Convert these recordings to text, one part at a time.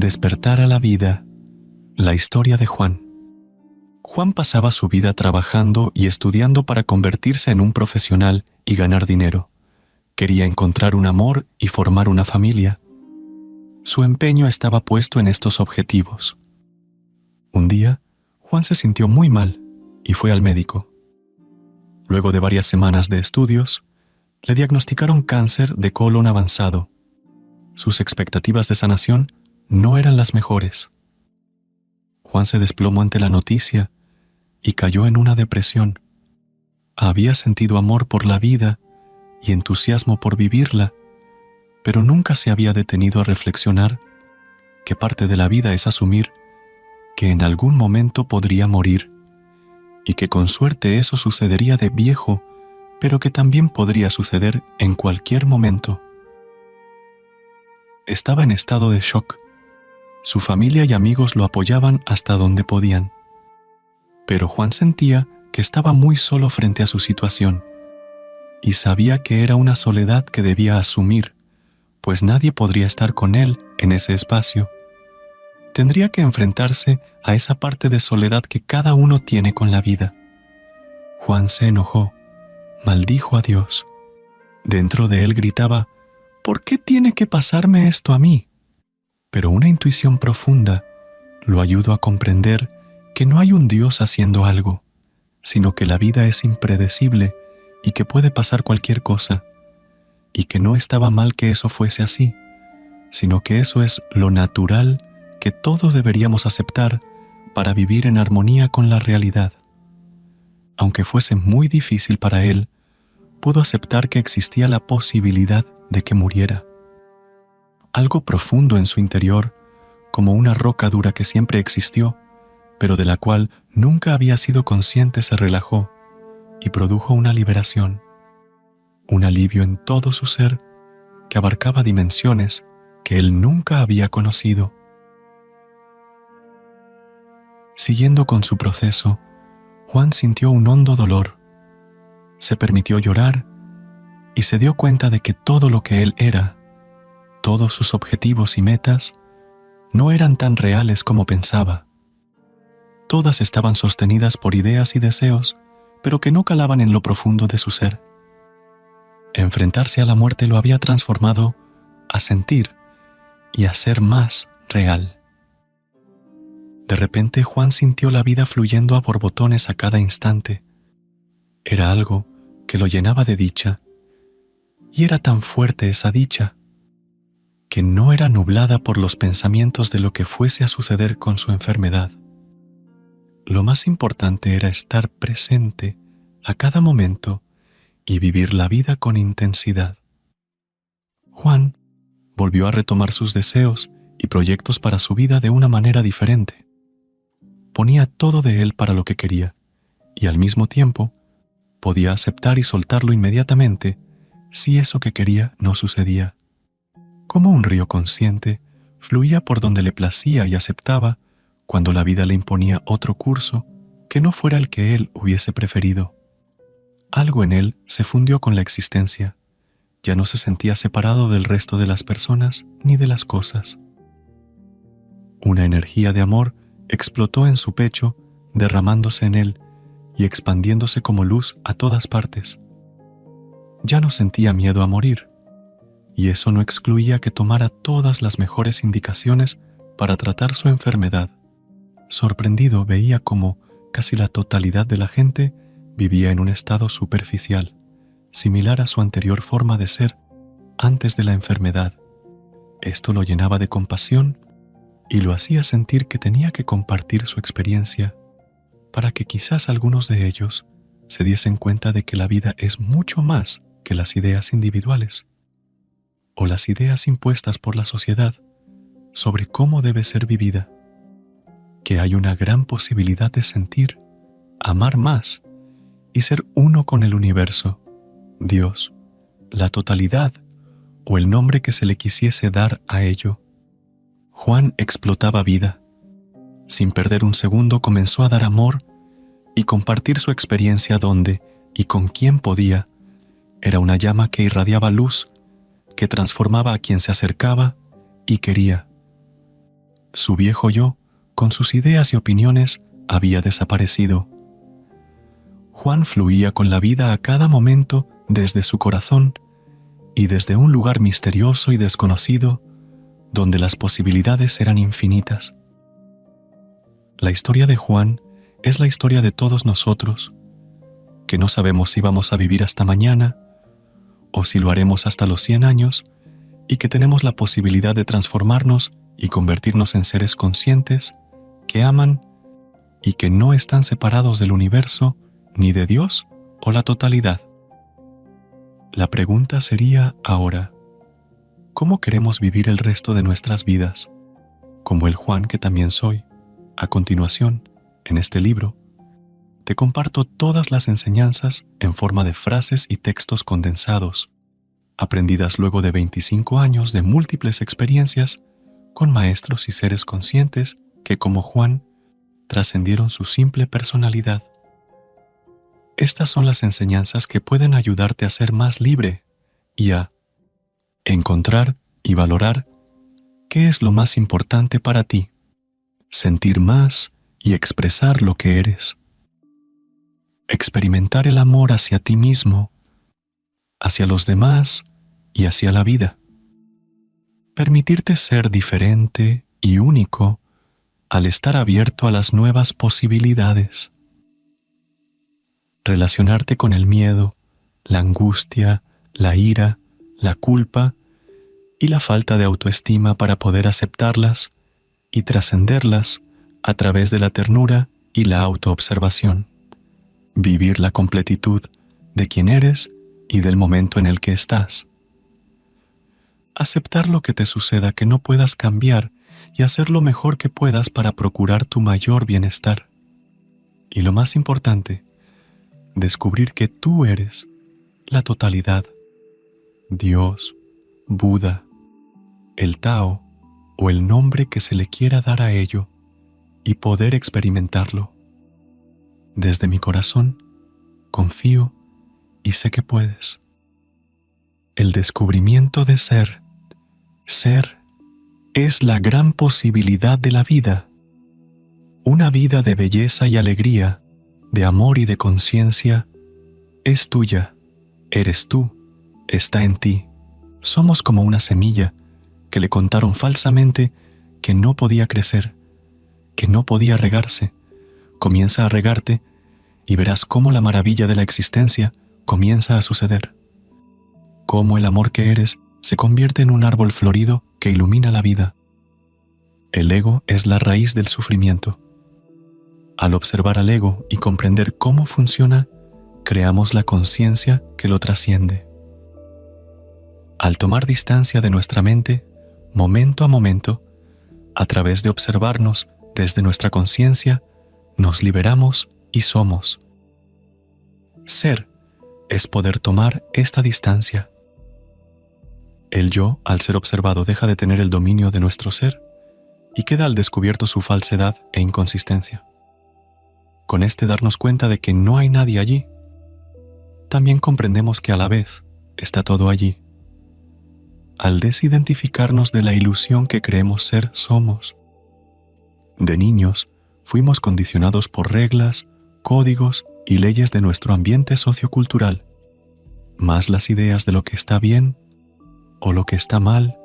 Despertar a la vida. La historia de Juan. Juan pasaba su vida trabajando y estudiando para convertirse en un profesional y ganar dinero. Quería encontrar un amor y formar una familia. Su empeño estaba puesto en estos objetivos. Un día, Juan se sintió muy mal y fue al médico. Luego de varias semanas de estudios, le diagnosticaron cáncer de colon avanzado. Sus expectativas de sanación no eran las mejores. Juan se desplomó ante la noticia y cayó en una depresión. Había sentido amor por la vida y entusiasmo por vivirla, pero nunca se había detenido a reflexionar que parte de la vida es asumir que en algún momento podría morir, y que con suerte eso sucedería de viejo, pero que también podría suceder en cualquier momento. Estaba en estado de shock. Su familia y amigos lo apoyaban hasta donde podían. Pero Juan sentía que estaba muy solo frente a su situación, y sabía que era una soledad que debía asumir, pues nadie podría estar con él en ese espacio. Tendría que enfrentarse a esa parte de soledad que cada uno tiene con la vida. Juan se enojó, maldijo a Dios. Dentro de él gritaba: ¿por qué tiene que pasarme esto a mí? Pero una intuición profunda lo ayudó a comprender que no hay un Dios haciendo algo, sino que la vida es impredecible y que puede pasar cualquier cosa, y que no estaba mal que eso fuese así, sino que eso es lo natural que todos deberíamos aceptar para vivir en armonía con la realidad. Aunque fuese muy difícil para él, pudo aceptar que existía la posibilidad de que muriera. Algo profundo en su interior, como una roca dura que siempre existió, pero de la cual nunca había sido consciente, se relajó y produjo una liberación, un alivio en todo su ser que abarcaba dimensiones que él nunca había conocido. Siguiendo con su proceso, Juan sintió un hondo dolor. Se permitió llorar y se dio cuenta de que todo lo que él era, todos sus objetivos y metas, no eran tan reales como pensaba. Todas estaban sostenidas por ideas y deseos, pero que no calaban en lo profundo de su ser. Enfrentarse a la muerte lo había transformado a sentir y a ser más real. De repente Juan sintió la vida fluyendo a borbotones a cada instante. Era algo que lo llenaba de dicha, y era tan fuerte esa dicha que no era nublada por los pensamientos de lo que fuese a suceder con su enfermedad. Lo más importante era estar presente a cada momento y vivir la vida con intensidad. Juan volvió a retomar sus deseos y proyectos para su vida de una manera diferente. Ponía todo de él para lo que quería, y al mismo tiempo podía aceptar y soltarlo inmediatamente si eso que quería no sucedía. Como un río consciente, fluía por donde le placía y aceptaba cuando la vida le imponía otro curso que no fuera el que él hubiese preferido. Algo en él se fundió con la existencia. Ya no se sentía separado del resto de las personas ni de las cosas. Una energía de amor explotó en su pecho, derramándose en él y expandiéndose como luz a todas partes. Ya no sentía miedo a morir, y eso no excluía que tomara todas las mejores indicaciones para tratar su enfermedad. Sorprendido veía cómo casi la totalidad de la gente vivía en un estado superficial, similar a su anterior forma de ser antes de la enfermedad. Esto lo llenaba de compasión y lo hacía sentir que tenía que compartir su experiencia para que quizás algunos de ellos se diesen cuenta de que la vida es mucho más que las ideas individuales o las ideas impuestas por la sociedad sobre cómo debe ser vivida, que hay una gran posibilidad de sentir, amar más y ser uno con el universo, Dios, la totalidad o el nombre que se le quisiese dar a ello. Juan explotaba vida. Sin perder un segundo comenzó a dar amor y compartir su experiencia donde y con quien podía. Era una llama que irradiaba luz, que transformaba a quien se acercaba y quería. Su viejo yo, con sus ideas y opiniones, había desaparecido. Juan fluía con la vida a cada momento desde su corazón y desde un lugar misterioso y desconocido donde las posibilidades eran infinitas. La historia de Juan es la historia de todos nosotros, que no sabemos si vamos a vivir hasta mañana o si lo haremos hasta los 100 años y que tenemos la posibilidad de transformarnos y convertirnos en seres conscientes que aman y que no están separados del universo ni de Dios o la totalidad. La pregunta sería ahora, ¿cómo queremos vivir el resto de nuestras vidas? Como el Juan que también soy. A continuación, en este libro, te comparto todas las enseñanzas en forma de frases y textos condensados, aprendidas luego de 25 años de múltiples experiencias con maestros y seres conscientes que, como Juan, trascendieron su simple personalidad. Estas son las enseñanzas que pueden ayudarte a ser más libre y a encontrar y valorar qué es lo más importante para ti, sentir más y expresar lo que eres, experimentar el amor hacia ti mismo, hacia los demás y hacia la vida, permitirte ser diferente y único al estar abierto a las nuevas posibilidades, relacionarte con el miedo, la angustia, la ira, la culpa y la falta de autoestima para poder aceptarlas y trascenderlas a través de la ternura y la autoobservación. Vivir la completitud de quién eres y del momento en el que estás. Aceptar lo que te suceda que no puedas cambiar y hacer lo mejor que puedas para procurar tu mayor bienestar. Y lo más importante, descubrir que tú eres la totalidad, Dios, Buda, el Tao o el nombre que se le quiera dar a ello y poder experimentarlo. Desde mi corazón, confío y sé que puedes. El descubrimiento de ser es la gran posibilidad de la vida. Una vida de belleza y alegría, de amor y de conciencia, es tuya, eres tú, está en ti. Somos como una semilla que le contaron falsamente que no podía crecer, que no podía regarse. Comienza a regarte y verás cómo la maravilla de la existencia comienza a suceder. Cómo el amor que eres se convierte en un árbol florido que ilumina la vida. El ego es la raíz del sufrimiento. Al observar al ego y comprender cómo funciona, creamos la conciencia que lo trasciende. Al tomar distancia de nuestra mente, momento a momento, a través de observarnos desde nuestra conciencia, nos liberamos y somos. Ser es poder tomar esta distancia. El yo, al ser observado, deja de tener el dominio de nuestro ser y queda al descubierto su falsedad e inconsistencia. Con este darnos cuenta de que no hay nadie allí, también comprendemos que a la vez está todo allí. Al desidentificarnos de la ilusión que creemos ser, somos. De niños, fuimos condicionados por reglas, códigos y leyes de nuestro ambiente sociocultural, más las ideas de lo que está bien o lo que está mal,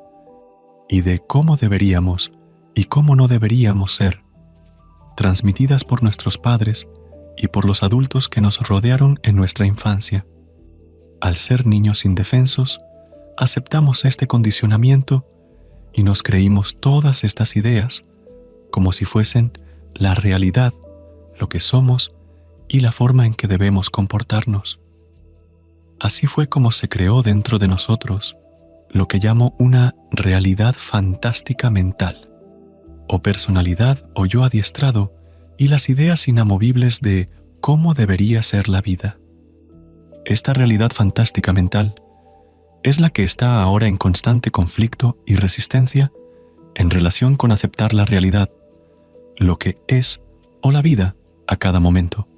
y de cómo deberíamos y cómo no deberíamos ser, transmitidas por nuestros padres y por los adultos que nos rodearon en nuestra infancia. Al ser niños indefensos, aceptamos este condicionamiento y nos creímos todas estas ideas como si fuesen la realidad, lo que somos y la forma en que debemos comportarnos. Así fue como se creó dentro de nosotros lo que llamo una realidad fantástica mental, o personalidad o yo adiestrado, y las ideas inamovibles de cómo debería ser la vida. Esta realidad fantástica mental es la que está ahora en constante conflicto y resistencia en relación con aceptar la realidad, lo que es o la vida a cada momento.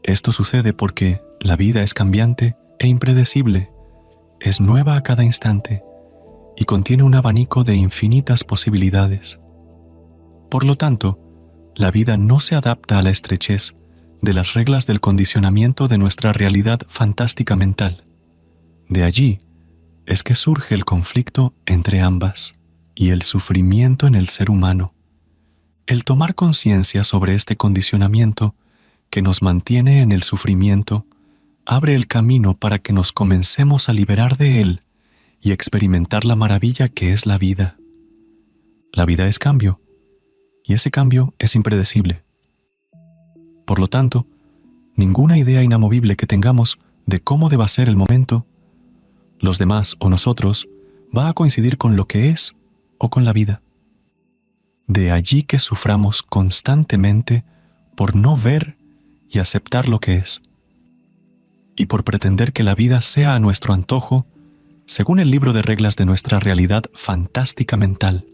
Esto sucede porque la vida es cambiante e impredecible, es nueva a cada instante y contiene un abanico de infinitas posibilidades. Por lo tanto, la vida no se adapta a la estrechez de las reglas del condicionamiento de nuestra realidad fantástica mental. De allí es que surge el conflicto entre ambas y el sufrimiento en el ser humano. El tomar conciencia sobre este condicionamiento que nos mantiene en el sufrimiento abre el camino para que nos comencemos a liberar de él y experimentar la maravilla que es la vida. La vida es cambio, y ese cambio es impredecible. Por lo tanto, ninguna idea inamovible que tengamos de cómo deba ser el momento, los demás o nosotros, va a coincidir con lo que es o con la vida. De allí que suframos constantemente por no ver y aceptar lo que es, y por pretender que la vida sea a nuestro antojo, según el libro de reglas de nuestra realidad fantástica mental.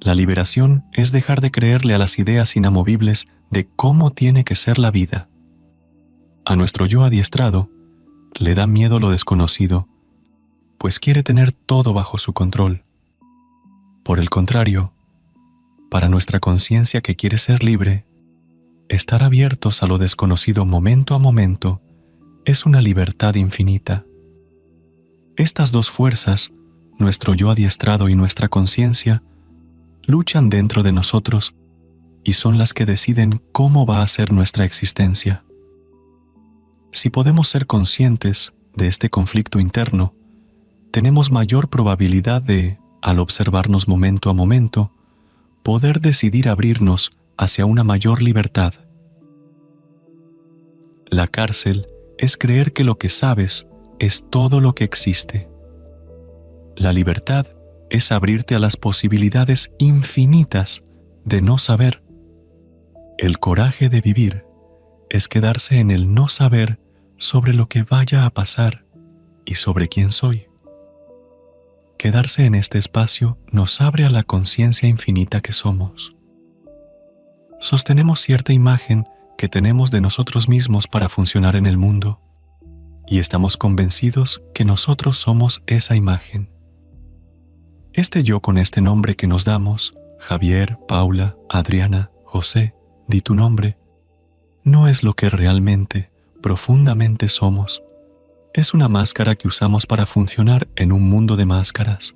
La liberación es dejar de creerle a las ideas inamovibles de cómo tiene que ser la vida. A nuestro yo adiestrado le da miedo lo desconocido, pues quiere tener todo bajo su control. Por el contrario, para nuestra conciencia que quiere ser libre, estar abiertos a lo desconocido momento a momento es una libertad infinita. Estas dos fuerzas, nuestro yo adiestrado y nuestra conciencia, luchan dentro de nosotros y son las que deciden cómo va a ser nuestra existencia. Si podemos ser conscientes de este conflicto interno, tenemos mayor probabilidad de, al observarnos momento a momento, poder decidir abrirnos hacia una mayor libertad. La cárcel es creer que lo que sabes es todo lo que existe. La libertad es abrirte a las posibilidades infinitas de no saber. El coraje de vivir es quedarse en el no saber sobre lo que vaya a pasar y sobre quién soy. Quedarse en este espacio nos abre a la conciencia infinita que somos. Sostenemos cierta imagen que tenemos de nosotros mismos para funcionar en el mundo, y estamos convencidos que nosotros somos esa imagen. Este yo con este nombre que nos damos, Javier, Paula, Adriana, José, di tu nombre, no es lo que realmente, profundamente somos. Es una máscara que usamos para funcionar en un mundo de máscaras.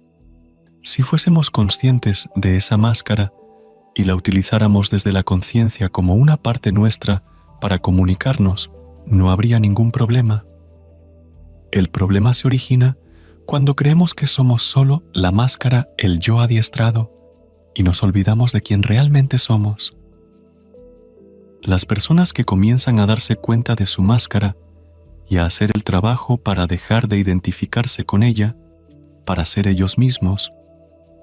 Si fuésemos conscientes de esa máscara y la utilizáramos desde la conciencia como una parte nuestra para comunicarnos, no habría ningún problema. El problema se origina cuando creemos que somos solo la máscara, el yo adiestrado, y nos olvidamos de quién realmente somos. Las personas que comienzan a darse cuenta de su máscara y a hacer el trabajo para dejar de identificarse con ella, para ser ellos mismos,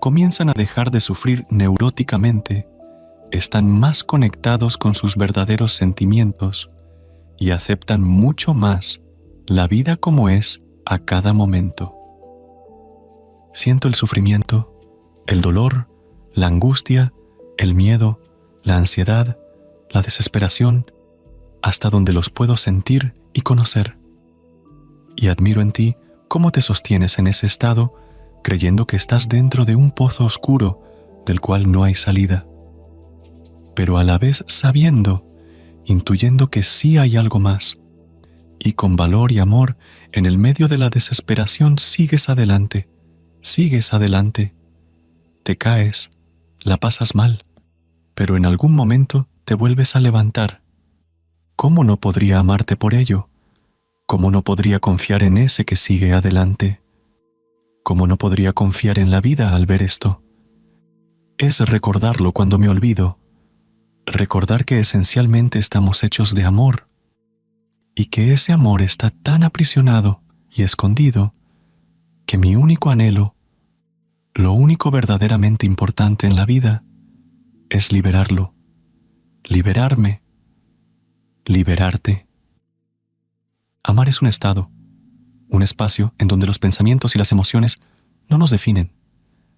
comienzan a dejar de sufrir neuróticamente, están más conectados con sus verdaderos sentimientos y aceptan mucho más la vida como es a cada momento. Siento el sufrimiento, el dolor, la angustia, el miedo, la ansiedad, la desesperación, hasta donde los puedo sentir y conocer. Y admiro en ti cómo te sostienes en ese estado, creyendo que estás dentro de un pozo oscuro del cual no hay salida, pero a la vez sabiendo, intuyendo que sí hay algo más, y con valor y amor, en el medio de la desesperación sigues adelante, te caes, la pasas mal, pero en algún momento te vuelves a levantar. ¿Cómo no podría amarte por ello? ¿Cómo no podría confiar en ese que sigue adelante? ¿Cómo no podría confiar en la vida al ver esto? Es recordarlo cuando me olvido, recordar que esencialmente estamos hechos de amor, y que ese amor está tan aprisionado y escondido que mi único anhelo, lo único verdaderamente importante en la vida, es liberarlo, liberarme, liberarte. Amar es un estado, un espacio en donde los pensamientos y las emociones no nos definen,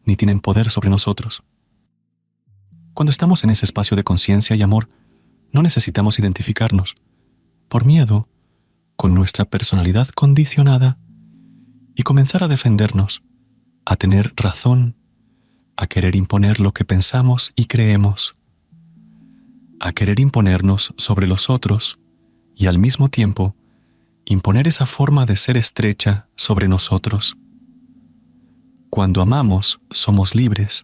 ni tienen poder sobre nosotros. Cuando estamos en ese espacio de conciencia y amor, no necesitamos identificarnos, por miedo, con nuestra personalidad condicionada y comenzar a defendernos, a tener razón, a querer imponer lo que pensamos y creemos, a querer imponernos sobre los otros y al mismo tiempo imponer esa forma de ser estrecha sobre nosotros. Cuando amamos, somos libres.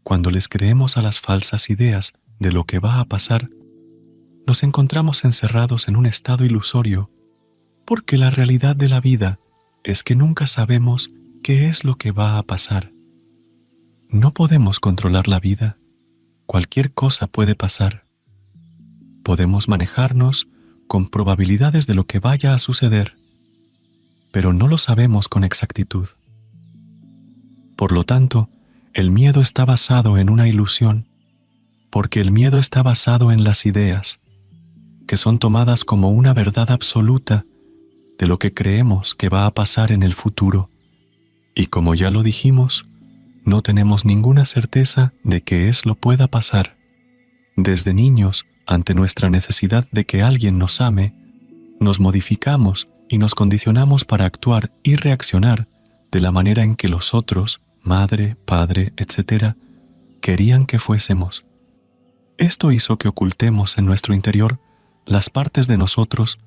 Cuando les creemos a las falsas ideas de lo que va a pasar, nos encontramos encerrados en un estado ilusorio, porque la realidad de la vida es que nunca sabemos qué es lo que va a pasar. No podemos controlar la vida. Cualquier cosa puede pasar. Podemos manejarnos con probabilidades de lo que vaya a suceder, pero no lo sabemos con exactitud. Por lo tanto, el miedo está basado en una ilusión, porque el miedo está basado en las ideas, que son tomadas como una verdad absoluta de lo que creemos que va a pasar en el futuro. Y como ya lo dijimos, no tenemos ninguna certeza de que lo pueda pasar. Desde niños, ante nuestra necesidad de que alguien nos ame, nos modificamos y nos condicionamos para actuar y reaccionar de la manera en que los otros, madre, padre, etc., querían que fuésemos. Esto hizo que ocultemos en nuestro interior las partes de nosotros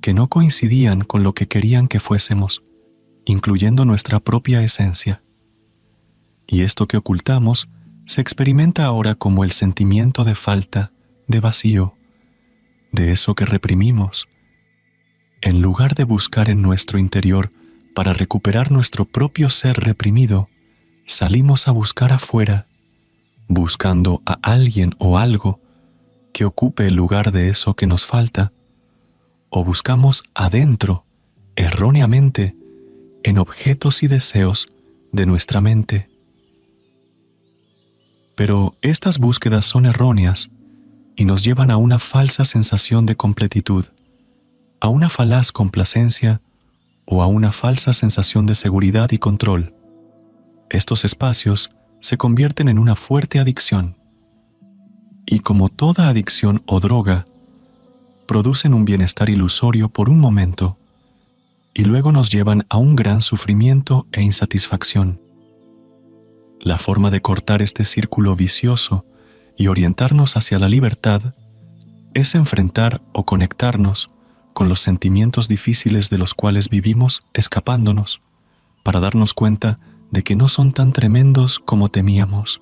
que no coincidían con lo que querían que fuésemos, incluyendo nuestra propia esencia. Y esto que ocultamos se experimenta ahora como el sentimiento de falta, de vacío, de eso que reprimimos. En lugar de buscar en nuestro interior para recuperar nuestro propio ser reprimido, salimos a buscar afuera, buscando a alguien o algo que ocupe el lugar de eso que nos falta, o buscamos adentro, erróneamente, en objetos y deseos de nuestra mente. Pero estas búsquedas son erróneas y nos llevan a una falsa sensación de completitud, a una falaz complacencia o a una falsa sensación de seguridad y control. Estos espacios se convierten en una fuerte adicción. Y como toda adicción o droga, producen un bienestar ilusorio por un momento y luego nos llevan a un gran sufrimiento e insatisfacción. La forma de cortar este círculo vicioso y orientarnos hacia la libertad es enfrentar o conectarnos con los sentimientos difíciles de los cuales vivimos escapándonos, para darnos cuenta de que no son tan tremendos como temíamos,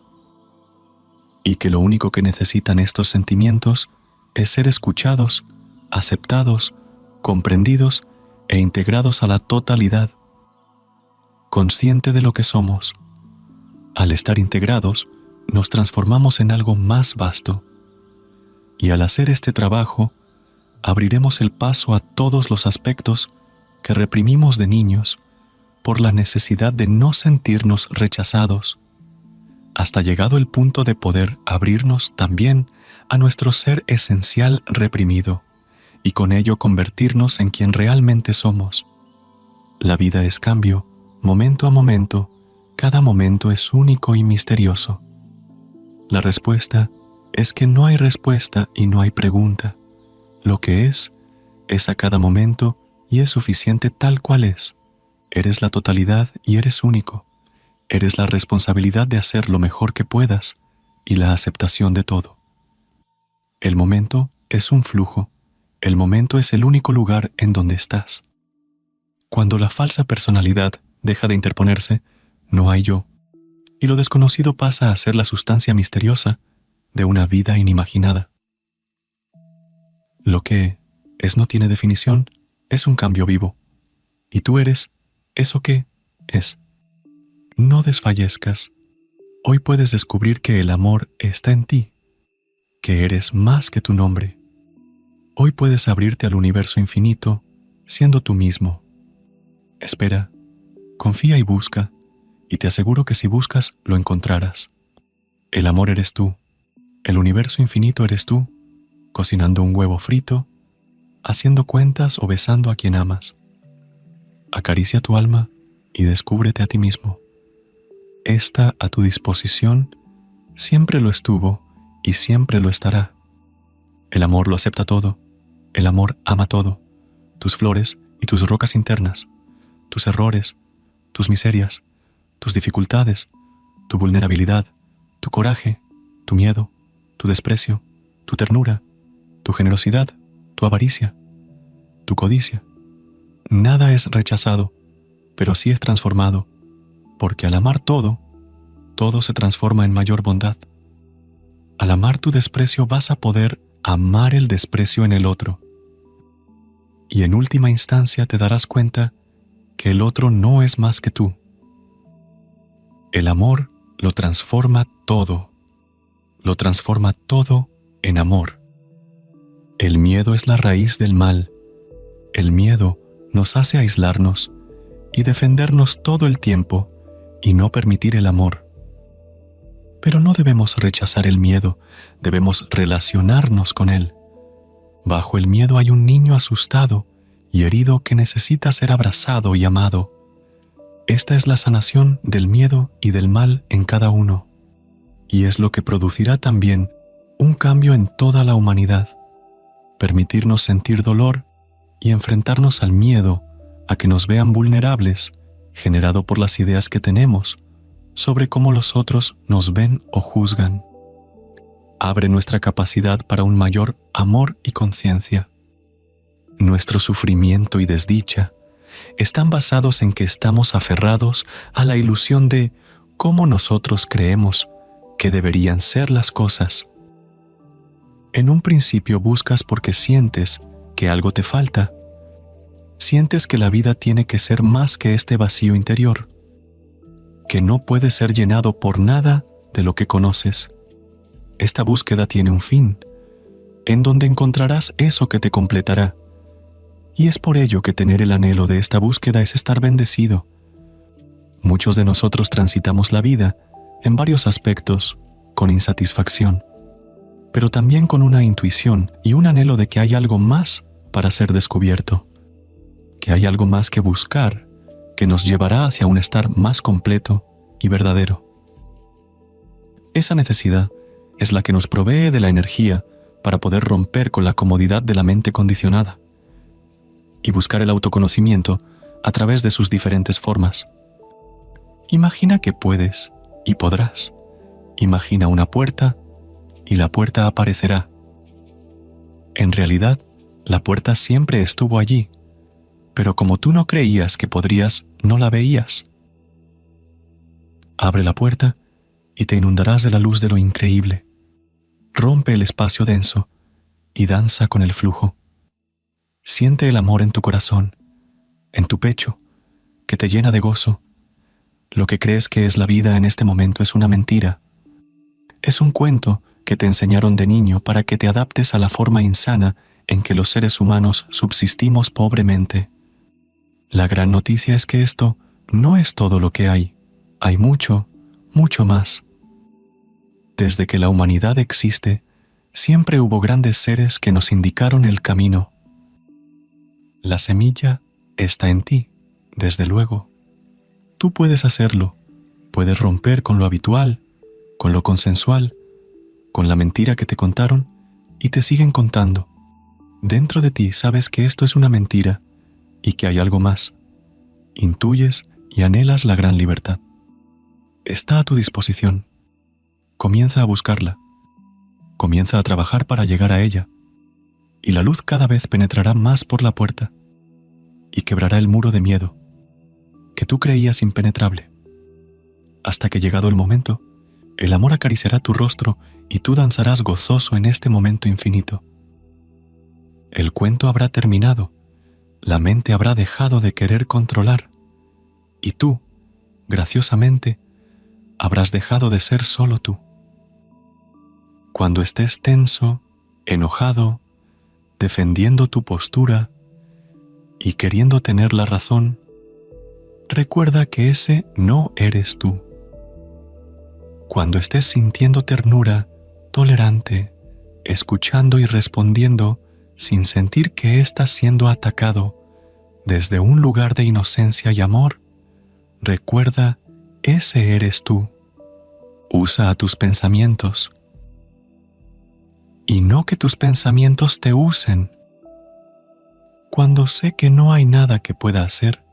y que lo único que necesitan estos sentimientos es ser escuchados, aceptados, comprendidos e integrados a la totalidad, consciente de lo que somos. Al estar integrados, nos transformamos en algo más vasto, y al hacer este trabajo, abriremos el paso a todos los aspectos que reprimimos de niños por la necesidad de no sentirnos rechazados, hasta llegado el punto de poder abrirnos también a nuestro ser esencial reprimido, y con ello convertirnos en quien realmente somos. La vida es cambio, momento a momento, cada momento es único y misterioso. La respuesta es que no hay respuesta y no hay pregunta. Lo que es a cada momento y es suficiente tal cual es. Eres la totalidad y eres único. Eres la responsabilidad de hacer lo mejor que puedas y la aceptación de todo. El momento es un flujo. El momento es el único lugar en donde estás. Cuando la falsa personalidad deja de interponerse, no hay yo, y lo desconocido pasa a ser la sustancia misteriosa de una vida inimaginada. Lo que no tiene definición, es un cambio vivo, y tú eres eso que es. No desfallezcas. Hoy puedes descubrir que el amor está en ti, que eres más que tu nombre. Hoy puedes abrirte al universo infinito siendo tú mismo. Espera, confía y busca, y te aseguro que si buscas, lo encontrarás. El amor eres tú, el universo infinito eres tú, cocinando un huevo frito, haciendo cuentas o besando a quien amas. Acaricia tu alma y descúbrete a ti mismo. Está a tu disposición, siempre lo estuvo y siempre lo estará. El amor lo acepta todo, el amor ama todo, tus flores y tus rocas internas, tus errores, tus miserias, tus dificultades, tu vulnerabilidad, tu coraje, tu miedo, tu desprecio, tu ternura, tu generosidad, tu avaricia, tu codicia. Nada es rechazado, pero sí es transformado, porque al amar todo, todo se transforma en mayor bondad. Al amar tu desprecio vas a poder amar el desprecio en el otro. Y en última instancia te darás cuenta que el otro no es más que tú. El amor lo transforma todo en amor. El miedo es la raíz del mal. El miedo nos hace aislarnos y defendernos todo el tiempo y no permitir el amor. Pero no debemos rechazar el miedo, debemos relacionarnos con él. Bajo el miedo hay un niño asustado y herido que necesita ser abrazado y amado. Esta es la sanación del miedo y del mal en cada uno, y es lo que producirá también un cambio en toda la humanidad. Permitirnos sentir dolor y enfrentarnos al miedo a que nos vean vulnerables, generado por las ideas que tenemos sobre cómo los otros nos ven o juzgan. Abre nuestra capacidad para un mayor amor y conciencia. Nuestro sufrimiento y desdicha están basados en que estamos aferrados a la ilusión de cómo nosotros creemos que deberían ser las cosas. En un principio buscas porque sientes que algo te falta. Sientes que la vida tiene que ser más que este vacío interior, que no puede ser llenado por nada de lo que conoces. Esta búsqueda tiene un fin, en donde encontrarás eso que te completará. Y es por ello que tener el anhelo de esta búsqueda es estar bendecido. Muchos de nosotros transitamos la vida, en varios aspectos, con insatisfacción, pero también con una intuición y un anhelo de que hay algo más para ser descubierto, que hay algo más que buscar, que nos llevará hacia un estar más completo y verdadero. Esa necesidad es la que nos provee de la energía para poder romper con la comodidad de la mente condicionada y buscar el autoconocimiento a través de sus diferentes formas. Imagina que puedes y podrás. Imagina una puerta y la puerta aparecerá. En realidad, la puerta siempre estuvo allí, pero como tú no creías que podrías, no la veías. Abre la puerta y te inundarás de la luz de lo increíble. Rompe el espacio denso y danza con el flujo. Siente el amor en tu corazón, en tu pecho, que te llena de gozo. Lo que crees que es la vida en este momento es una mentira. Es un cuento que te enseñaron de niño para que te adaptes a la forma insana en que los seres humanos subsistimos pobremente. La gran noticia es que esto no es todo lo que hay. Hay mucho, mucho más. Desde que la humanidad existe, siempre hubo grandes seres que nos indicaron el camino. La semilla está en ti, desde luego. Tú puedes hacerlo, puedes romper con lo habitual, con lo consensual, con la mentira que te contaron y te siguen contando. Dentro de ti sabes que esto es una mentira y que hay algo más. Intuyes y anhelas la gran libertad. Está a tu disposición. Comienza a buscarla. Comienza a trabajar para llegar a ella. Y la luz cada vez penetrará más por la puerta y quebrará el muro de miedo que tú creías impenetrable. Hasta que llegado el momento, el amor acariciará tu rostro y tú danzarás gozoso en este momento infinito. El cuento habrá terminado, la mente habrá dejado de querer controlar, y tú, graciosamente, habrás dejado de ser solo tú. Cuando estés tenso, enojado, defendiendo tu postura y queriendo tener la razón, recuerda que ese no eres tú. Cuando estés sintiendo ternura, tolerante, escuchando y respondiendo sin sentir que estás siendo atacado desde un lugar de inocencia y amor, recuerda, ese eres tú. Usa a tus pensamientos. Y no que tus pensamientos te usen. Cuando sé que no hay nada que pueda hacer,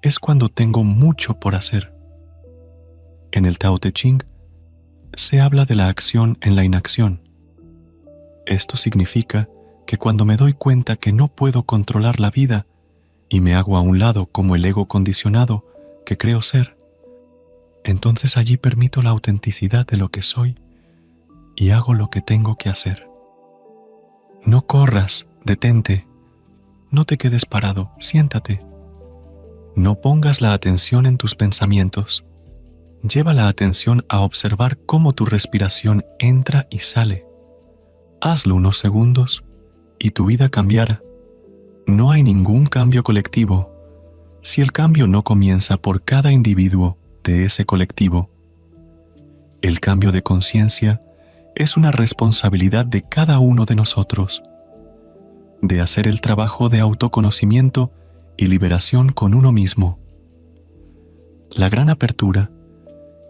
es cuando tengo mucho por hacer. En el Tao Te Ching se habla de la acción en la inacción. Esto significa que cuando me doy cuenta que no puedo controlar la vida y me hago a un lado como el ego condicionado que creo ser, entonces allí permito la autenticidad de lo que soy y hago lo que tengo que hacer. No corras, detente, no te quedes parado, siéntate. No pongas la atención en tus pensamientos. Lleva la atención a observar cómo tu respiración entra y sale. Hazlo unos segundos y tu vida cambiará. No hay ningún cambio colectivo si el cambio no comienza por cada individuo de ese colectivo. El cambio de conciencia es una responsabilidad de cada uno de nosotros, de hacer el trabajo de autoconocimiento y liberación con uno mismo. La gran apertura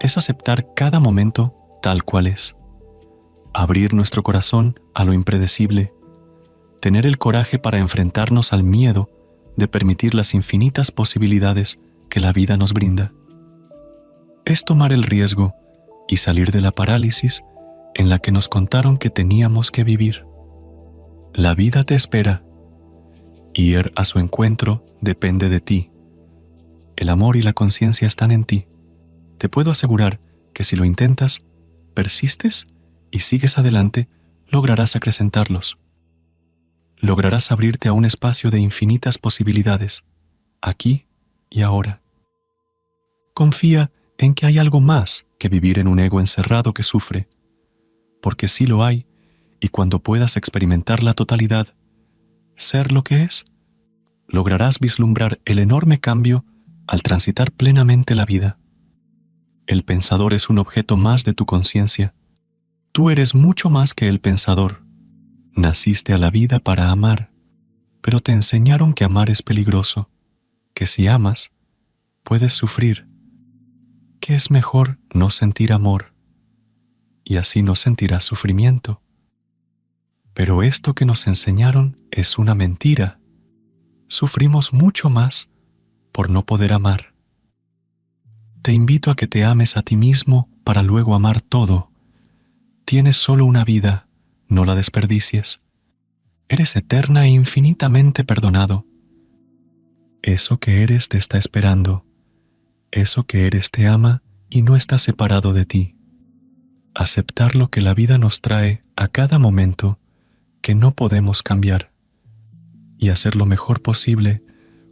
es aceptar cada momento tal cual es, abrir nuestro corazón a lo impredecible, tener el coraje para enfrentarnos al miedo de permitir las infinitas posibilidades que la vida nos brinda. Es tomar el riesgo y salir de la parálisis en la que nos contaron que teníamos que vivir. La vida te espera. Ir a su encuentro depende de ti. El amor y la conciencia están en ti. Te puedo asegurar que si lo intentas, persistes y sigues adelante, lograrás acrecentarlos. Lograrás abrirte a un espacio de infinitas posibilidades, aquí y ahora. Confía en que hay algo más que vivir en un ego encerrado que sufre, porque sí lo hay, y cuando puedas experimentar la totalidad, ser lo que es, lograrás vislumbrar el enorme cambio al transitar plenamente la vida. El pensador es un objeto más de tu conciencia. Tú eres mucho más que el pensador. Naciste a la vida para amar, pero te enseñaron que amar es peligroso, que si amas, puedes sufrir, que es mejor no sentir amor, y así no sentirás sufrimiento. Pero esto que nos enseñaron es una mentira. Sufrimos mucho más por no poder amar. Te invito a que te ames a ti mismo para luego amar todo. Tienes solo una vida, no la desperdicies. Eres eterna e infinitamente perdonado. Eso que eres te está esperando. Eso que eres te ama y no está separado de ti. Aceptar lo que la vida nos trae a cada momento que no podemos cambiar y hacer lo mejor posible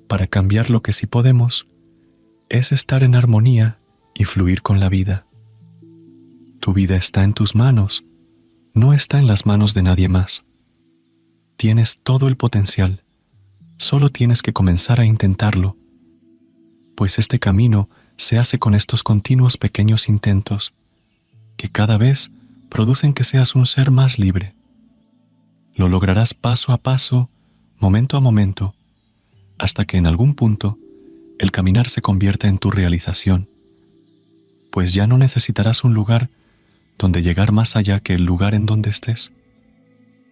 para cambiar lo que sí podemos es estar en armonía y fluir con la vida. Tu vida está en tus manos, no está en las manos de nadie más. Tienes todo el potencial, solo tienes que comenzar a intentarlo, pues este camino se hace con estos continuos pequeños intentos que cada vez producen que seas un ser más libre. Lo lograrás paso a paso, momento a momento, hasta que en algún punto el caminar se convierta en tu realización, pues ya no necesitarás un lugar donde llegar más allá que el lugar en donde estés,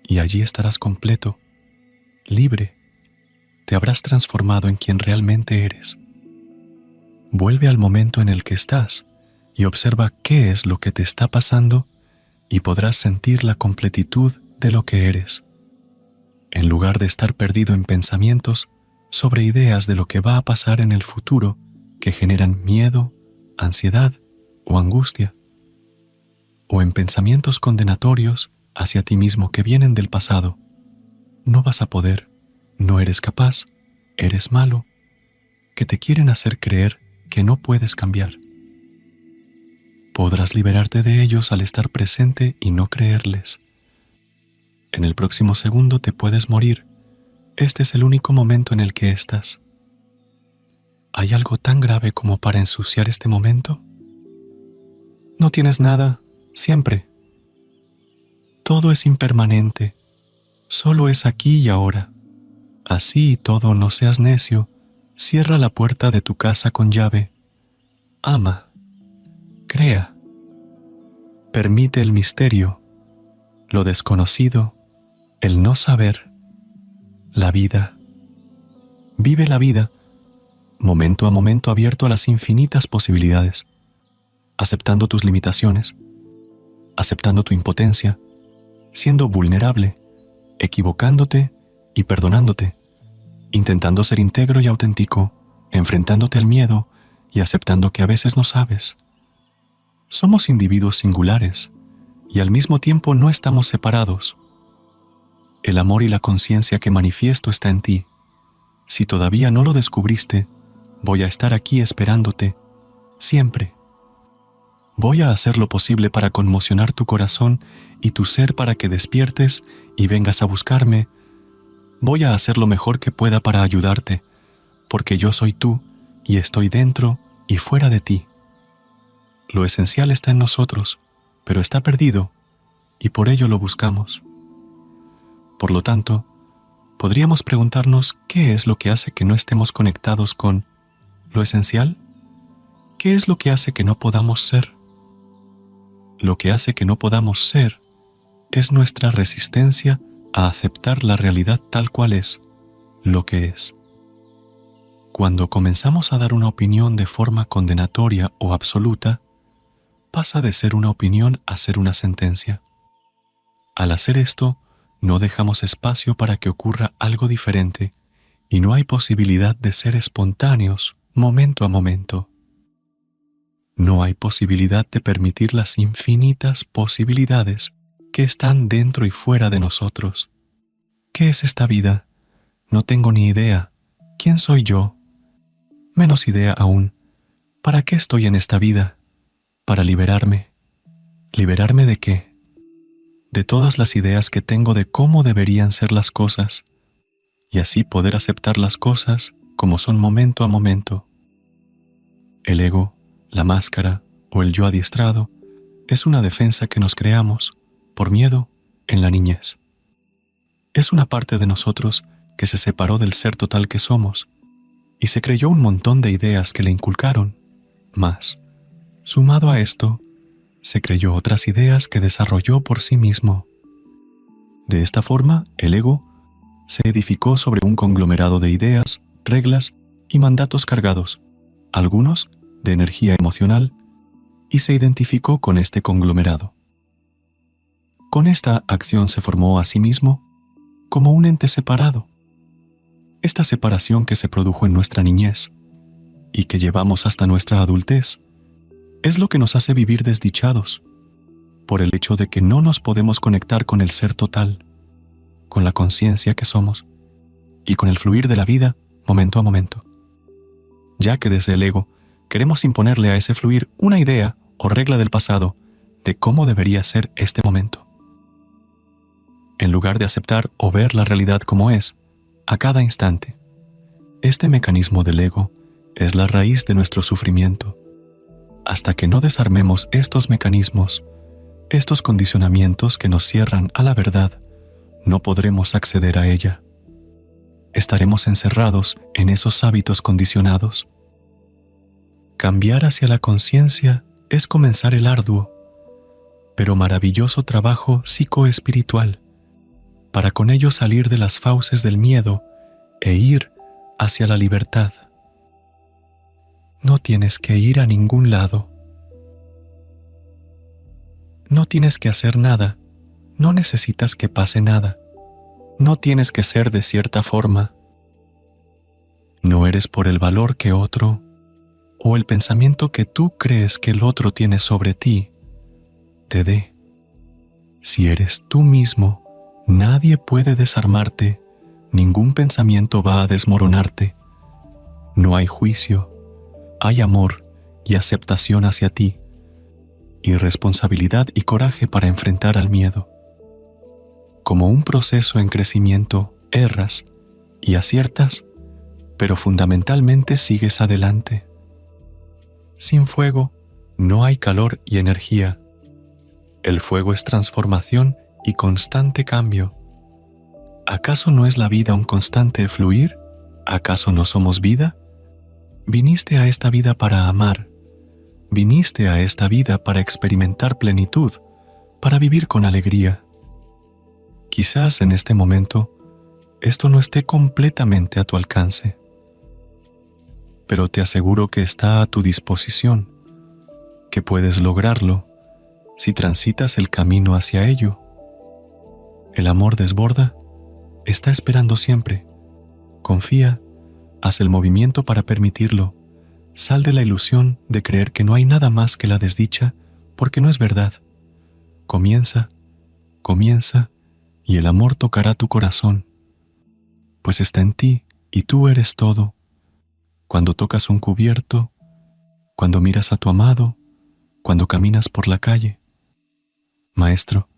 y allí estarás completo, libre, te habrás transformado en quien realmente eres. Vuelve al momento en el que estás y observa qué es lo que te está pasando y podrás sentir la completitud de lo que eres, en lugar de estar perdido en pensamientos sobre ideas de lo que va a pasar en el futuro que generan miedo, ansiedad o angustia, o en pensamientos condenatorios hacia ti mismo que vienen del pasado. No vas a poder, no eres capaz, eres malo, que te quieren hacer creer que no puedes cambiar. Podrás liberarte de ellos al estar presente y no creerles. En el próximo segundo te puedes morir. Este es el único momento en el que estás. ¿Hay algo tan grave como para ensuciar este momento? No tienes nada, siempre. Todo es impermanente, solo es aquí y ahora. Así y todo, no seas necio, cierra la puerta de tu casa con llave. Ama, crea. Permite el misterio, lo desconocido, el no saber, la vida. Vive la vida, momento a momento abierto a las infinitas posibilidades. aceptando tus limitaciones, aceptando tu impotencia, siendo vulnerable, equivocándote y perdonándote, intentando ser íntegro y auténtico, enfrentándote al miedo y aceptando que a veces no sabes. Somos individuos singulares y al mismo tiempo no estamos separados. El amor y la conciencia que manifiesto está en ti. Si todavía no lo descubriste, voy a estar aquí esperándote, siempre. Voy a hacer lo posible para conmocionar tu corazón y tu ser para que despiertes y vengas a buscarme. Voy a hacer lo mejor que pueda para ayudarte, porque yo soy tú y estoy dentro y fuera de ti. Lo esencial está en nosotros, pero está perdido, y por ello lo buscamos. Por lo tanto, podríamos preguntarnos qué es lo que hace que no estemos conectados con lo esencial. ¿Qué es lo que hace que no podamos ser? Lo que hace que no podamos ser es nuestra resistencia a aceptar la realidad tal cual es, lo que es. Cuando comenzamos a dar una opinión de forma condenatoria o absoluta, pasa de ser una opinión a ser una sentencia. Al hacer esto, no dejamos espacio para que ocurra algo diferente y no hay posibilidad de ser espontáneos momento a momento. No hay posibilidad de permitir las infinitas posibilidades que están dentro y fuera de nosotros. ¿Qué es esta vida? No tengo ni idea. ¿Quién soy yo? Menos idea aún. ¿Para qué estoy en esta vida? Para liberarme. ¿Liberarme de qué? De todas las ideas que tengo de cómo deberían ser las cosas, y así poder aceptar las cosas como son momento a momento. El ego, la máscara o el yo adiestrado es una defensa que nos creamos, por miedo, en la niñez. Es una parte de nosotros que se separó del ser total que somos y se creyó un montón de ideas que le inculcaron, más, sumado a esto, se creyó otras ideas que desarrolló por sí mismo. De esta forma, el ego se edificó sobre un conglomerado de ideas, reglas y mandatos cargados, algunos de energía emocional, y se identificó con este conglomerado. Con esta acción se formó a sí mismo como un ente separado. Esta separación que se produjo en nuestra niñez y que llevamos hasta nuestra adultez es lo que nos hace vivir desdichados, por el hecho de que no nos podemos conectar con el ser total, con la conciencia que somos y con el fluir de la vida momento a momento. Ya que desde el ego queremos imponerle a ese fluir una idea o regla del pasado de cómo debería ser este momento. En lugar de aceptar o ver la realidad como es, a cada instante. Este mecanismo del ego es la raíz de nuestro sufrimiento. Hasta que no desarmemos estos mecanismos, estos condicionamientos que nos cierran a la verdad, no podremos acceder a ella. Estaremos encerrados en esos hábitos condicionados. Cambiar hacia la conciencia es comenzar el arduo, pero maravilloso trabajo psicoespiritual, para con ello salir de las fauces del miedo e ir hacia la libertad. No tienes que ir a ningún lado. No tienes que hacer nada. No necesitas que pase nada. No tienes que ser de cierta forma. No eres por el valor que otro o el pensamiento que tú crees que el otro tiene sobre ti te dé. Si eres tú mismo, nadie puede desarmarte, ningún pensamiento va a desmoronarte. No hay juicio, hay amor y aceptación hacia ti, y responsabilidad y coraje para enfrentar al miedo. Como un proceso en crecimiento, erras y aciertas, pero fundamentalmente sigues adelante. Sin fuego, no hay calor y energía. El fuego es transformación y constante cambio. ¿Acaso no es la vida un constante fluir? ¿Acaso no somos vida? Viniste a esta vida para amar. Viniste a esta vida para experimentar plenitud, para vivir con alegría. Quizás en este momento esto no esté completamente a tu alcance, pero te aseguro que está a tu disposición. que puedes lograrlo si transitas el camino hacia ello. El amor desborda, está esperando siempre. Confía, haz el movimiento para permitirlo. Sal de la ilusión de creer que no hay nada más que la desdicha, porque no es verdad. Comienza, y el amor tocará tu corazón, pues está en ti y tú eres todo. Cuando tocas un cubierto, cuando miras a tu amado, cuando caminas por la calle. Maestro,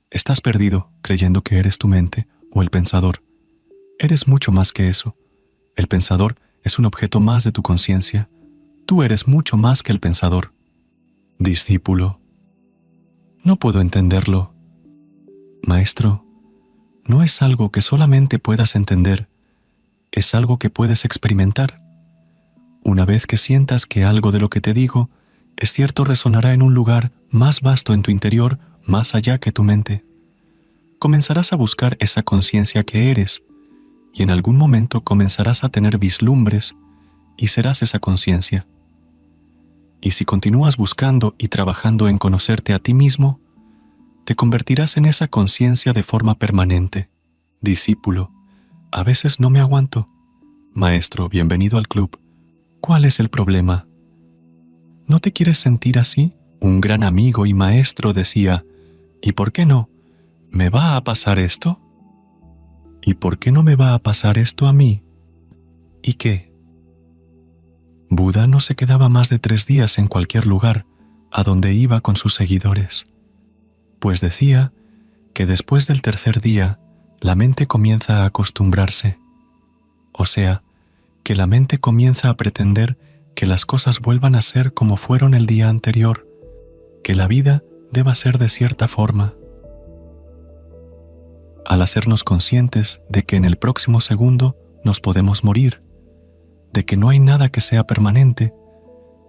estás perdido creyendo que eres tu mente o el pensador. Eres mucho más que eso. El pensador es un objeto más de tu conciencia. Tú eres mucho más que el pensador. Discípulo, no puedo entenderlo. Maestro, no es algo que solamente puedas entender, es algo que puedes experimentar. Una vez que sientas que algo de lo que te digo es cierto, resonará en un lugar más vasto en tu interior, más allá que tu mente. Comenzarás a buscar esa conciencia que eres, y en algún momento comenzarás a tener vislumbres y serás esa conciencia. Y si continúas buscando y trabajando en conocerte a ti mismo, te convertirás en esa conciencia de forma permanente. Discípulo, a veces no me aguanto. Maestro, bienvenido al club. ¿Cuál es el problema? ¿No te quieres sentir así? Un gran amigo y maestro decía, ¿y por qué no? ¿Me va a pasar esto? ¿Y por qué no me va a pasar esto a mí? ¿Y qué? Buda no se quedaba más de 3 días en cualquier lugar a donde iba con sus seguidores, pues decía que después del 3er día la mente comienza a acostumbrarse, o sea, que la mente comienza a pretender que las cosas vuelvan a ser como fueron el día anterior, que la vida deba ser de cierta forma. Al hacernos conscientes de que en el próximo segundo nos podemos morir, de que no hay nada que sea permanente,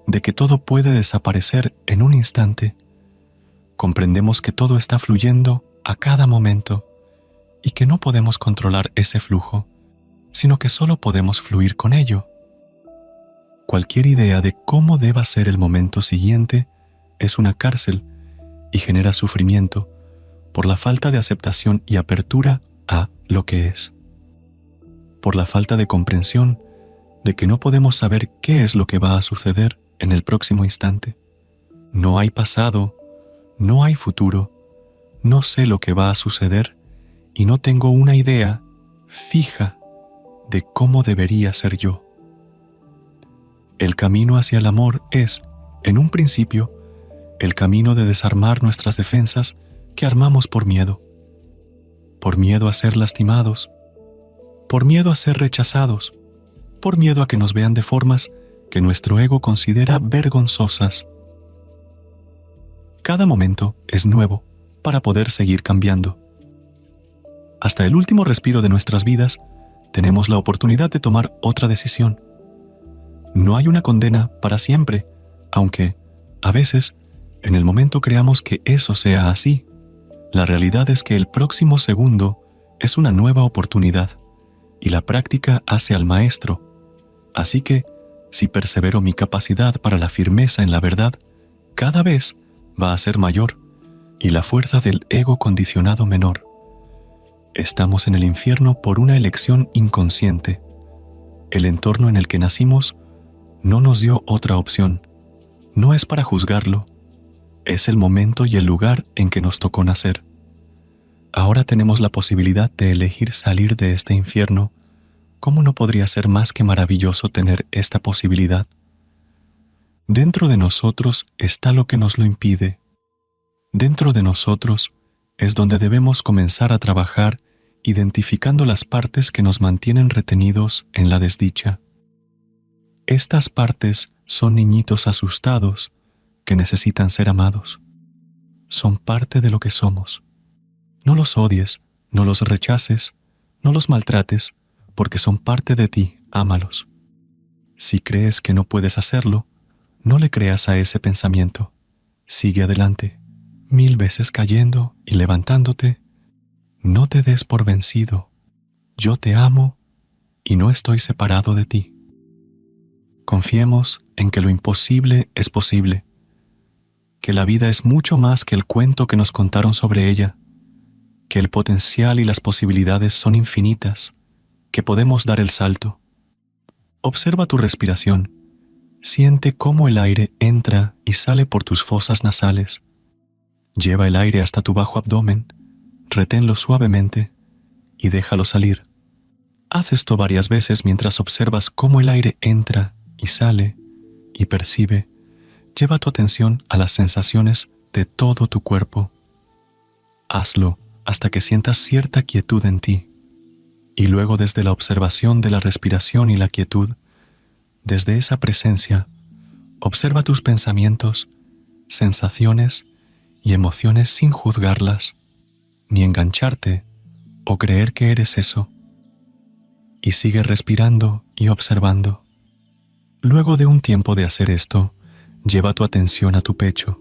de que todo puede desaparecer en un instante, comprendemos que todo está fluyendo a cada momento y que no podemos controlar ese flujo, sino que solo podemos fluir con ello. Cualquier idea de cómo deba ser el momento siguiente es una cárcel y genera sufrimiento por la falta de aceptación y apertura a lo que es, por la falta de comprensión de que no podemos saber qué es lo que va a suceder en el próximo instante. No hay pasado, no hay futuro, no sé lo que va a suceder y no tengo una idea fija de cómo debería ser yo. El camino hacia el amor es, en un principio, el camino de desarmar nuestras defensas que armamos por miedo a ser lastimados, por miedo a ser rechazados, por miedo a que nos vean de formas que nuestro ego considera vergonzosas. Cada momento es nuevo para poder seguir cambiando. Hasta el último respiro de nuestras vidas, tenemos la oportunidad de tomar otra decisión. No hay una condena para siempre, aunque, a veces, en el momento creamos que eso sea así. La realidad es que el próximo segundo es una nueva oportunidad, y la práctica hace al maestro. Así que, si persevero mi capacidad para la firmeza en la verdad, cada vez va a ser mayor, y la fuerza del ego condicionado menor. Estamos en el infierno por una elección inconsciente. El entorno en el que nacimos no nos dio otra opción. No es para juzgarlo. Es el momento y el lugar en que nos tocó nacer. Ahora tenemos la posibilidad de elegir salir de este infierno. ¿Cómo no podría ser más que maravilloso tener esta posibilidad? Dentro de nosotros está lo que nos lo impide. Dentro de nosotros es donde debemos comenzar a trabajar identificando las partes que nos mantienen retenidos en la desdicha. Estas partes son niñitos asustados que necesitan ser amados. Son parte de lo que somos. No los odies, no los rechaces, no los maltrates, porque son parte de ti, ámalos. Si crees que no puedes hacerlo, no le creas a ese pensamiento. Sigue adelante, 1000 veces cayendo y levantándote. No te des por vencido. Yo te amo y no estoy separado de ti. Confiemos en que lo imposible es posible. que la vida es mucho más que el cuento que nos contaron sobre ella, que el potencial y las posibilidades son infinitas, que podemos dar el salto. Observa tu respiración. Siente cómo el aire entra y sale por tus fosas nasales. Lleva el aire hasta tu bajo abdomen, reténlo suavemente y déjalo salir. Haz esto varias veces mientras observas cómo el aire entra y sale y percibe. Lleva tu atención a las sensaciones de todo tu cuerpo. Hazlo hasta que sientas cierta quietud en ti. Y luego, desde la observación de la respiración y la quietud, desde esa presencia, observa tus pensamientos, sensaciones y emociones sin juzgarlas, ni engancharte o creer que eres eso. Y sigue respirando y observando. Luego de un tiempo de hacer esto, lleva tu atención a tu pecho.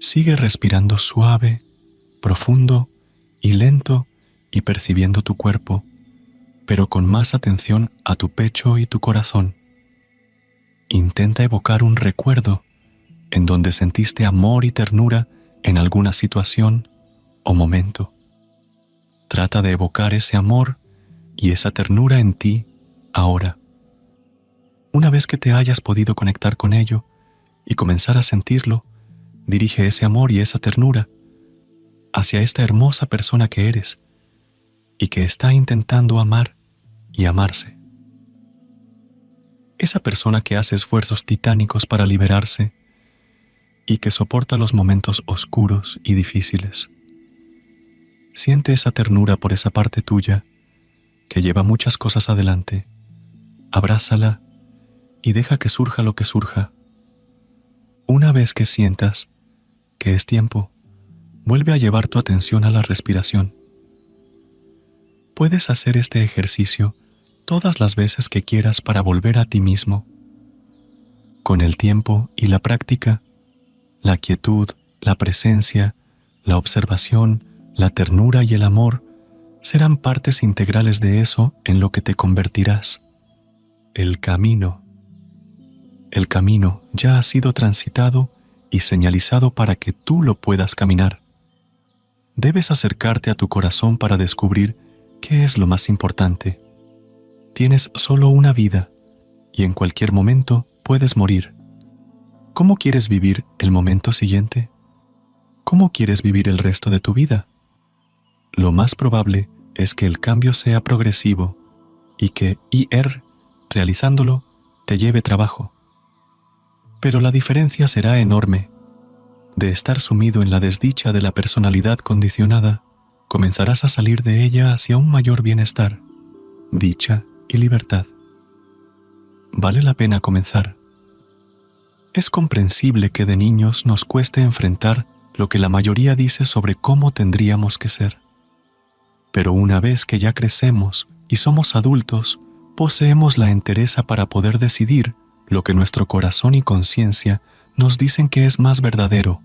Sigue respirando suave, profundo y lento y percibiendo tu cuerpo, pero con más atención a tu pecho y tu corazón. Intenta evocar un recuerdo en donde sentiste amor y ternura en alguna situación o momento. Trata de evocar ese amor y esa ternura en ti ahora. Una vez que te hayas podido conectar con ello y comenzar a sentirlo, dirige ese amor y esa ternura hacia esta hermosa persona que eres y que está intentando amar y amarse. Esa persona que hace esfuerzos titánicos para liberarse y que soporta los momentos oscuros y difíciles. Siente esa ternura por esa parte tuya que lleva muchas cosas adelante. Abrázala y deja que surja lo que surja. Una vez que sientas que es tiempo, vuelve a llevar tu atención a la respiración. Puedes hacer este ejercicio todas las veces que quieras para volver a ti mismo. Con el tiempo y la práctica, la quietud, la presencia, la observación, la ternura y el amor serán partes integrales de eso en lo que te convertirás. El camino ya ha sido transitado y señalizado para que tú lo puedas caminar. Debes acercarte a tu corazón para descubrir qué es lo más importante. Tienes solo una vida y en cualquier momento puedes morir. ¿Cómo quieres vivir el momento siguiente? ¿Cómo quieres vivir el resto de tu vida? Lo más probable es que el cambio sea progresivo y que realizándolo, te lleve trabajo. Pero la diferencia será enorme. De estar sumido en la desdicha de la personalidad condicionada, comenzarás a salir de ella hacia un mayor bienestar, dicha y libertad. Vale la pena comenzar. Es comprensible que de niños nos cueste enfrentar lo que la mayoría dice sobre cómo tendríamos que ser. Pero una vez que ya crecemos y somos adultos, poseemos la entereza para poder decidir lo que nuestro corazón y conciencia nos dicen que es más verdadero.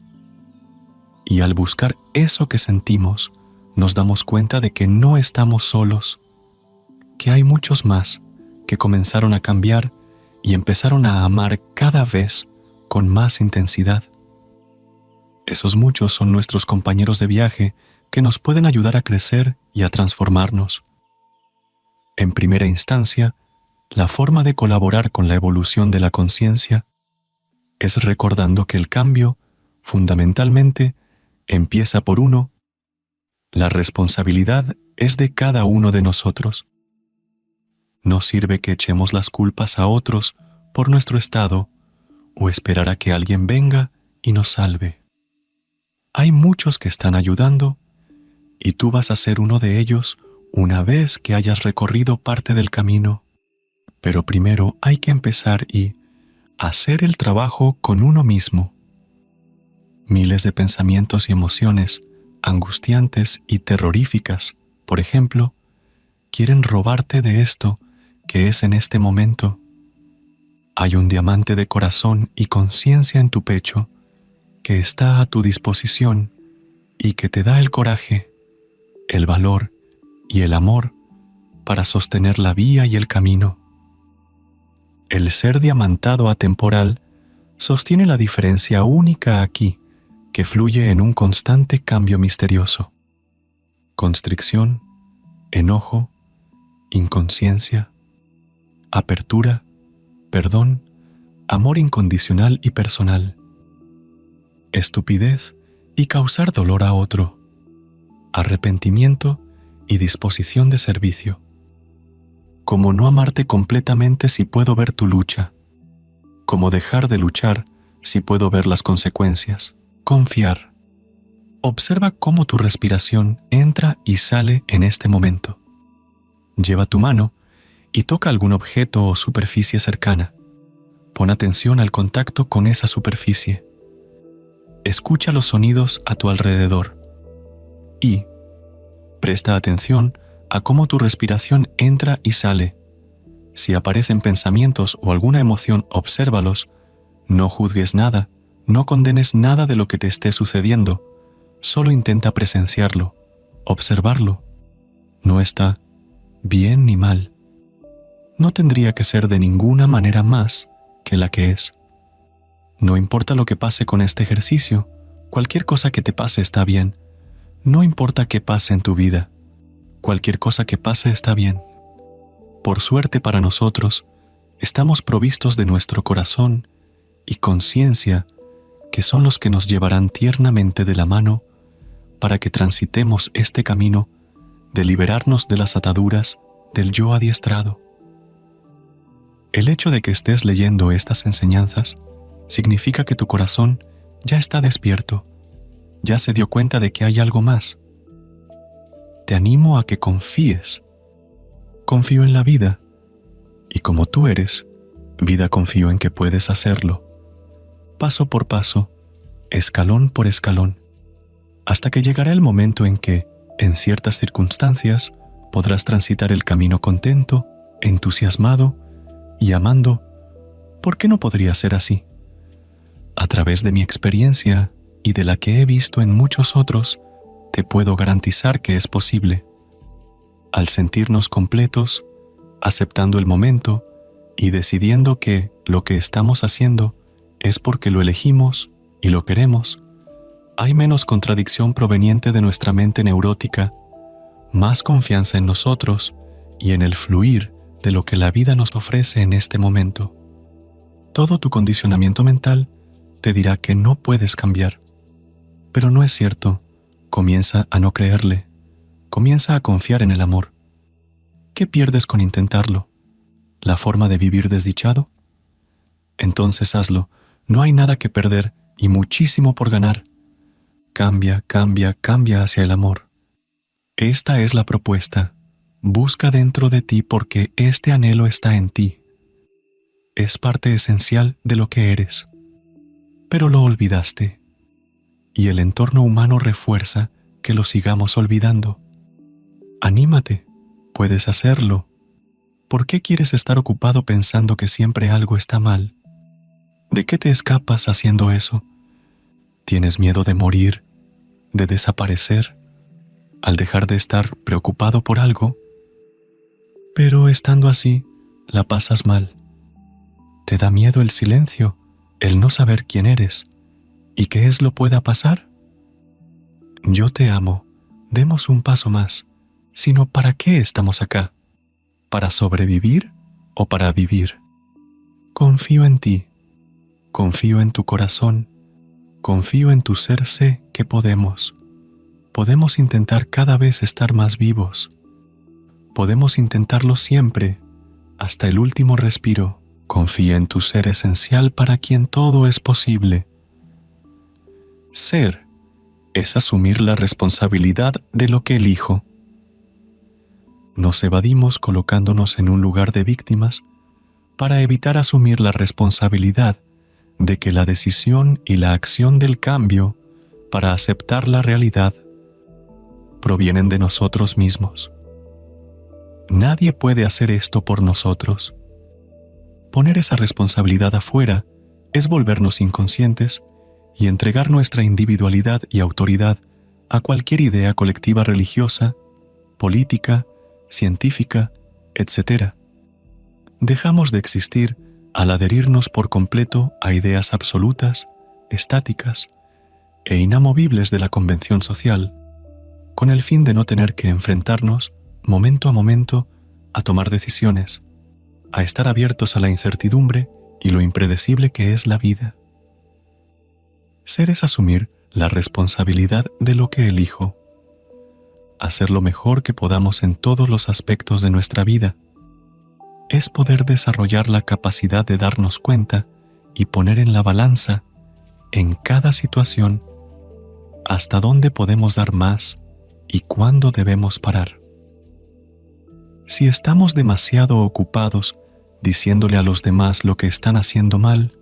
Y al buscar eso que sentimos, nos damos cuenta de que no estamos solos, que hay muchos más que comenzaron a cambiar y empezaron a amar cada vez con más intensidad. Esos muchos son nuestros compañeros de viaje que nos pueden ayudar a crecer y a transformarnos. En primera instancia, la forma de colaborar con la evolución de la conciencia es recordando que el cambio, fundamentalmente, empieza por uno. La responsabilidad es de cada uno de nosotros. No sirve que echemos las culpas a otros por nuestro estado o esperar a que alguien venga y nos salve. Hay muchos que están ayudando y tú vas a ser uno de ellos una vez que hayas recorrido parte del camino. Pero primero hay que empezar y hacer el trabajo con uno mismo. Miles de pensamientos y emociones angustiantes y terroríficas, por ejemplo, quieren robarte de esto que es en este momento. Hay un diamante de corazón y conciencia en tu pecho que está a tu disposición y que te da el coraje, el valor y el amor para sostener la vía y el camino. El ser diamantado atemporal sostiene la diferencia única aquí que fluye en un constante cambio misterioso. Constricción, enojo, inconsciencia, apertura, perdón, amor incondicional y personal, estupidez y causar dolor a otro, arrepentimiento y disposición de servicio. Como no amarte completamente si puedo ver tu lucha, como dejar de luchar si puedo ver las consecuencias. Confiar. Observa cómo tu respiración entra y sale en este momento. Lleva tu mano y toca algún objeto o superficie cercana. Pon atención al contacto con esa superficie. Escucha los sonidos a tu alrededor. Y presta atención a cómo tu respiración entra y sale. Si aparecen pensamientos o alguna emoción, obsérvalos. No juzgues nada, no condenes nada de lo que te esté sucediendo. Solo intenta presenciarlo, observarlo. No está bien ni mal. No tendría que ser de ninguna manera más que la que es. No importa lo que pase con este ejercicio, cualquier cosa que te pase está bien. No importa qué pase en tu vida, cualquier cosa que pase está bien. Por suerte para nosotros, estamos provistos de nuestro corazón y conciencia, que son los que nos llevarán tiernamente de la mano para que transitemos este camino de liberarnos de las ataduras del yo adiestrado. El hecho de que estés leyendo estas enseñanzas significa que tu corazón ya está despierto, ya se dio cuenta de que hay algo más. Te animo a que confíes. Confío en la vida, y como tú eres, vida, confío en que puedes hacerlo, paso por paso, escalón por escalón, hasta que llegará el momento en que, en ciertas circunstancias, podrás transitar el camino contento, entusiasmado y amando. ¿Por qué no podría ser así? A través de mi experiencia y de la que he visto en muchos otros, te puedo garantizar que es posible. Al sentirnos completos, aceptando el momento y decidiendo que lo que estamos haciendo es porque lo elegimos y lo queremos, hay menos contradicción proveniente de nuestra mente neurótica, más confianza en nosotros y en el fluir de lo que la vida nos ofrece en este momento. Todo tu condicionamiento mental te dirá que no puedes cambiar. Pero no es cierto. Comienza a no creerle. Comienza a confiar en el amor. ¿Qué pierdes con intentarlo? ¿La forma de vivir desdichado? Entonces hazlo. No hay nada que perder y muchísimo por ganar. Cambia, cambia, cambia hacia el amor. Esta es la propuesta. Busca dentro de ti porque este anhelo está en ti. Es parte esencial de lo que eres. Pero lo olvidaste. Y el entorno humano refuerza que lo sigamos olvidando. Anímate, puedes hacerlo. ¿Por qué quieres estar ocupado pensando que siempre algo está mal? ¿De qué te escapas haciendo eso? ¿Tienes miedo de morir, de desaparecer, al dejar de estar preocupado por algo? Pero estando así, la pasas mal. ¿Te da miedo el silencio, el no saber quién eres y qué es lo pueda pasar? Yo te amo, demos un paso más, sino ¿para qué estamos acá? ¿Para sobrevivir o para vivir? Confío en ti, confío en tu corazón, confío en tu ser, sé que podemos. Podemos intentar cada vez estar más vivos. Podemos intentarlo siempre, hasta el último respiro. Confía en tu ser esencial para quien todo es posible. Ser es asumir la responsabilidad de lo que elijo. Nos evadimos colocándonos en un lugar de víctimas para evitar asumir la responsabilidad de que la decisión y la acción del cambio para aceptar la realidad provienen de nosotros mismos. Nadie puede hacer esto por nosotros. Poner esa responsabilidad afuera es volvernos inconscientes y entregar nuestra individualidad y autoridad a cualquier idea colectiva religiosa, política, científica, etc. Dejamos de existir al adherirnos por completo a ideas absolutas, estáticas e inamovibles de la convención social, con el fin de no tener que enfrentarnos, momento a momento, a tomar decisiones, a estar abiertos a la incertidumbre y lo impredecible que es la vida. Ser es asumir la responsabilidad de lo que elijo, hacer lo mejor que podamos en todos los aspectos de nuestra vida. Es poder desarrollar la capacidad de darnos cuenta y poner en la balanza, en cada situación, hasta dónde podemos dar más y cuándo debemos parar. Si estamos demasiado ocupados diciéndole a los demás lo que están haciendo mal,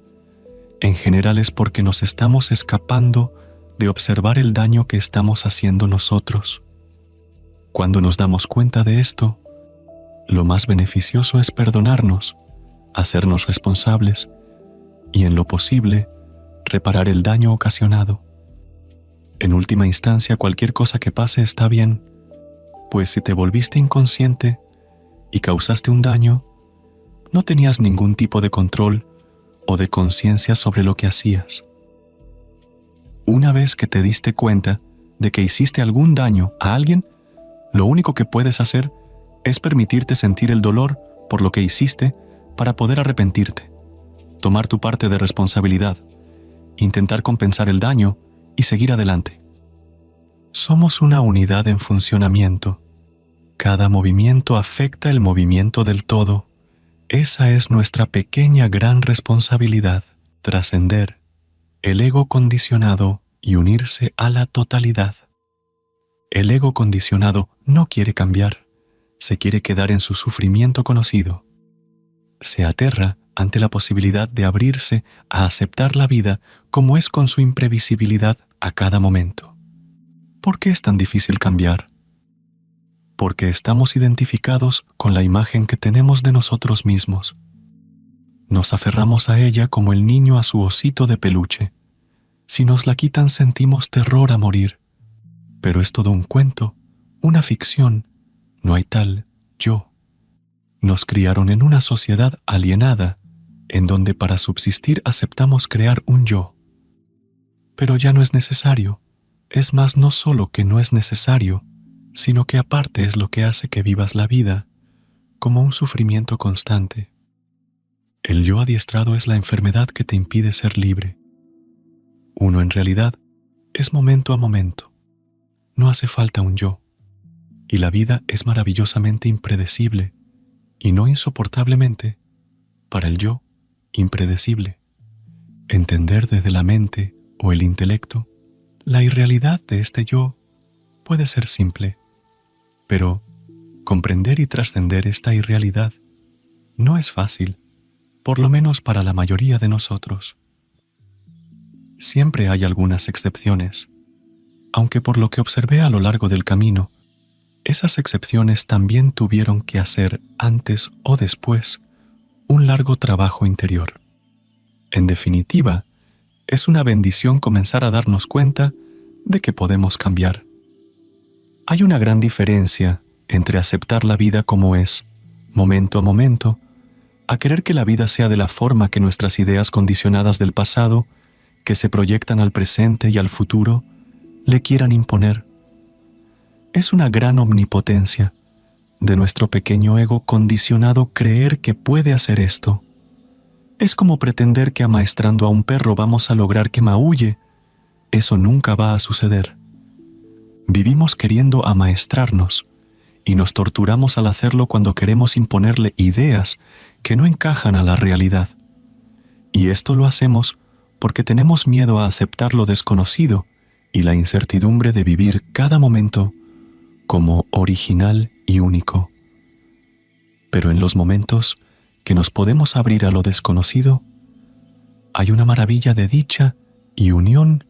en general es porque nos estamos escapando de observar el daño que estamos haciendo nosotros. Cuando nos damos cuenta de esto, lo más beneficioso es perdonarnos, hacernos responsables y, en lo posible, reparar el daño ocasionado. En última instancia, cualquier cosa que pase está bien, pues si te volviste inconsciente y causaste un daño, no tenías ningún tipo de control o de conciencia sobre lo que hacías. Una vez que te diste cuenta de que hiciste algún daño a alguien, lo único que puedes hacer es permitirte sentir el dolor por lo que hiciste para poder arrepentirte, tomar tu parte de responsabilidad, intentar compensar el daño y seguir adelante. Somos una unidad en funcionamiento. Cada movimiento afecta el movimiento del todo. Esa es nuestra pequeña gran responsabilidad, trascender el ego condicionado y unirse a la totalidad. El ego condicionado no quiere cambiar, se quiere quedar en su sufrimiento conocido. Se aterra ante la posibilidad de abrirse a aceptar la vida como es con su imprevisibilidad a cada momento. ¿Por qué es tan difícil cambiar? Porque estamos identificados con la imagen que tenemos de nosotros mismos. Nos aferramos a ella como el niño a su osito de peluche. Si nos la quitan sentimos terror a morir. Pero es todo un cuento, una ficción, no hay tal yo. Nos criaron en una sociedad alienada, en donde para subsistir aceptamos crear un yo. Pero ya no es necesario. Es más, no solo que no es necesario, sino que aparte es lo que hace que vivas la vida como un sufrimiento constante. El yo adiestrado es la enfermedad que te impide ser libre. Uno en realidad es momento a momento. No hace falta un yo. Y la vida es maravillosamente impredecible y no insoportablemente, para el yo, impredecible. Entender desde la mente o el intelecto la irrealidad de este yo puede ser simple, pero comprender y trascender esta irrealidad no es fácil, por lo menos para la mayoría de nosotros. Siempre hay algunas excepciones, aunque por lo que observé a lo largo del camino, esas excepciones también tuvieron que hacer antes o después un largo trabajo interior. En definitiva, es una bendición comenzar a darnos cuenta de que podemos cambiar. Hay una gran diferencia entre aceptar la vida como es, momento a momento, a querer que la vida sea de la forma que nuestras ideas condicionadas del pasado, que se proyectan al presente y al futuro, le quieran imponer. Es una gran omnipotencia de nuestro pequeño ego condicionado creer que puede hacer esto. Es como pretender que amaestrando a un perro vamos a lograr que maúlle. Eso nunca va a suceder. Vivimos queriendo amaestrarnos y nos torturamos al hacerlo cuando queremos imponerle ideas que no encajan a la realidad. Y esto lo hacemos porque tenemos miedo a aceptar lo desconocido y la incertidumbre de vivir cada momento como original y único. Pero en los momentos que nos podemos abrir a lo desconocido, hay una maravilla de dicha y unión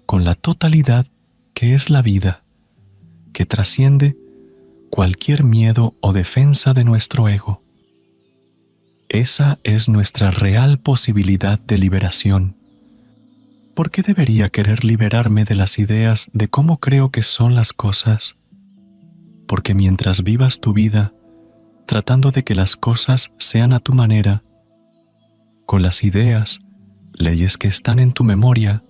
con la totalidad que es la vida, que trasciende cualquier miedo o defensa de nuestro ego. Esa es nuestra real posibilidad de liberación. ¿Por qué debería querer liberarme de las ideas de cómo creo que son las cosas? Porque mientras vivas tu vida tratando de que las cosas sean a tu manera, con las ideas, leyes que están en tu memoria,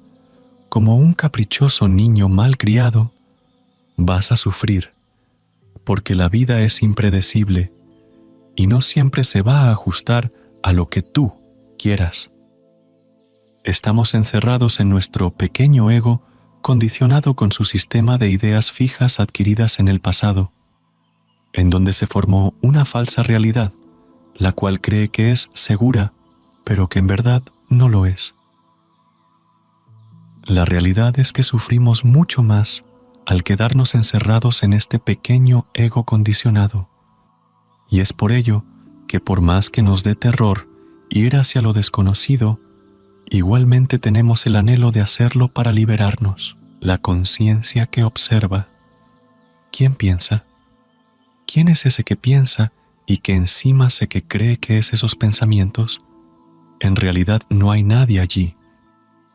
como un caprichoso niño mal criado, vas a sufrir, porque la vida es impredecible y no siempre se va a ajustar a lo que tú quieras. Estamos encerrados en nuestro pequeño ego condicionado con su sistema de ideas fijas adquiridas en el pasado, en donde se formó una falsa realidad, la cual cree que es segura, pero que en verdad no lo es. La realidad es que sufrimos mucho más al quedarnos encerrados en este pequeño ego condicionado, y es por ello que por más que nos dé terror ir hacia lo desconocido, igualmente tenemos el anhelo de hacerlo para liberarnos. La conciencia que observa. ¿Quién piensa? ¿Quién es ese que piensa y que encima se que cree que es esos pensamientos? En realidad no hay nadie allí.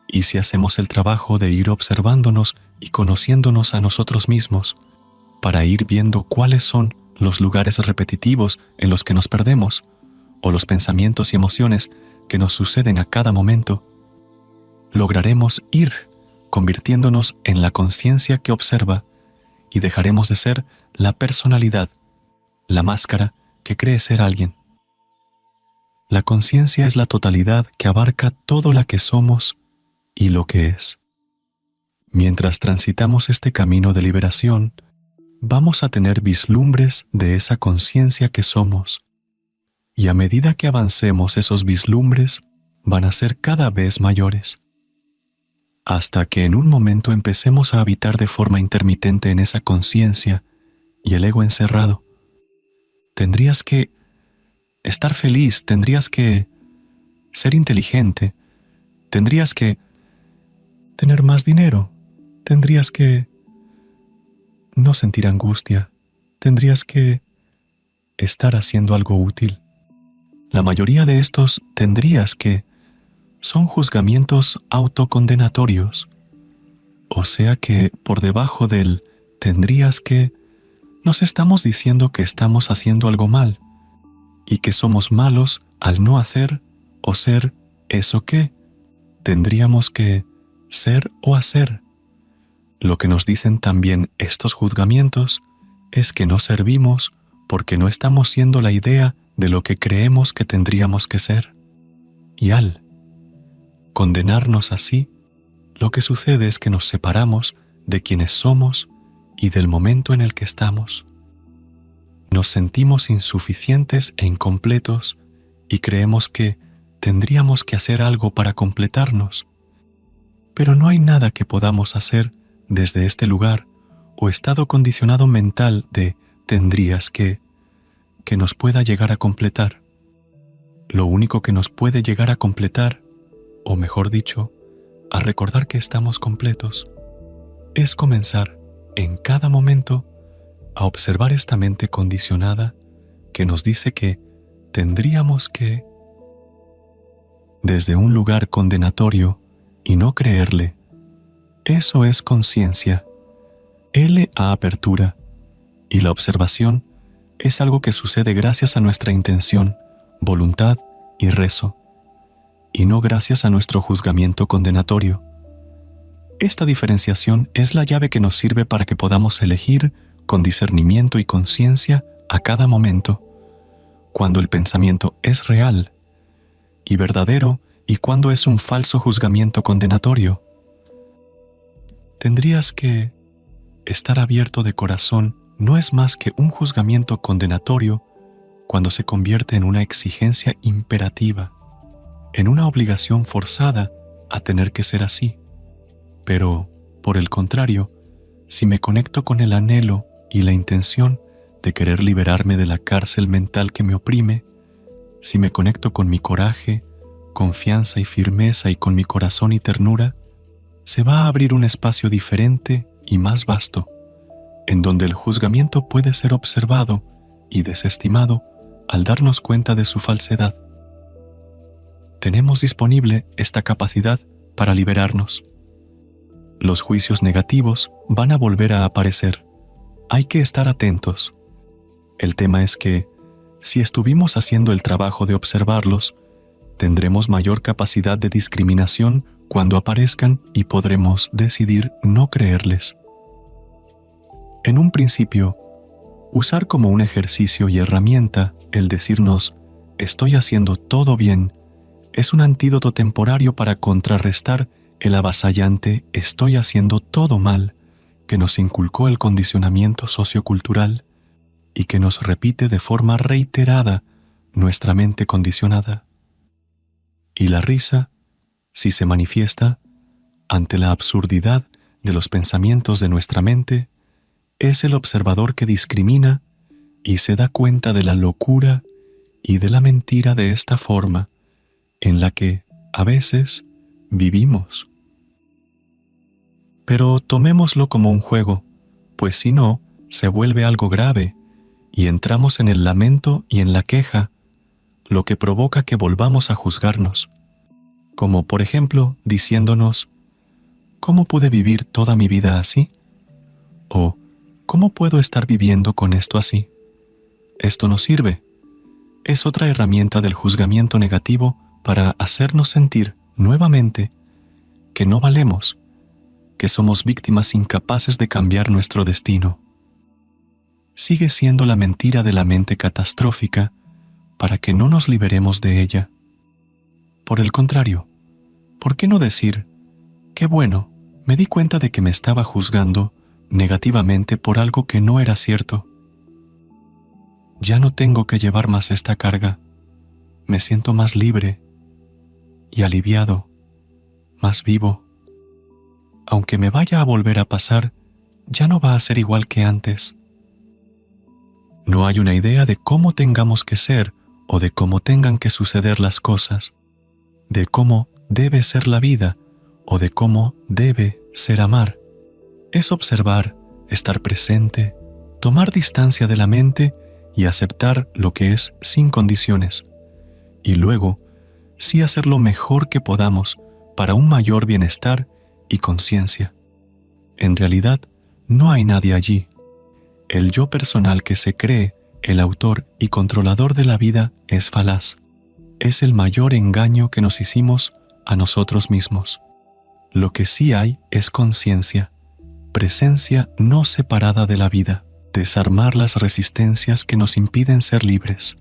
Y si hacemos el trabajo de ir observándonos y conociéndonos a nosotros mismos, para ir viendo cuáles son los lugares repetitivos en los que nos perdemos, o los pensamientos y emociones que nos suceden a cada momento, lograremos ir convirtiéndonos en la conciencia que observa y dejaremos de ser la personalidad, la máscara que cree ser alguien. La conciencia es la totalidad que abarca todo lo que somos y lo que es. Mientras transitamos este camino de liberación, vamos a tener vislumbres de esa conciencia que somos, y a medida que avancemos esos vislumbres van a ser cada vez mayores, hasta que en un momento empecemos a habitar de forma intermitente en esa conciencia y el ego encerrado. Tendrías que estar feliz, tendrías que ser inteligente, tendrías que tener más dinero, tendrías que no sentir angustia, tendrías que estar haciendo algo útil. La mayoría de estos tendrías que son juzgamientos autocondenatorios, o sea que por debajo del tendrías que nos estamos diciendo que estamos haciendo algo mal y que somos malos al no hacer o ser eso que tendríamos que ser o hacer. Lo que nos dicen también estos juzgamientos es que no servimos porque no estamos siendo la idea de lo que creemos que tendríamos que ser. Y al condenarnos así, lo que sucede es que nos separamos de quienes somos y del momento en el que estamos. Nos sentimos insuficientes e incompletos y creemos que tendríamos que hacer algo para completarnos. Pero no hay nada que podamos hacer desde este lugar o estado condicionado mental de tendrías que nos pueda llegar a completar. Lo único que nos puede llegar a completar, o mejor dicho, a recordar que estamos completos, es comenzar en cada momento a observar esta mente condicionada que nos dice que tendríamos que, desde un lugar condenatorio, y no creerle. Eso es conciencia. L a apertura, y la observación es algo que sucede gracias a nuestra intención, voluntad y rezo, y no gracias a nuestro juzgamiento condenatorio. Esta diferenciación es la llave que nos sirve para que podamos elegir con discernimiento y conciencia a cada momento, cuando el pensamiento es real y verdadero y cuando es un falso juzgamiento condenatorio. Tendrías que estar abierto de corazón. No es más que un juzgamiento condenatorio cuando se convierte en una exigencia imperativa, en una obligación forzada a tener que ser así. Pero, por el contrario, si me conecto con el anhelo y la intención de querer liberarme de la cárcel mental que me oprime, si me conecto con mi coraje, confianza y firmeza y con mi corazón y ternura, se va a abrir un espacio diferente y más vasto, en donde el juzgamiento puede ser observado y desestimado al darnos cuenta de su falsedad. Tenemos disponible esta capacidad para liberarnos. Los juicios negativos van a volver a aparecer. Hay que estar atentos. El tema es que, si estuvimos haciendo el trabajo de observarlos, Tendremos mayor capacidad de discriminación cuando aparezcan y podremos decidir no creerles. En un principio, usar como un ejercicio y herramienta el decirnos «estoy haciendo todo bien» es un antídoto temporario para contrarrestar el avasallante «estoy haciendo todo mal» que nos inculcó el condicionamiento sociocultural y que nos repite de forma reiterada nuestra mente condicionada. Y la risa, si se manifiesta ante la absurdidad de los pensamientos de nuestra mente, es el observador que discrimina y se da cuenta de la locura y de la mentira de esta forma en la que, a veces, vivimos. Pero tomémoslo como un juego, pues si no, se vuelve algo grave y entramos en el lamento y en la queja, lo que provoca que volvamos a juzgarnos, como por ejemplo diciéndonos ¿cómo pude vivir toda mi vida así? O ¿cómo puedo estar viviendo con esto así? Esto no sirve. Es otra herramienta del juzgamiento negativo para hacernos sentir nuevamente que no valemos, que somos víctimas incapaces de cambiar nuestro destino. Sigue siendo la mentira de la mente catastrófica para que no nos liberemos de ella. Por el contrario, ¿por qué no decir, qué bueno, me di cuenta de que me estaba juzgando negativamente por algo que no era cierto? Ya no tengo que llevar más esta carga. Me siento más libre y aliviado, más vivo. Aunque me vaya a volver a pasar, ya no va a ser igual que antes. No hay una idea de cómo tengamos que ser o de cómo tengan que suceder las cosas, de cómo debe ser la vida o de cómo debe ser amar. Es observar, estar presente, tomar distancia de la mente y aceptar lo que es sin condiciones. Y luego, sí hacer lo mejor que podamos para un mayor bienestar y conciencia. En realidad, no hay nadie allí. El yo personal que se cree el autor y controlador de la vida es falaz. Es el mayor engaño que nos hicimos a nosotros mismos. Lo que sí hay es conciencia, presencia no separada de la vida, desarmar las resistencias que nos impiden ser libres.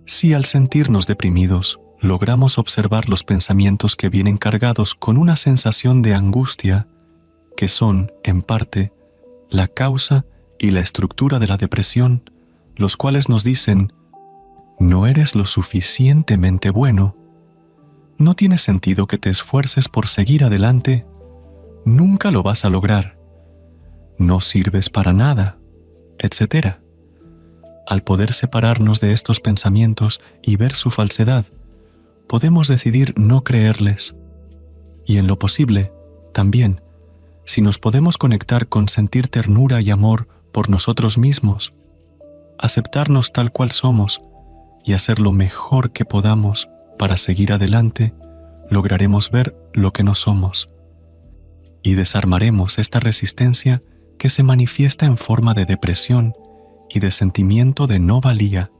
Si al sentirnos deprimidos, logramos observar los pensamientos que vienen cargados con una sensación de angustia, que son, en parte, la causa y la estructura de la depresión, los cuales nos dicen, no eres lo suficientemente bueno, no tiene sentido que te esfuerces por seguir adelante, nunca lo vas a lograr, no sirves para nada, etc. Al poder separarnos de estos pensamientos y ver su falsedad, podemos decidir no creerles. Y en lo posible, también, si nos podemos conectar con sentir ternura y amor por nosotros mismos, aceptarnos tal cual somos y hacer lo mejor que podamos para seguir adelante, lograremos ver lo que no somos. Y desarmaremos esta resistencia que se manifiesta en forma de depresión y de sentimiento de no valía,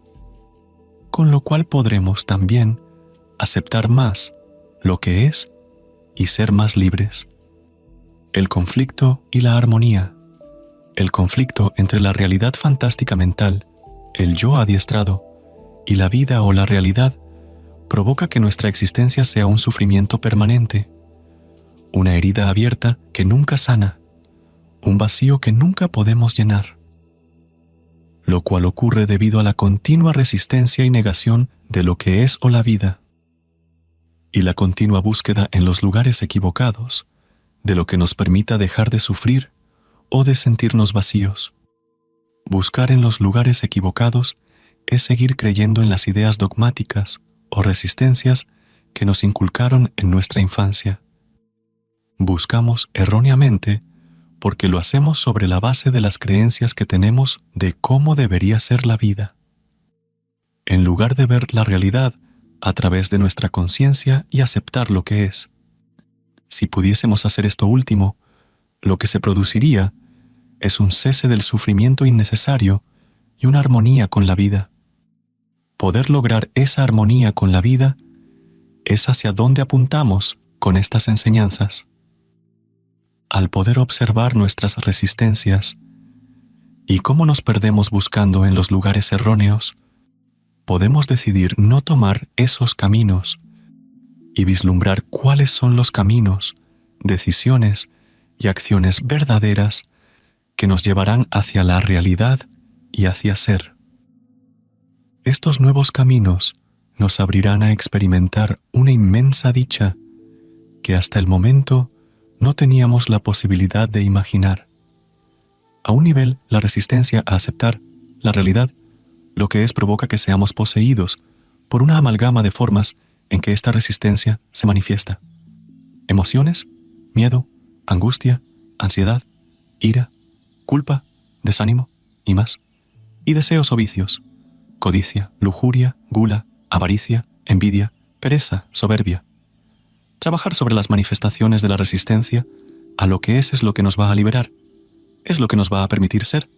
con lo cual podremos también aceptar más lo que es y ser más libres. El conflicto y la armonía. El conflicto entre la realidad fantástica mental, el yo adiestrado, y la vida o la realidad provoca que nuestra existencia sea un sufrimiento permanente, una herida abierta que nunca sana, un vacío que nunca podemos llenar, lo cual ocurre debido a la continua resistencia y negación de lo que es o la vida, y la continua búsqueda en los lugares equivocados de lo que nos permita dejar de sufrir o de sentirnos vacíos. Buscar en los lugares equivocados es seguir creyendo en las ideas dogmáticas o resistencias que nos inculcaron en nuestra infancia. Buscamos erróneamente porque lo hacemos sobre la base de las creencias que tenemos de cómo debería ser la vida, en lugar de ver la realidad a través de nuestra conciencia y aceptar lo que es. Si pudiésemos hacer esto último, lo que se produciría es un cese del sufrimiento innecesario y una armonía con la vida. Poder lograr esa armonía con la vida es hacia dónde apuntamos con estas enseñanzas. Al poder observar nuestras resistencias y cómo nos perdemos buscando en los lugares erróneos, podemos decidir no tomar esos caminos y vislumbrar cuáles son los caminos, decisiones y acciones verdaderas que nos llevarán hacia la realidad y hacia ser. Estos nuevos caminos nos abrirán a experimentar una inmensa dicha que hasta el momento no teníamos la posibilidad de imaginar. A un nivel, la resistencia a aceptar la realidad, lo que es, provoca que seamos poseídos por una amalgama de formas en que esta resistencia se manifiesta. Emociones, miedo, angustia, ansiedad, ira, culpa, desánimo y más. Y deseos o vicios, codicia, lujuria, gula, avaricia, envidia, pereza, soberbia. Trabajar sobre las manifestaciones de la resistencia a lo que es lo que nos va a liberar, es lo que nos va a permitir ser.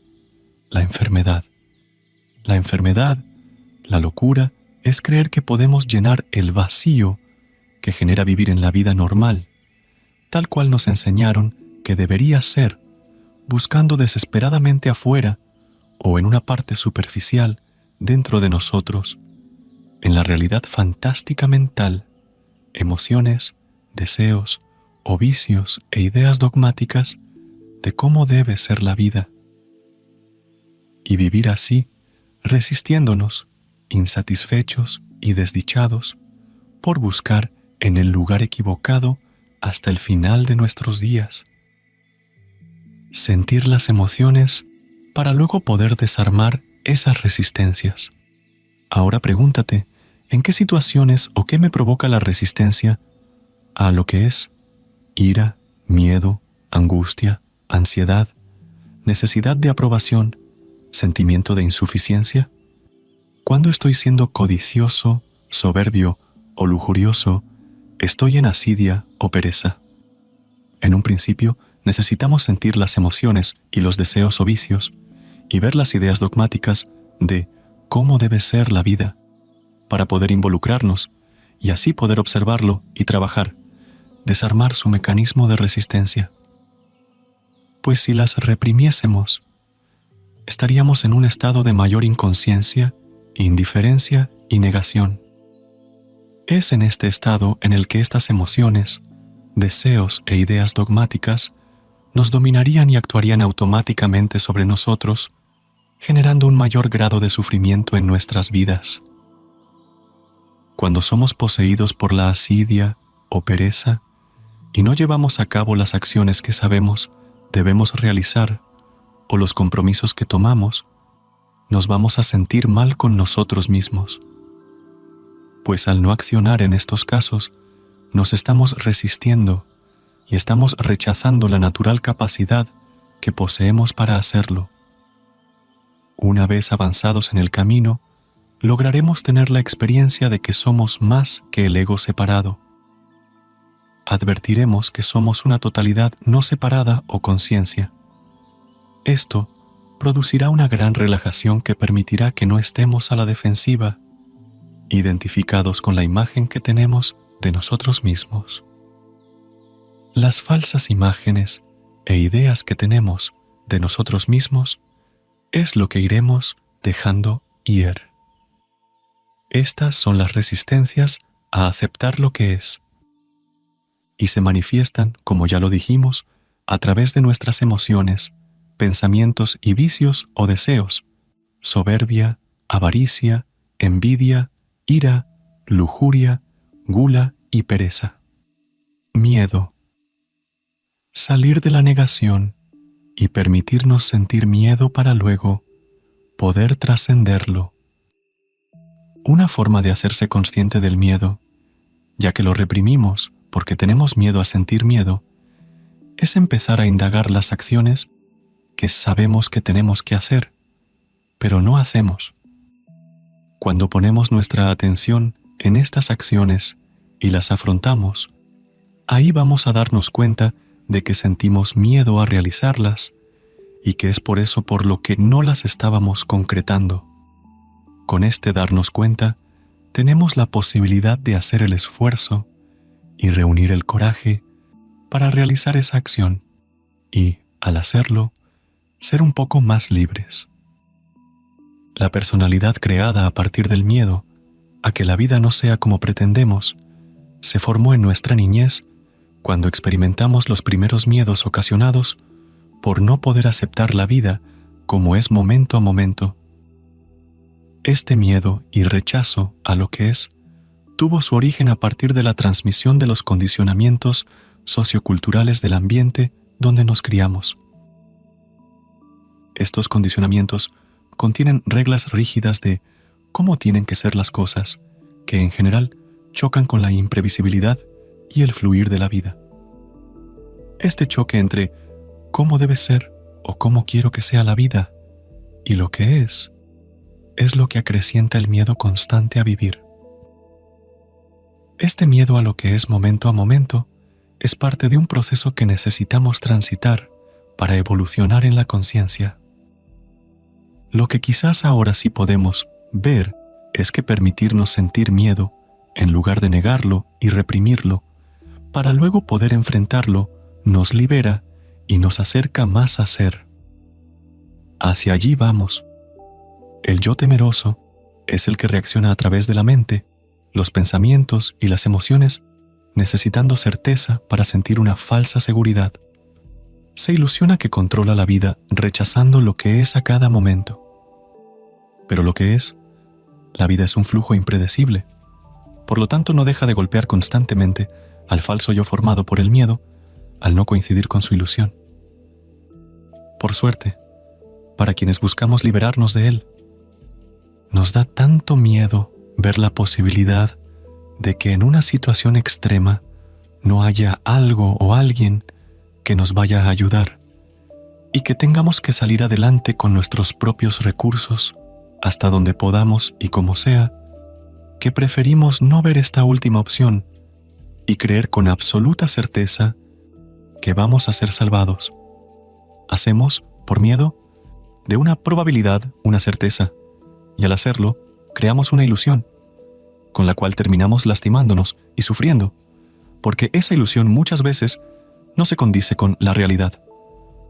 La enfermedad. La enfermedad, la locura, es creer que podemos llenar el vacío que genera vivir en la vida normal, tal cual nos enseñaron que debería ser, buscando desesperadamente afuera o en una parte superficial dentro de nosotros, en la realidad fantástica mental, emociones, deseos o vicios e ideas dogmáticas de cómo debe ser la vida. Y vivir así, resistiéndonos, insatisfechos y desdichados, por buscar en el lugar equivocado hasta el final de nuestros días. Sentir las emociones para luego poder desarmar esas resistencias. Ahora pregúntate, ¿en qué situaciones o qué me provoca la resistencia a lo que es ira, miedo, angustia, ansiedad, necesidad de aprobación, sentimiento de insuficiencia? Cuando estoy siendo codicioso, soberbio o lujurioso, estoy en asidia o pereza. En un principio, necesitamos sentir las emociones y los deseos o vicios y ver las ideas dogmáticas de cómo debe ser la vida, para poder involucrarnos y así poder observarlo y trabajar, desarmar su mecanismo de resistencia. Pues si las reprimiésemos, estaríamos en un estado de mayor inconsciencia, indiferencia y negación. Es en este estado en el que estas emociones, deseos e ideas dogmáticas nos dominarían y actuarían automáticamente sobre nosotros, generando un mayor grado de sufrimiento en nuestras vidas. Cuando somos poseídos por la asidia o pereza y no llevamos a cabo las acciones que sabemos debemos realizar o los compromisos que tomamos, nos vamos a sentir mal con nosotros mismos. Pues al no accionar en estos casos, nos estamos resistiendo y estamos rechazando la natural capacidad que poseemos para hacerlo. Una vez avanzados en el camino, lograremos tener la experiencia de que somos más que el ego separado. Advertiremos que somos una totalidad no separada o conciencia. Esto producirá una gran relajación que permitirá que no estemos a la defensiva, identificados con la imagen que tenemos de nosotros mismos. Las falsas imágenes e ideas que tenemos de nosotros mismos es lo que iremos dejando ir. Estas son las resistencias a aceptar lo que es, y se manifiestan, como ya lo dijimos, a través de nuestras emociones, pensamientos y vicios o deseos, soberbia, avaricia, envidia, ira, lujuria, gula y pereza. Miedo. Salir de la negación y permitirnos sentir miedo para luego poder trascenderlo. Una forma de hacerse consciente del miedo, ya que lo reprimimos porque tenemos miedo a sentir miedo, es empezar a indagar las acciones que sabemos que tenemos que hacer, pero no hacemos. Cuando ponemos nuestra atención en estas acciones y las afrontamos, ahí vamos a darnos cuenta de que sentimos miedo a realizarlas y que es por eso por lo que no las estábamos concretando. Con este darnos cuenta, tenemos la posibilidad de hacer el esfuerzo y reunir el coraje para realizar esa acción y, al hacerlo, ser un poco más libres. La personalidad creada a partir del miedo a que la vida no sea como pretendemos se formó en nuestra niñez cuando experimentamos los primeros miedos ocasionados por no poder aceptar la vida como es momento a momento. Este miedo y rechazo a lo que es tuvo su origen a partir de la transmisión de los condicionamientos socioculturales del ambiente donde nos criamos. Estos condicionamientos contienen reglas rígidas de cómo tienen que ser las cosas, que en general chocan con la imprevisibilidad y el fluir de la vida. Este choque entre cómo debe ser o cómo quiero que sea la vida y lo que es lo que acrecienta el miedo constante a vivir. Este miedo a lo que es momento a momento es parte de un proceso que necesitamos transitar para evolucionar en la conciencia. Lo que quizás ahora sí podemos ver es que permitirnos sentir miedo, en lugar de negarlo y reprimirlo, para luego poder enfrentarlo, nos libera y nos acerca más a ser. Hacia allí vamos. El yo temeroso es el que reacciona a través de la mente, los pensamientos y las emociones, necesitando certeza para sentir una falsa seguridad. Se ilusiona que controla la vida rechazando lo que es a cada momento. Pero lo que es, la vida es un flujo impredecible. Por lo tanto, no deja de golpear constantemente al falso yo formado por el miedo al no coincidir con su ilusión. Por suerte, para quienes buscamos liberarnos de él, nos da tanto miedo ver la posibilidad de que en una situación extrema no haya algo o alguien que nos vaya a ayudar y que tengamos que salir adelante con nuestros propios recursos hasta donde podamos y como sea, que preferimos no ver esta última opción y creer con absoluta certeza que vamos a ser salvados. Hacemos, por miedo, de una probabilidad una certeza, y al hacerlo, creamos una ilusión, con la cual terminamos lastimándonos y sufriendo, porque esa ilusión muchas veces no se condice con la realidad.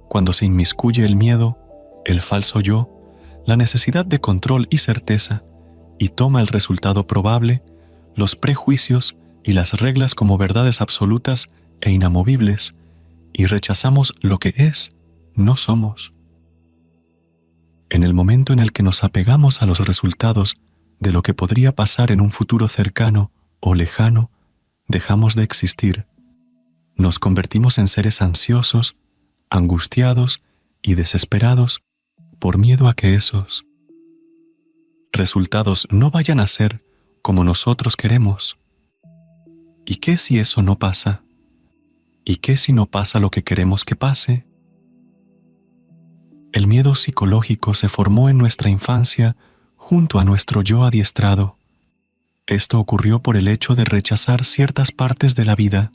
Cuando se inmiscuye el miedo, el falso yo, la necesidad de control y certeza, y toma el resultado probable, los prejuicios y las reglas como verdades absolutas e inamovibles, y rechazamos lo que es, no somos. En el momento en el que nos apegamos a los resultados de lo que podría pasar en un futuro cercano o lejano, dejamos de existir. Nos convertimos en seres ansiosos, angustiados y desesperados por miedo a que esos resultados no vayan a ser como nosotros queremos. ¿Y qué si eso no pasa? ¿Y qué si no pasa lo que queremos que pase? El miedo psicológico se formó en nuestra infancia junto a nuestro yo adiestrado. Esto ocurrió por el hecho de rechazar ciertas partes de la vida,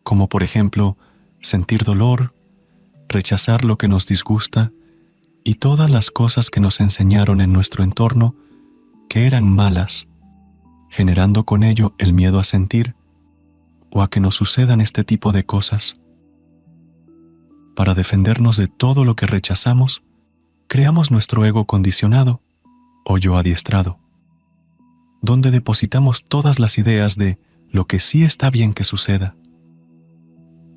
como por ejemplo, sentir dolor, rechazar lo que nos disgusta y todas las cosas que nos enseñaron en nuestro entorno que eran malas, generando con ello el miedo a sentir o a que nos sucedan este tipo de cosas. Para defendernos de todo lo que rechazamos, creamos nuestro ego condicionado o yo adiestrado, donde depositamos todas las ideas de lo que sí está bien que suceda.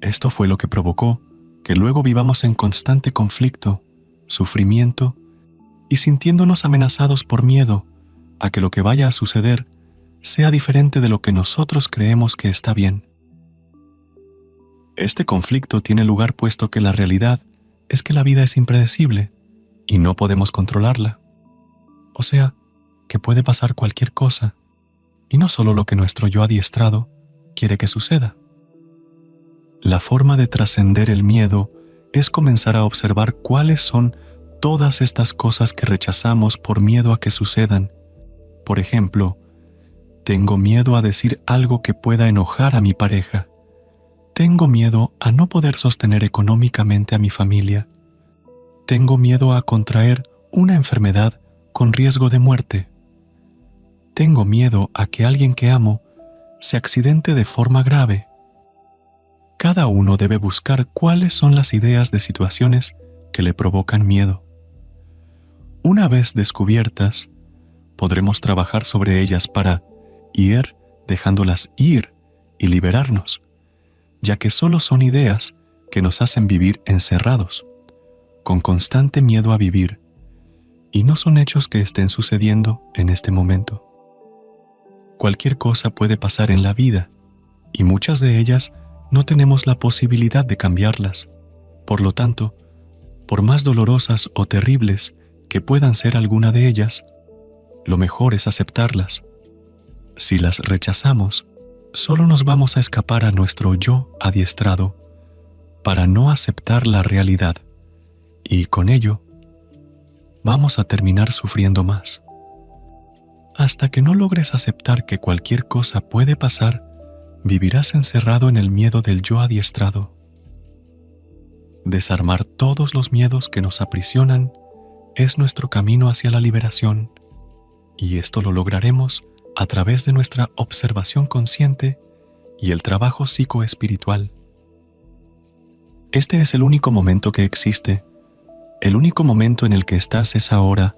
Esto fue lo que provocó que luego vivamos en constante conflicto, sufrimiento y sintiéndonos amenazados por miedo a que lo que vaya a suceder sea diferente de lo que nosotros creemos que está bien. Este conflicto tiene lugar puesto que la realidad es que la vida es impredecible y no podemos controlarla. O sea, que puede pasar cualquier cosa, y no solo lo que nuestro yo adiestrado quiere que suceda. La forma de trascender el miedo es comenzar a observar cuáles son todas estas cosas que rechazamos por miedo a que sucedan. Por ejemplo, tengo miedo a decir algo que pueda enojar a mi pareja. Tengo miedo a no poder sostener económicamente a mi familia. Tengo miedo a contraer una enfermedad con riesgo de muerte. tengo miedo a que alguien que amo se accidente de forma grave. Cada uno debe buscar cuáles son las ideas de situaciones que le provocan miedo. Una vez descubiertas, podremos trabajar sobre ellas para ir dejándolas ir y liberarnos, ya que solo son ideas que nos hacen vivir encerrados, con constante miedo a vivir, y no son hechos que estén sucediendo en este momento. Cualquier cosa puede pasar en la vida, y muchas de ellas no tenemos la posibilidad de cambiarlas. Por lo tanto, por más dolorosas o terribles que puedan ser alguna de ellas, lo mejor es aceptarlas. Si las rechazamos, solo nos vamos a escapar a nuestro yo adiestrado para no aceptar la realidad, y con ello vamos a terminar sufriendo más. Hasta que no logres aceptar que cualquier cosa puede pasar, vivirás encerrado en el miedo del yo adiestrado. Desarmar todos los miedos que nos aprisionan es nuestro camino hacia la liberación, y esto lo lograremos a través de nuestra observación consciente y el trabajo psicoespiritual. Este es el único momento que existe. El único momento en el que estás es ahora,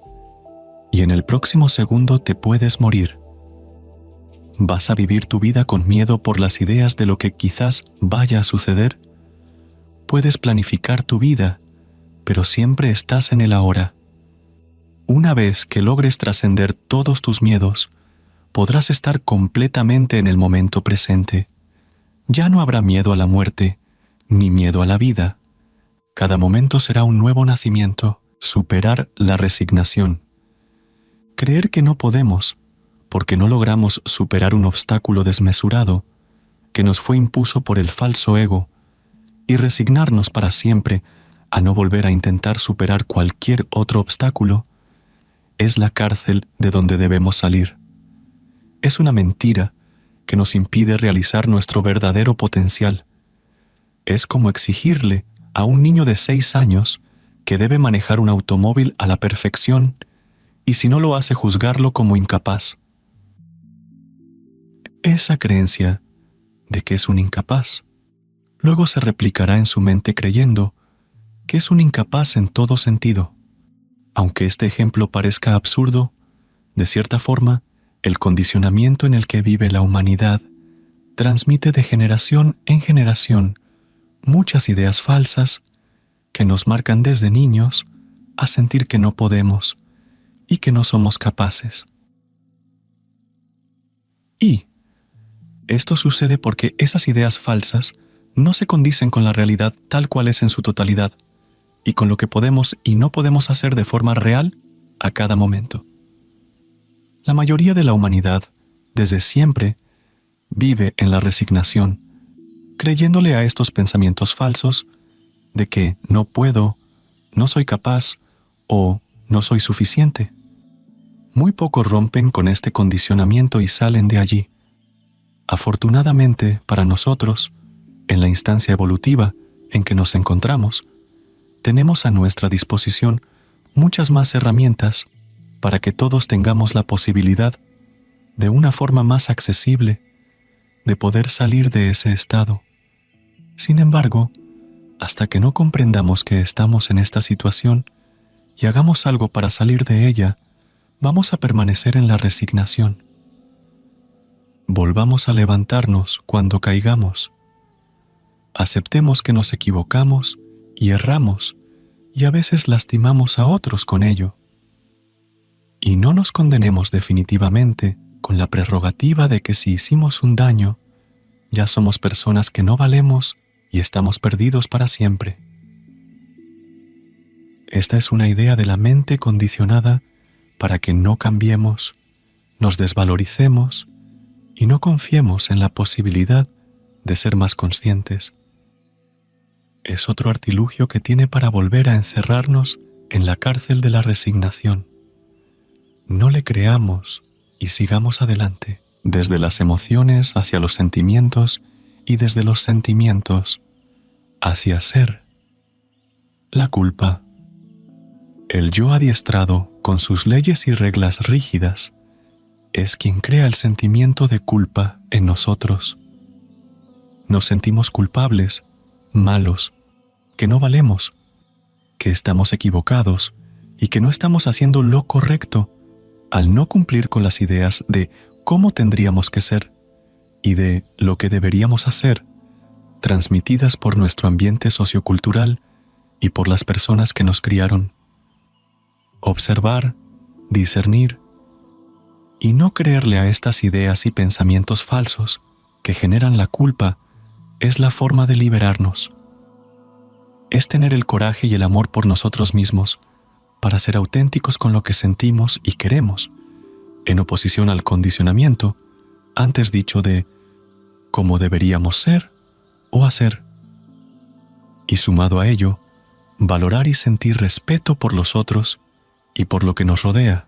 y en el próximo segundo te puedes morir. ¿Vas a vivir tu vida con miedo por las ideas de lo que quizás vaya a suceder? Puedes planificar tu vida, pero siempre estás en el ahora. Una vez que logres trascender todos tus miedos, podrás estar completamente en el momento presente. Ya no habrá miedo a la muerte, ni miedo a la vida. Cada momento será un nuevo nacimiento. Superar la resignación. Creer que no podemos, porque no logramos superar un obstáculo desmesurado que nos fue impuesto por el falso ego, y resignarnos para siempre a no volver a intentar superar cualquier otro obstáculo, es la cárcel de donde debemos salir. Es una mentira que nos impide realizar nuestro verdadero potencial. Es como exigirle a un niño de 6 años que debe manejar un automóvil a la perfección, y si no lo hace, juzgarlo como incapaz. Esa creencia de que es un incapaz luego se replicará en su mente creyendo que es un incapaz en todo sentido. Aunque este ejemplo parezca absurdo, de cierta forma, el condicionamiento en el que vive la humanidad transmite de generación en generación muchas ideas falsas que nos marcan desde niños a sentir que no podemos y que no somos capaces. Y esto sucede porque esas ideas falsas no se condicen con la realidad tal cual es en su totalidad, y con lo que podemos y no podemos hacer de forma real a cada momento. La mayoría de la humanidad, desde siempre, vive en la resignación, creyéndole a estos pensamientos falsos de que no puedo, no soy capaz o no soy suficiente. Muy pocos rompen con este condicionamiento y salen de allí. Afortunadamente para nosotros, en la instancia evolutiva en que nos encontramos, tenemos a nuestra disposición muchas más herramientas para que todos tengamos la posibilidad, de una forma más accesible, de poder salir de ese estado. Sin embargo, hasta que no comprendamos que estamos en esta situación y hagamos algo para salir de ella, vamos a permanecer en la resignación. Volvamos a levantarnos cuando caigamos. Aceptemos que nos equivocamos y erramos, y a veces lastimamos a otros con ello. Y no nos condenemos definitivamente con la prerrogativa de que si hicimos un daño, ya somos personas que no valemos y estamos perdidos para siempre. Esta es una idea de la mente condicionada para que no cambiemos, nos desvaloricemos y no confiemos en la posibilidad de ser más conscientes. Es otro artilugio que tiene para volver a encerrarnos en la cárcel de la resignación. No le creamos y sigamos adelante, desde las emociones hacia los sentimientos y desde los sentimientos hacia ser. La culpa. El yo adiestrado, con sus leyes y reglas rígidas, es quien crea el sentimiento de culpa en nosotros. Nos sentimos culpables, malos, que no valemos, que estamos equivocados y que no estamos haciendo lo correcto al no cumplir con las ideas de cómo tendríamos que ser y de lo que deberíamos hacer, transmitidas por nuestro ambiente sociocultural y por las personas que nos criaron. Observar, discernir y no creerle a estas ideas y pensamientos falsos que generan la culpa es la forma de liberarnos. Es tener el coraje y el amor por nosotros mismos para ser auténticos con lo que sentimos y queremos, en oposición al condicionamiento, antes dicho de cómo deberíamos ser o hacer. Y sumado a ello, valorar y sentir respeto por los otros y por lo que nos rodea.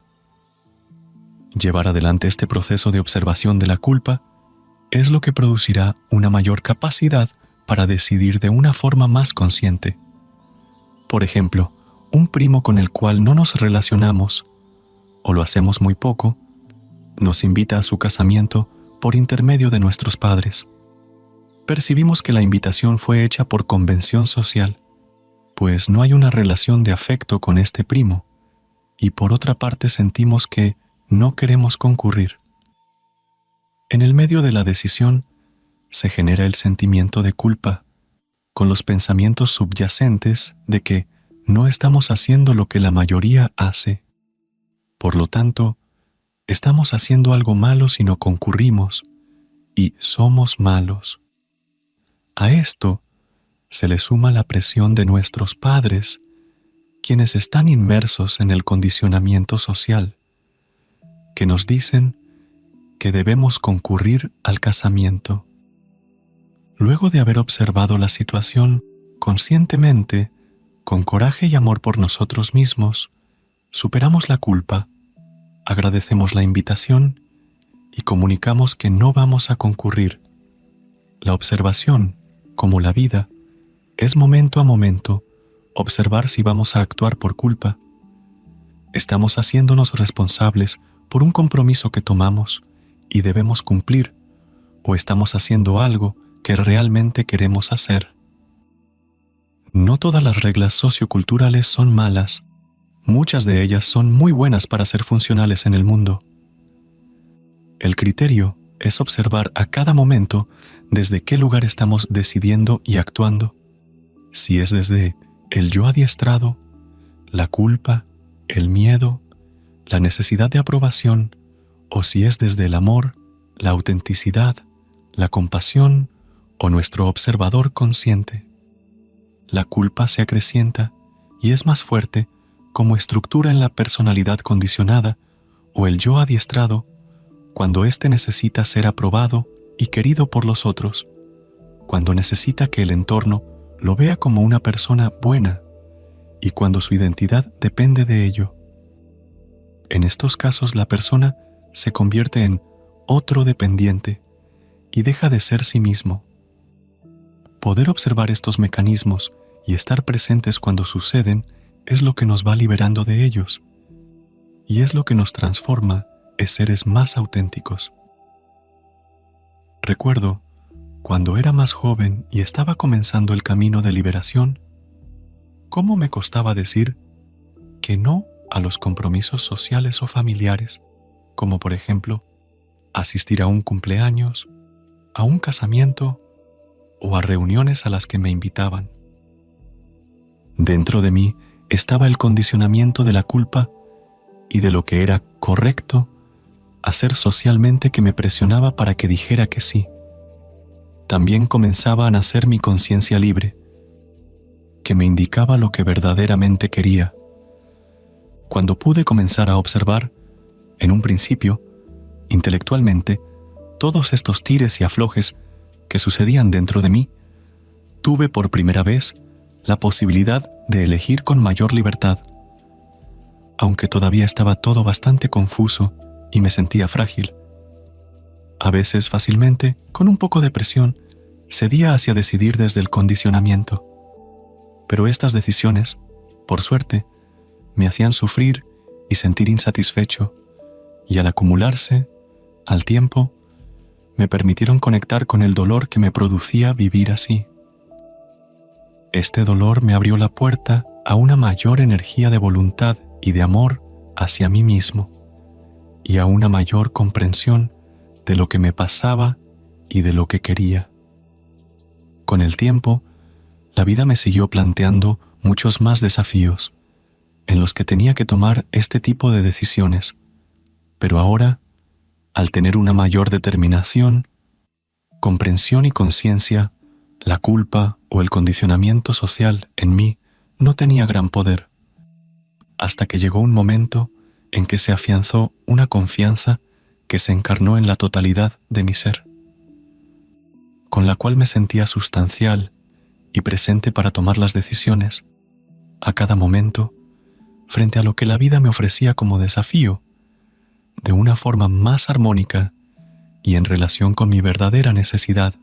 Llevar adelante este proceso de observación de la culpa es lo que producirá una mayor capacidad para decidir de una forma más consciente. Por ejemplo, un primo con el cual no nos relacionamos, o lo hacemos muy poco, nos invita a su casamiento por intermedio de nuestros padres. Percibimos que la invitación fue hecha por convención social, pues no hay una relación de afecto con este primo, y por otra parte sentimos que no queremos concurrir. En el medio de la decisión se genera el sentimiento de culpa, con los pensamientos subyacentes de que no estamos haciendo lo que la mayoría hace. Por lo tanto, estamos haciendo algo malo si no concurrimos, y somos malos. A esto se le suma la presión de nuestros padres, quienes están inmersos en el condicionamiento social, que nos dicen que debemos concurrir al casamiento. Luego de haber observado la situación conscientemente, con coraje y amor por nosotros mismos, superamos la culpa, agradecemos la invitación y comunicamos que no vamos a concurrir. La observación, como la vida, es momento a momento observar si vamos a actuar por culpa. Estamos haciéndonos responsables por un compromiso que tomamos y debemos cumplir, o estamos haciendo algo que realmente queremos hacer. No todas las reglas socioculturales son malas. Muchas de ellas son muy buenas para ser funcionales en el mundo. El criterio es observar a cada momento desde qué lugar estamos decidiendo y actuando. Si es desde el yo adiestrado, la culpa, el miedo, la necesidad de aprobación, o si es desde el amor, la autenticidad, la compasión o nuestro observador consciente. La culpa se acrecienta y es más fuerte como estructura en la personalidad condicionada o el yo adiestrado cuando éste necesita ser aprobado y querido por los otros, cuando necesita que el entorno lo vea como una persona buena y cuando su identidad depende de ello. En estos casos la persona se convierte en otro dependiente y deja de ser sí mismo. Poder observar estos mecanismos y estar presentes cuando suceden es lo que nos va liberando de ellos y es lo que nos transforma en seres más auténticos. Recuerdo, cuando era más joven y estaba comenzando el camino de liberación, cómo me costaba decir que no a los compromisos sociales o familiares, como por ejemplo, asistir a un cumpleaños, a un casamiento o a reuniones a las que me invitaban. Dentro de mí estaba el condicionamiento de la culpa y de lo que era correcto hacer socialmente que me presionaba para que dijera que sí. También comenzaba a nacer mi conciencia libre, que me indicaba lo que verdaderamente quería. Cuando pude comenzar a observar, en un principio, intelectualmente, todos estos tires y aflojes que sucedían dentro de mí, tuve por primera vez la posibilidad de elegir con mayor libertad. Aunque todavía estaba todo bastante confuso y me sentía frágil. A veces fácilmente, con un poco de presión, cedía hacia decidir desde el condicionamiento. Pero estas decisiones, por suerte, me hacían sufrir y sentir insatisfecho, y al acumularse, Al tiempo, me permitieron conectar con el dolor que me producía vivir así. Este dolor me abrió la puerta a una mayor energía de voluntad y de amor hacia mí mismo, y a una mayor comprensión de lo que me pasaba y de lo que quería. Con el tiempo, la vida me siguió planteando muchos más desafíos, en los que tenía que tomar este tipo de decisiones, pero ahora, al tener una mayor determinación, comprensión y conciencia, la culpa o el condicionamiento social en mí no tenía gran poder, hasta que llegó un momento en que se afianzó una confianza que se encarnó en la totalidad de mi ser, con la cual me sentía sustancial y presente para tomar las decisiones, a cada momento, frente a lo que la vida me ofrecía como desafío, de una forma más armónica y en relación con mi verdadera necesidad.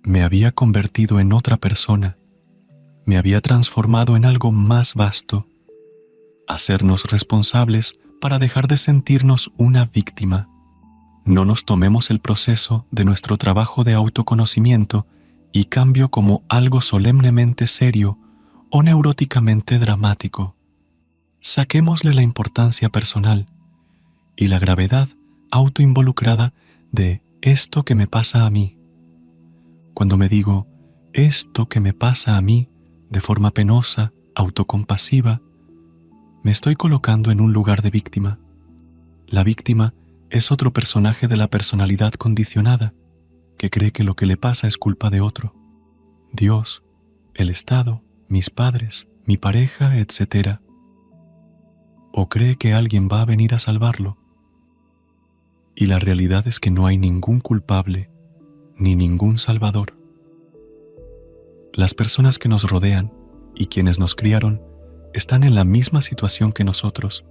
Me había convertido en otra persona, me había transformado en algo más vasto, hacernos responsables para dejar de sentirnos una víctima. No nos tomemos el proceso de nuestro trabajo de autoconocimiento y cambio como algo solemnemente serio o neuróticamente dramático. Saquémosle la importancia personal y la gravedad autoinvolucrada de esto que me pasa a mí. Cuando me digo esto que me pasa a mí de forma penosa, autocompasiva, me estoy colocando en un lugar de víctima. La víctima es otro personaje de la personalidad condicionada, que cree que lo que le pasa es culpa de otro. Dios, el Estado, mis padres, mi pareja, etc. O cree que alguien va a venir a salvarlo. Y la realidad es que no hay ningún culpable, ni ningún salvador. Las personas que nos rodean y quienes nos criaron están en la misma situación que nosotros,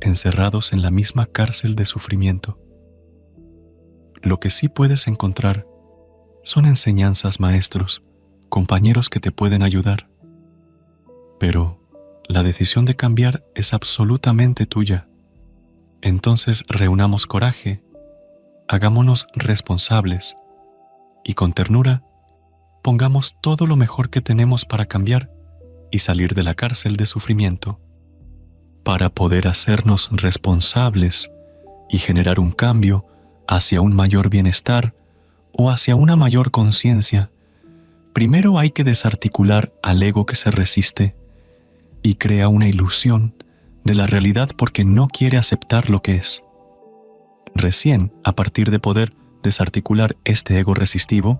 encerrados en la misma cárcel de sufrimiento. Lo que sí puedes encontrar son enseñanzas, maestros, compañeros que te pueden ayudar. Pero la decisión de cambiar es absolutamente tuya. Entonces reunamos coraje, hagámonos responsables y con ternura pongamos todo lo mejor que tenemos para cambiar y salir de la cárcel de sufrimiento. Para poder hacernos responsables y generar un cambio hacia un mayor bienestar o hacia una mayor conciencia, primero hay que desarticular al ego que se resiste y crea una ilusión de la realidad porque no quiere aceptar lo que es. Recién, a partir de poder desarticular este ego resistivo,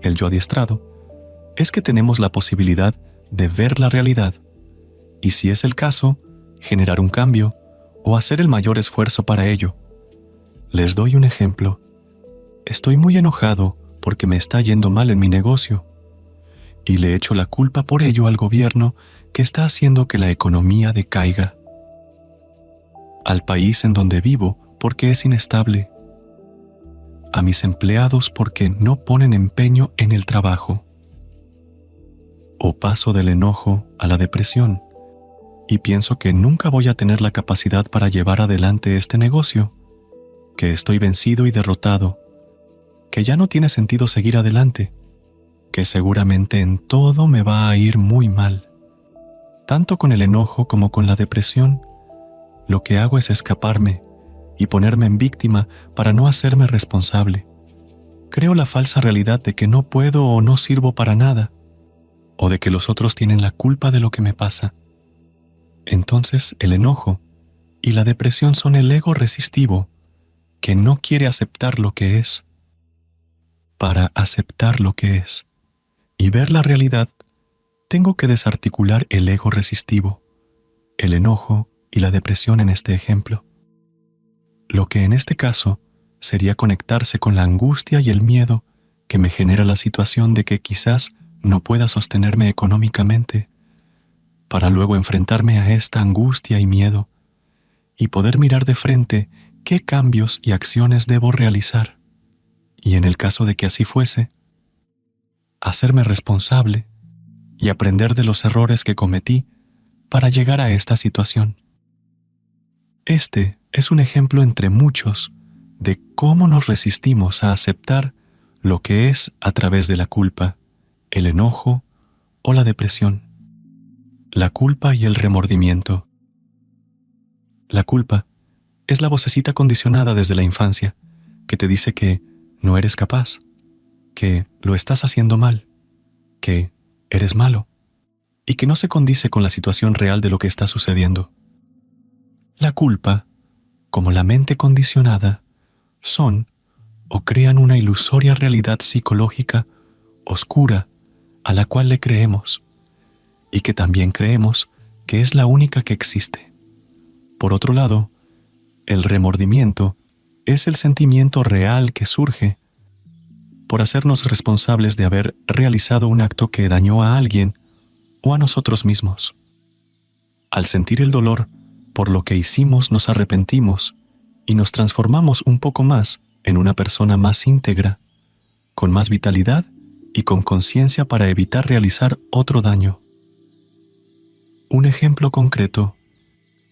el yo adiestrado, es que tenemos la posibilidad de ver la realidad y, si es el caso, generar un cambio o hacer el mayor esfuerzo para ello. Les doy un ejemplo. Estoy muy enojado porque me está yendo mal en mi negocio y le echo la culpa por ello al gobierno que está haciendo que la economía decaiga, al país en donde vivo porque es inestable, a mis empleados porque no ponen empeño en el trabajo. O paso del enojo a la depresión y pienso que nunca voy a tener la capacidad para llevar adelante este negocio, que estoy vencido y derrotado, que ya no tiene sentido seguir adelante, que seguramente en todo me va a ir muy mal. Tanto con el enojo como con la depresión, lo que hago es escaparme y ponerme en víctima para no hacerme responsable. Creo la falsa realidad de que no puedo o no sirvo para nada, o de que los otros tienen la culpa de lo que me pasa. Entonces el enojo y la depresión son el ego resistivo que no quiere aceptar lo que es. Para aceptar lo que es y ver la realidad, tengo que desarticular el ego resistivo, el enojo y la depresión en este ejemplo. Lo que en este caso sería conectarse con la angustia y el miedo que me genera la situación de que quizás no pueda sostenerme económicamente, para luego enfrentarme a esta angustia y miedo y poder mirar de frente qué cambios y acciones debo realizar. Y en el caso de que así fuese, hacerme responsable y aprender de los errores que cometí para llegar a esta situación. Este es un ejemplo entre muchos de cómo nos resistimos a aceptar lo que es a través de la culpa, el enojo o la depresión. La culpa y el remordimiento. La culpa es la vocecita condicionada desde la infancia que te dice que no eres capaz, que lo estás haciendo mal, que eres malo y que no se condice con la situación real de lo que está sucediendo. La culpa, como la mente condicionada, son o crean una ilusoria realidad psicológica oscura a la cual le creemos y que también creemos que es la única que existe. Por otro lado, el remordimiento es el sentimiento real que surge por hacernos responsables de haber realizado un acto que dañó a alguien o a nosotros mismos. Al sentir el dolor por lo que hicimos, nos arrepentimos y nos transformamos un poco más en una persona más íntegra, con más vitalidad y con conciencia para evitar realizar otro daño. Un ejemplo concreto: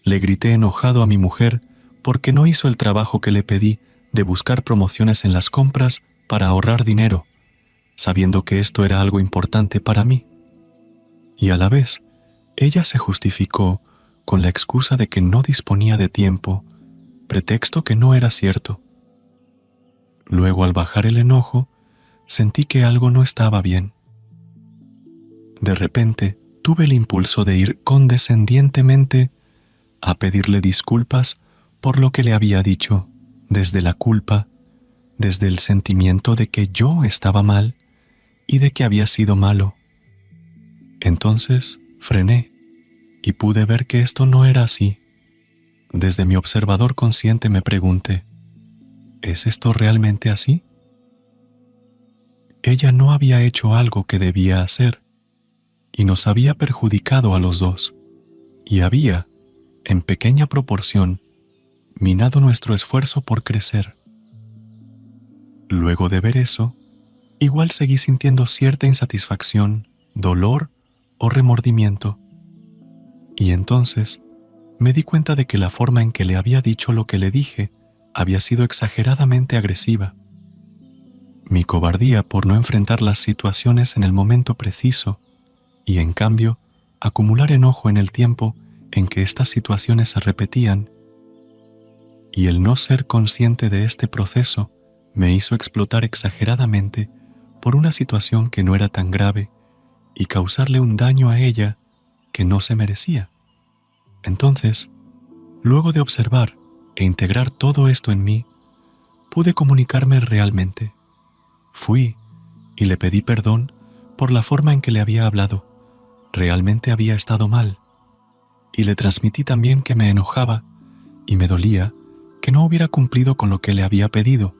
le grité enojado a mi mujer porque no hizo el trabajo que le pedí de buscar promociones en las compras para ahorrar dinero, sabiendo que esto era algo importante para mí. Y a la vez, ella se justificó con la excusa de que no disponía de tiempo, pretexto que no era cierto. Luego, al bajar el enojo, sentí que algo no estaba bien. De repente, tuve el impulso de ir condescendientemente a pedirle disculpas por lo que le había dicho, desde la culpa, desde el sentimiento de que yo estaba mal y de que había sido malo. Entonces frené y pude ver que esto no era así. Desde mi observador consciente me pregunté, ¿es esto realmente así? Ella no había hecho algo que debía hacer y nos había perjudicado a los dos, y había, en pequeña proporción, minado nuestro esfuerzo por crecer. Luego de ver eso, igual seguí sintiendo cierta insatisfacción, dolor o remordimiento. Y entonces me di cuenta de que la forma en que le había dicho lo que le dije había sido exageradamente agresiva. Mi cobardía por no enfrentar las situaciones en el momento preciso y, en cambio, acumular enojo en el tiempo en que estas situaciones se repetían, y el no ser consciente de este proceso me hizo explotar exageradamente por una situación que no era tan grave y causarle un daño a ella que no se merecía. Entonces, luego de observar e integrar todo esto en mí, pude comunicarme realmente. Fui y le pedí perdón por la forma en que le había hablado. Realmente había estado mal. Y le transmití también que me enojaba y me dolía que no hubiera cumplido con lo que le había pedido,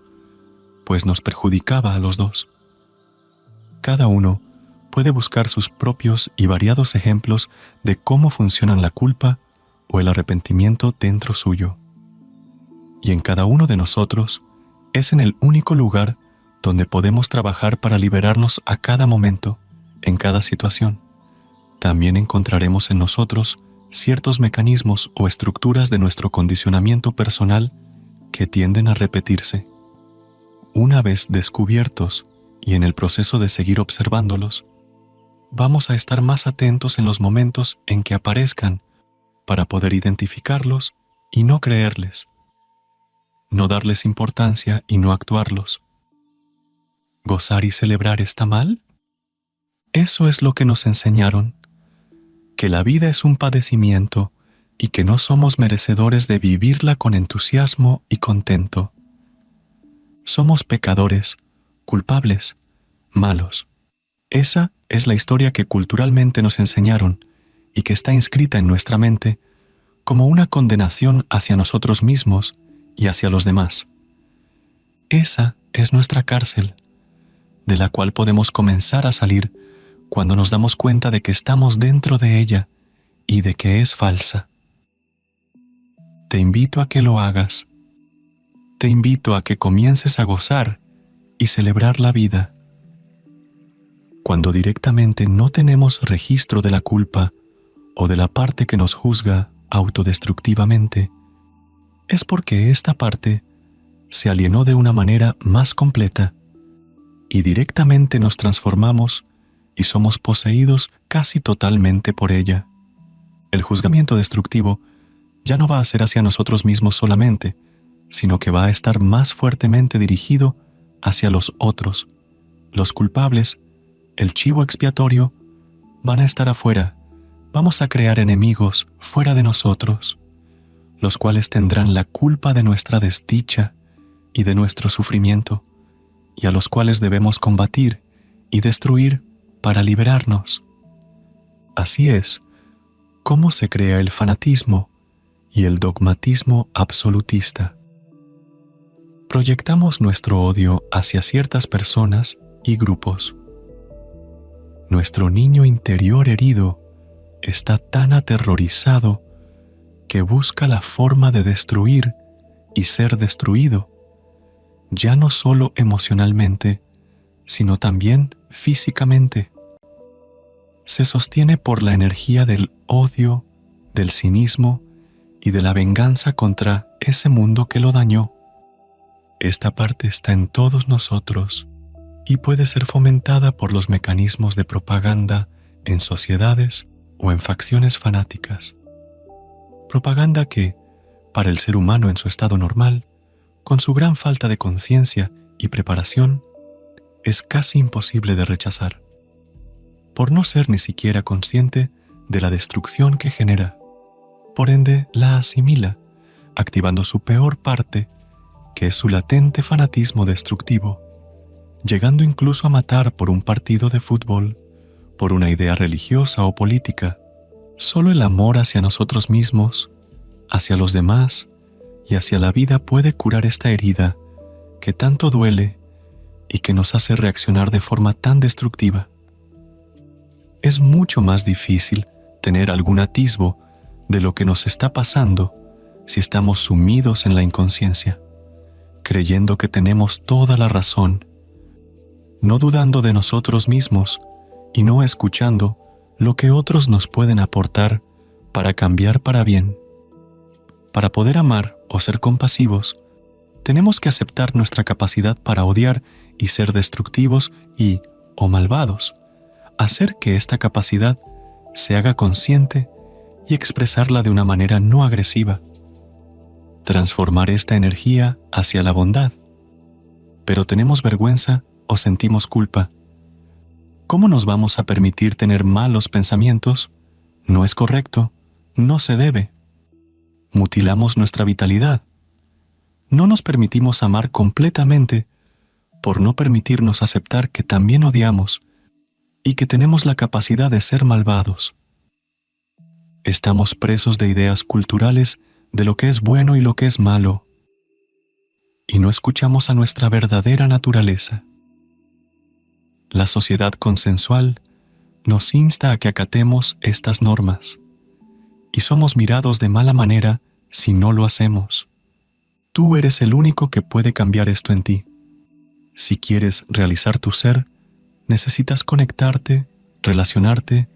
pues nos perjudicaba a los dos. Cada uno puede buscar sus propios y variados ejemplos de cómo funcionan la culpa o el arrepentimiento dentro suyo. Y en cada uno de nosotros es en el único lugar donde podemos trabajar para liberarnos a cada momento, en cada situación. También encontraremos en nosotros ciertos mecanismos o estructuras de nuestro condicionamiento personal que tienden a repetirse. Una vez descubiertos y en el proceso de seguir observándolos, vamos a estar más atentos en los momentos en que aparezcan para poder identificarlos y no creerles, no darles importancia y no actuarlos. ¿Gozar y celebrar está mal? Eso es lo que nos enseñaron, que la vida es un padecimiento y que no somos merecedores de vivirla con entusiasmo y contento. Somos pecadores, culpables, malos. Esa es la historia que culturalmente nos enseñaron y que está inscrita en nuestra mente como una condenación hacia nosotros mismos y hacia los demás. Esa es nuestra cárcel, de la cual podemos comenzar a salir cuando nos damos cuenta de que estamos dentro de ella y de que es falsa. Te invito a que lo hagas. Te invito a que comiences a gozar y celebrar la vida. Cuando directamente no tenemos registro de la culpa o de la parte que nos juzga autodestructivamente, es porque esta parte se alienó de una manera más completa y directamente nos transformamos y somos poseídos casi totalmente por ella. El juzgamiento destructivo ya no va a ser hacia nosotros mismos solamente, sino que va a estar más fuertemente dirigido hacia los otros. Los culpables, el chivo expiatorio, van a estar afuera. Vamos a crear enemigos fuera de nosotros, los cuales tendrán la culpa de nuestra desdicha y de nuestro sufrimiento, y a los cuales debemos combatir y destruir para liberarnos. Así es cómo se crea el fanatismo y el dogmatismo absolutista. Proyectamos nuestro odio hacia ciertas personas y grupos. Nuestro niño interior herido está tan aterrorizado que busca la forma de destruir y ser destruido, ya no solo emocionalmente, sino también físicamente. Se sostiene por la energía del odio, del cinismo y de la venganza contra ese mundo que lo dañó. Esta parte está en todos nosotros y puede ser fomentada por los mecanismos de propaganda en sociedades o en facciones fanáticas. Propaganda que, para el ser humano en su estado normal, con su gran falta de conciencia y preparación, es casi imposible de rechazar, por no ser ni siquiera consciente de la destrucción que genera. Por ende, la asimila, activando su peor parte, que es su latente fanatismo destructivo, llegando incluso a matar por un partido de fútbol, por una idea religiosa o política. Solo el amor hacia nosotros mismos, hacia los demás y hacia la vida puede curar esta herida que tanto duele y que nos hace reaccionar de forma tan destructiva. Es mucho más difícil tener algún atisbo de lo que nos está pasando si estamos sumidos en la inconsciencia, creyendo que tenemos toda la razón, no dudando de nosotros mismos y no escuchando lo que otros nos pueden aportar para cambiar para bien. Para poder amar o ser compasivos, tenemos que aceptar nuestra capacidad para odiar y ser destructivos o malvados, hacer que esta capacidad se haga consciente y expresarla de una manera no agresiva. Transformar esta energía hacia la bondad. Pero tenemos vergüenza o sentimos culpa. ¿Cómo nos vamos a permitir tener malos pensamientos? No es correcto, no se debe. Mutilamos nuestra vitalidad. No nos permitimos amar completamente por no permitirnos aceptar que también odiamos y que tenemos la capacidad de ser malvados. Estamos presos de ideas culturales de lo que es bueno y lo que es malo, y no escuchamos a nuestra verdadera naturaleza. La sociedad consensual nos insta a que acatemos estas normas, y somos mirados de mala manera si no lo hacemos. Tú eres el único que puede cambiar esto en ti. Si quieres realizar tu ser, necesitas conectarte, relacionarte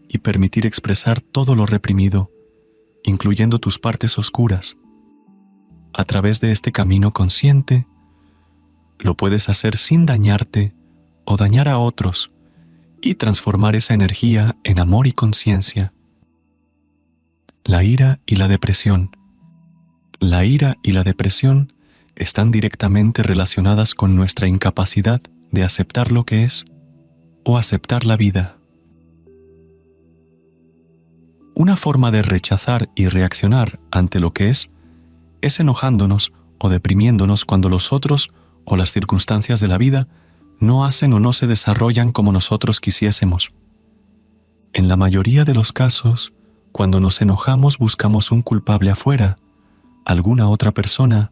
y permitir expresar todo lo reprimido, incluyendo tus partes oscuras. A través de este camino consciente, lo puedes hacer sin dañarte o dañar a otros y transformar esa energía en amor y conciencia. La ira y la depresión. La ira y la depresión están directamente relacionadas con nuestra incapacidad de aceptar lo que es o aceptar la vida. Una forma de rechazar y reaccionar ante lo que es enojándonos o deprimiéndonos cuando los otros o las circunstancias de la vida no hacen o no se desarrollan como nosotros quisiésemos. En la mayoría de los casos, cuando nos enojamos buscamos un culpable afuera, alguna otra persona,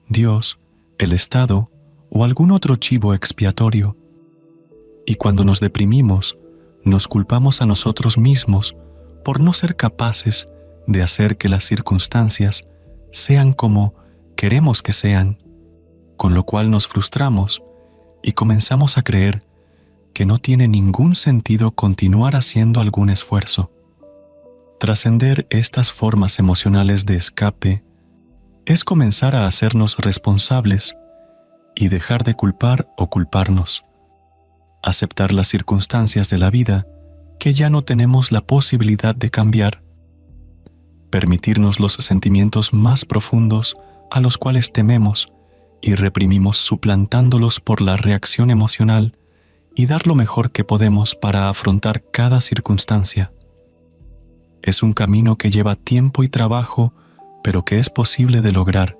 Dios, el Estado o algún otro chivo expiatorio. Y cuando nos deprimimos, nos culpamos a nosotros mismos por no ser capaces de hacer que las circunstancias sean como queremos que sean, con lo cual nos frustramos y comenzamos a creer que no tiene ningún sentido continuar haciendo algún esfuerzo. Trascender estas formas emocionales de escape es comenzar a hacernos responsables y dejar de culpar o culparnos. Aceptar las circunstancias de la vida que ya no tenemos la posibilidad de cambiar. Permitirnos los sentimientos más profundos a los cuales tememos y reprimimos suplantándolos por la reacción emocional y dar lo mejor que podemos para afrontar cada circunstancia. Es un camino que lleva tiempo y trabajo, pero que es posible de lograr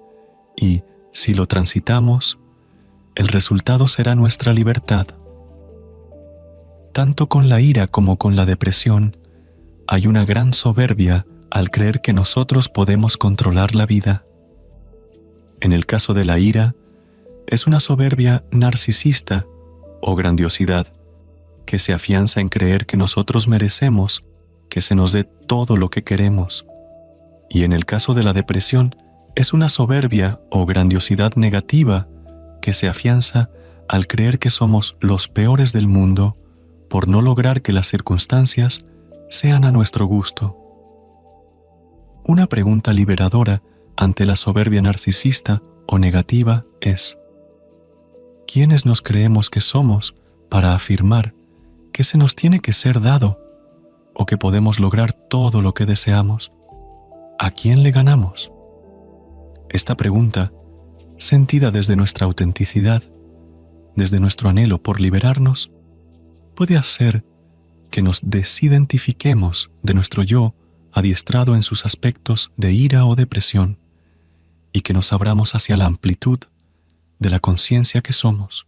y, si lo transitamos, el resultado será nuestra libertad. Tanto con la ira como con la depresión, hay una gran soberbia al creer que nosotros podemos controlar la vida. En el caso de la ira, es una soberbia narcisista o grandiosidad que se afianza en creer que nosotros merecemos que se nos dé todo lo que queremos. Y en el caso de la depresión, es una soberbia o grandiosidad negativa que se afianza al creer que somos los peores del mundo por no lograr que las circunstancias sean a nuestro gusto. Una pregunta liberadora ante la soberbia narcisista o negativa es: ¿quiénes nos creemos que somos para afirmar que se nos tiene que ser dado o que podemos lograr todo lo que deseamos? ¿A quién le ganamos? Esta pregunta, sentida desde nuestra autenticidad, desde nuestro anhelo por liberarnos, puede hacer que nos desidentifiquemos de nuestro yo adiestrado en sus aspectos de ira o depresión y que nos abramos hacia la amplitud de la conciencia que somos,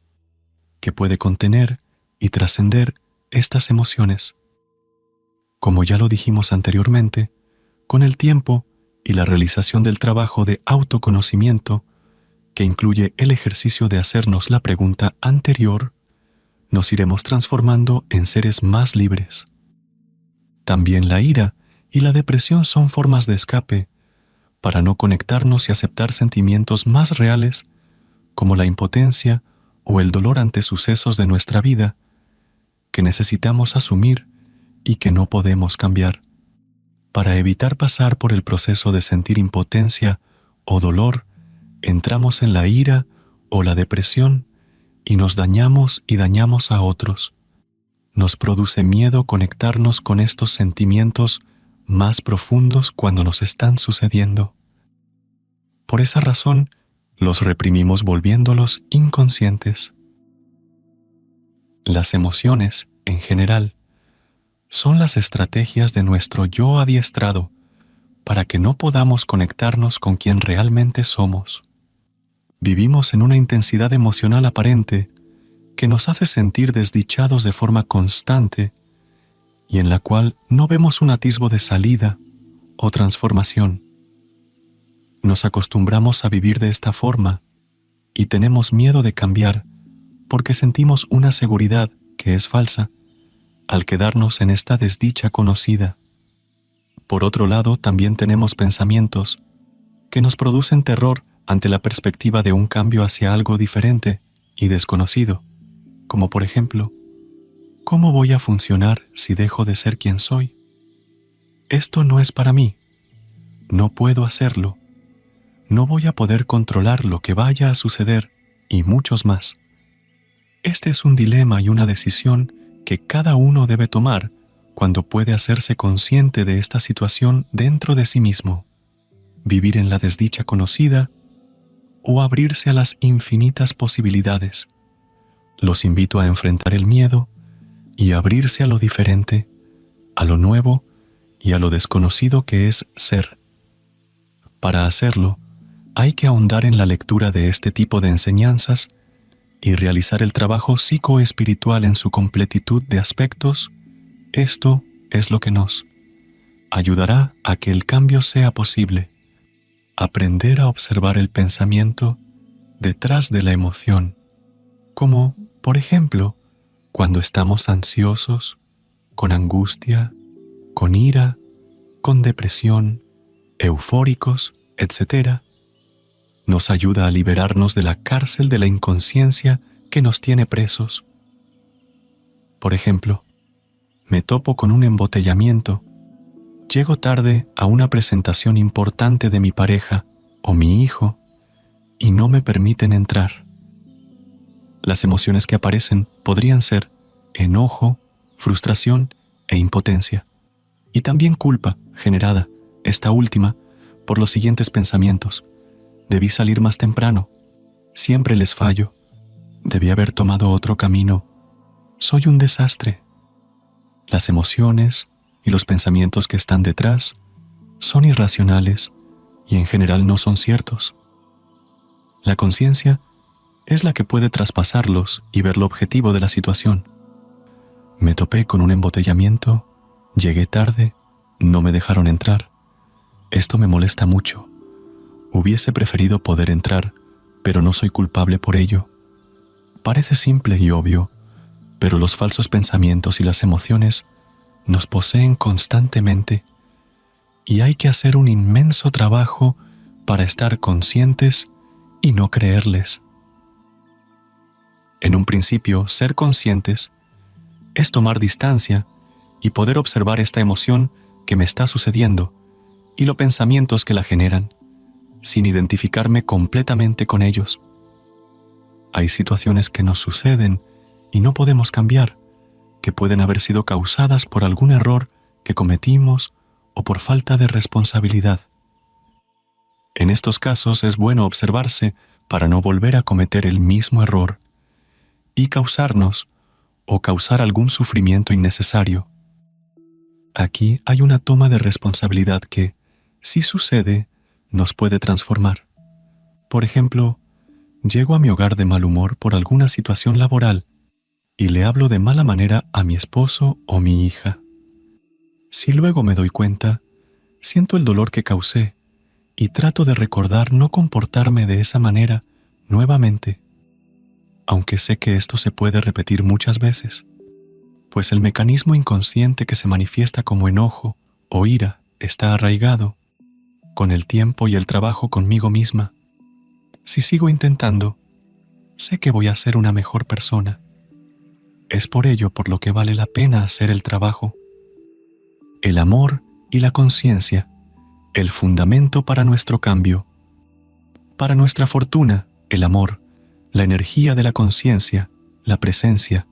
que puede contener y trascender estas emociones. Como ya lo dijimos anteriormente, con el tiempo y la realización del trabajo de autoconocimiento, que incluye el ejercicio de hacernos la pregunta anterior, nos iremos transformando en seres más libres. También la ira y la depresión son formas de escape para no conectarnos y aceptar sentimientos más reales como la impotencia o el dolor ante sucesos de nuestra vida que necesitamos asumir y que no podemos cambiar. Para evitar pasar por el proceso de sentir impotencia o dolor, entramos en la ira o la depresión y nos dañamos y dañamos a otros. Nos produce miedo conectarnos con estos sentimientos más profundos cuando nos están sucediendo. Por esa razón, los reprimimos volviéndolos inconscientes. Las emociones, en general, son las estrategias de nuestro yo adiestrado para que no podamos conectarnos con quien realmente somos. Vivimos en una intensidad emocional aparente que nos hace sentir desdichados de forma constante y en la cual no vemos un atisbo de salida o transformación. Nos acostumbramos a vivir de esta forma y tenemos miedo de cambiar porque sentimos una seguridad que es falsa al quedarnos en esta desdicha conocida. Por otro lado, también tenemos pensamientos que nos producen terror ante la perspectiva de un cambio hacia algo diferente y desconocido, como por ejemplo, ¿cómo voy a funcionar si dejo de ser quien soy? Esto no es para mí. No puedo hacerlo. No voy a poder controlar lo que vaya a suceder y muchos más. Este es un dilema y una decisión que cada uno debe tomar cuando puede hacerse consciente de esta situación dentro de sí mismo, vivir en la desdicha conocida o abrirse a las infinitas posibilidades. Los invito a enfrentar el miedo y abrirse a lo diferente, a lo nuevo y a lo desconocido que es ser. Para hacerlo, hay que ahondar en la lectura de este tipo de enseñanzas y realizar el trabajo psicoespiritual en su completitud de aspectos. Esto es lo que nos ayudará a que el cambio sea posible. Aprender a observar el pensamiento detrás de la emoción, como, por ejemplo, cuando estamos ansiosos, con angustia, con ira, con depresión, eufóricos, etc., nos ayuda a liberarnos de la cárcel de la inconsciencia que nos tiene presos. Por ejemplo, me topo con un embotellamiento, llego tarde a una presentación importante de mi pareja o mi hijo y no me permiten entrar. Las emociones que aparecen podrían ser enojo, frustración e impotencia, y también culpa generada, esta última, por los siguientes pensamientos. Debí salir más temprano. Siempre les fallo. Debí haber tomado otro camino. Soy un desastre. Las emociones y los pensamientos que están detrás son irracionales y en general no son ciertos. La conciencia es la que puede traspasarlos y ver lo objetivo de la situación. Me topé con un embotellamiento, llegué tarde, no me dejaron entrar. Esto me molesta mucho. Hubiese preferido poder entrar, pero no soy culpable por ello. Parece simple y obvio, pero los falsos pensamientos y las emociones nos poseen constantemente y hay que hacer un inmenso trabajo para estar conscientes y no creerles. En un principio, ser conscientes es tomar distancia y poder observar esta emoción que me está sucediendo y los pensamientos que la generan, sin identificarme completamente con ellos. Hay situaciones que nos suceden y no podemos cambiar, que pueden haber sido causadas por algún error que cometimos o por falta de responsabilidad. En estos casos es bueno observarse para no volver a cometer el mismo error y causarnos o causar algún sufrimiento innecesario. Aquí hay una toma de responsabilidad que, si sucede, nos puede transformar. Por ejemplo, llego a mi hogar de mal humor por alguna situación laboral y le hablo de mala manera a mi esposo o mi hija. Si luego me doy cuenta, siento el dolor que causé y trato de recordar no comportarme de esa manera nuevamente, aunque sé que esto se puede repetir muchas veces, pues el mecanismo inconsciente que se manifiesta como enojo o ira está arraigado con el tiempo y el trabajo conmigo misma. Si sigo intentando, sé que voy a ser una mejor persona. Es por ello por lo que vale la pena hacer el trabajo. El amor y la conciencia, el fundamento para nuestro cambio. Para nuestra fortuna, el amor, la energía de la conciencia, la presencia,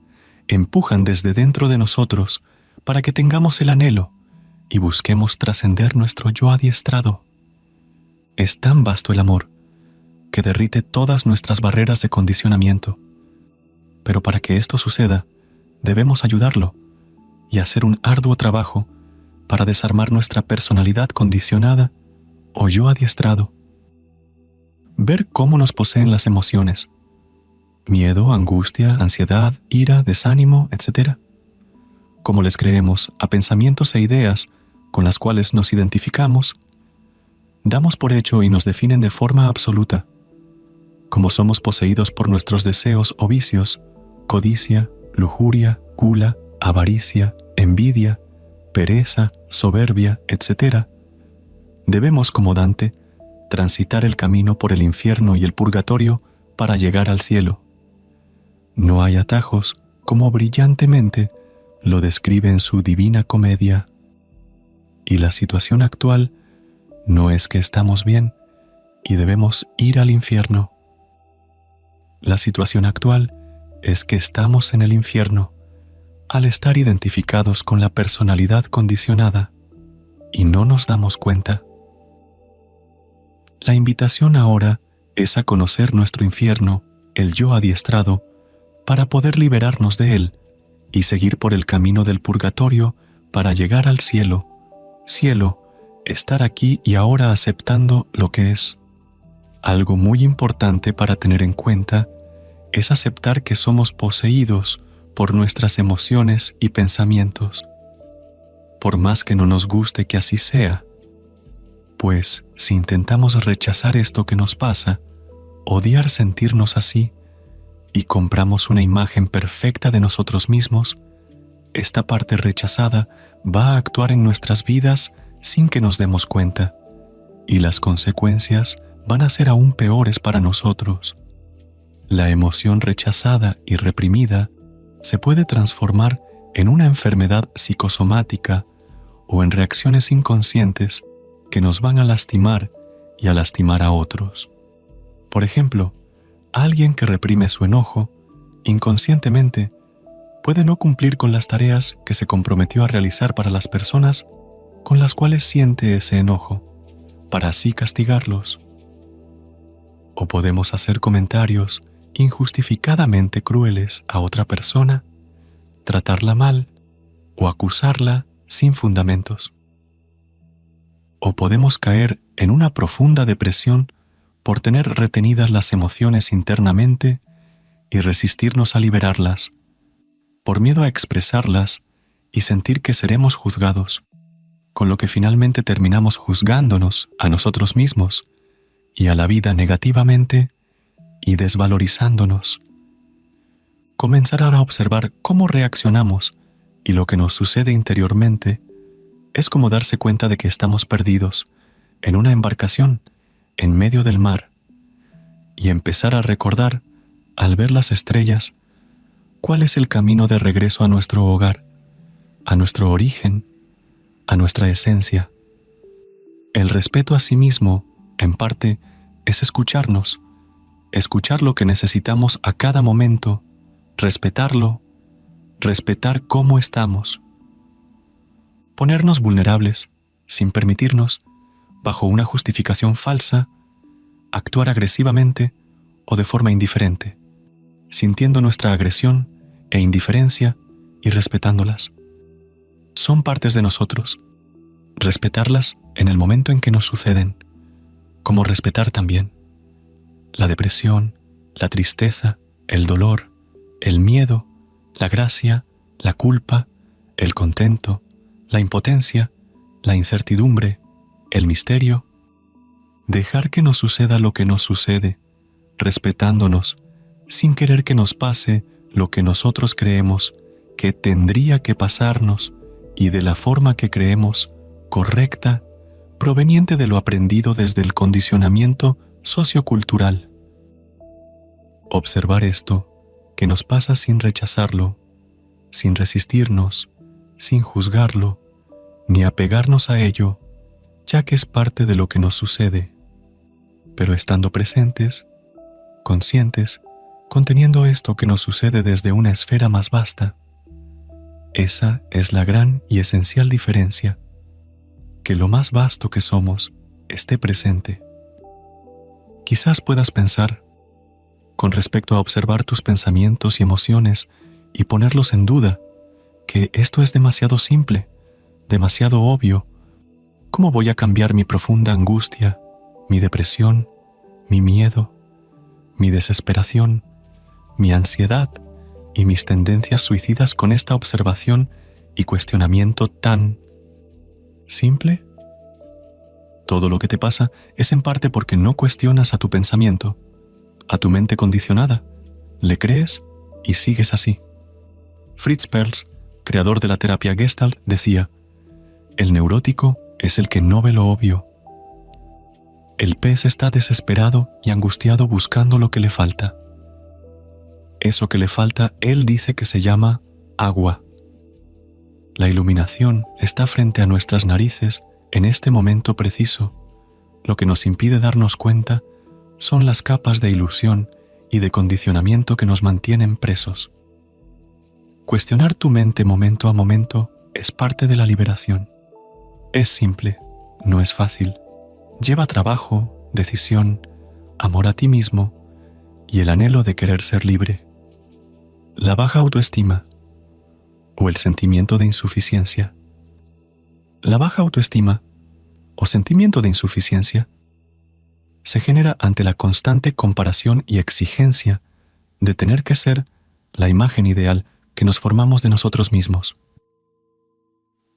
empujan desde dentro de nosotros para que tengamos el anhelo y busquemos trascender nuestro yo adiestrado. Es tan vasto el amor que derrite todas nuestras barreras de condicionamiento. Pero para que esto suceda, debemos ayudarlo y hacer un arduo trabajo para desarmar nuestra personalidad condicionada o yo adiestrado. Ver cómo nos poseen las emociones: miedo, angustia, ansiedad, ira, desánimo, etc. Como les creemos a pensamientos e ideas con las cuales nos identificamos, damos por hecho y nos definen de forma absoluta. Como somos poseídos por nuestros deseos o vicios, codicia, lujuria, gula, avaricia, envidia, pereza, soberbia, etc., debemos, como Dante, transitar el camino por el infierno y el purgatorio para llegar al cielo. No hay atajos, como brillantemente lo describe en su Divina Comedia. Y la situación actual no es que estamos bien y debemos ir al infierno. La situación actual es que estamos en el infierno al estar identificados con la personalidad condicionada y no nos damos cuenta. La invitación ahora es a conocer nuestro infierno, el yo adiestrado, para poder liberarnos de él y seguir por el camino del purgatorio para llegar al cielo. Cielo, estar aquí y ahora aceptando lo que es. Algo muy importante para tener en cuenta es aceptar que somos poseídos por nuestras emociones y pensamientos, por más que no nos guste que así sea, pues si intentamos rechazar esto que nos pasa, odiar sentirnos así, y compramos una imagen perfecta de nosotros mismos, esta parte rechazada va a actuar en nuestras vidas sin que nos demos cuenta, y las consecuencias van a ser aún peores para nosotros. La emoción rechazada y reprimida se puede transformar en una enfermedad psicosomática o en reacciones inconscientes que nos van a lastimar y a lastimar a otros. Por ejemplo, alguien que reprime su enojo, inconscientemente, puede no cumplir con las tareas que se comprometió a realizar para las personas con las cuales siente ese enojo, para así castigarlos. O podemos hacer comentarios injustificadamente crueles a otra persona, tratarla mal o acusarla sin fundamentos. O podemos caer en una profunda depresión por tener retenidas las emociones internamente y resistirnos a liberarlas, por miedo a expresarlas y sentir que seremos juzgados, con lo que finalmente terminamos juzgándonos a nosotros mismos y a la vida negativamente y desvalorizándonos. Comenzar ahora a observar cómo reaccionamos y lo que nos sucede interiormente es como darse cuenta de que estamos perdidos en una embarcación en medio del mar y empezar a recordar, al ver las estrellas, cuál es el camino de regreso a nuestro hogar, a nuestro origen, a nuestra esencia. El respeto a sí mismo, en parte, es escucharnos, escuchar lo que necesitamos a cada momento, respetarlo, respetar cómo estamos. Ponernos vulnerables, sin permitirnos, bajo una justificación falsa, actuar agresivamente o de forma indiferente, sintiendo nuestra agresión e indiferencia y respetándolas. Son partes de nosotros. Respetarlas en el momento en que nos suceden, como respetar también la depresión, la tristeza, el dolor, el miedo, la gracia, la culpa, el contento, la impotencia, la incertidumbre, el misterio. Dejar que nos suceda lo que nos sucede, respetándonos, sin querer que nos pase lo que nosotros creemos que tendría que pasarnos y de la forma que creemos correcta, proveniente de lo aprendido desde el condicionamiento sociocultural. Observar esto, que nos pasa sin rechazarlo, sin resistirnos, sin juzgarlo, ni apegarnos a ello, ya que es parte de lo que nos sucede, pero estando presentes, conscientes, conteniendo esto que nos sucede desde una esfera más vasta. Esa es la gran y esencial diferencia, que lo más vasto que somos esté presente. Quizás puedas pensar, con respecto a observar tus pensamientos y emociones y ponerlos en duda, que esto es demasiado simple, demasiado obvio. ¿Cómo voy a cambiar mi profunda angustia, mi depresión, mi miedo, mi desesperación, mi ansiedad y mis tendencias suicidas con esta observación y cuestionamiento tan simple? Todo lo que te pasa es en parte porque no cuestionas a tu pensamiento, a tu mente condicionada, le crees y sigues así. Fritz Perls, creador de la terapia Gestalt, decía: el neurótico es el que no ve lo obvio. El pez está desesperado y angustiado buscando lo que le falta. Eso que le falta, él dice que se llama agua. La iluminación está frente a nuestras narices en este momento preciso. Lo que nos impide darnos cuenta son las capas de ilusión y de condicionamiento que nos mantienen presos. Cuestionar tu mente momento a momento es parte de la liberación. Es simple, no es fácil. Lleva trabajo, decisión, amor a ti mismo y el anhelo de querer ser libre. La baja autoestima o el sentimiento de insuficiencia. La baja autoestima o sentimiento de insuficiencia se genera ante la constante comparación y exigencia de tener que ser la imagen ideal que nos formamos de nosotros mismos.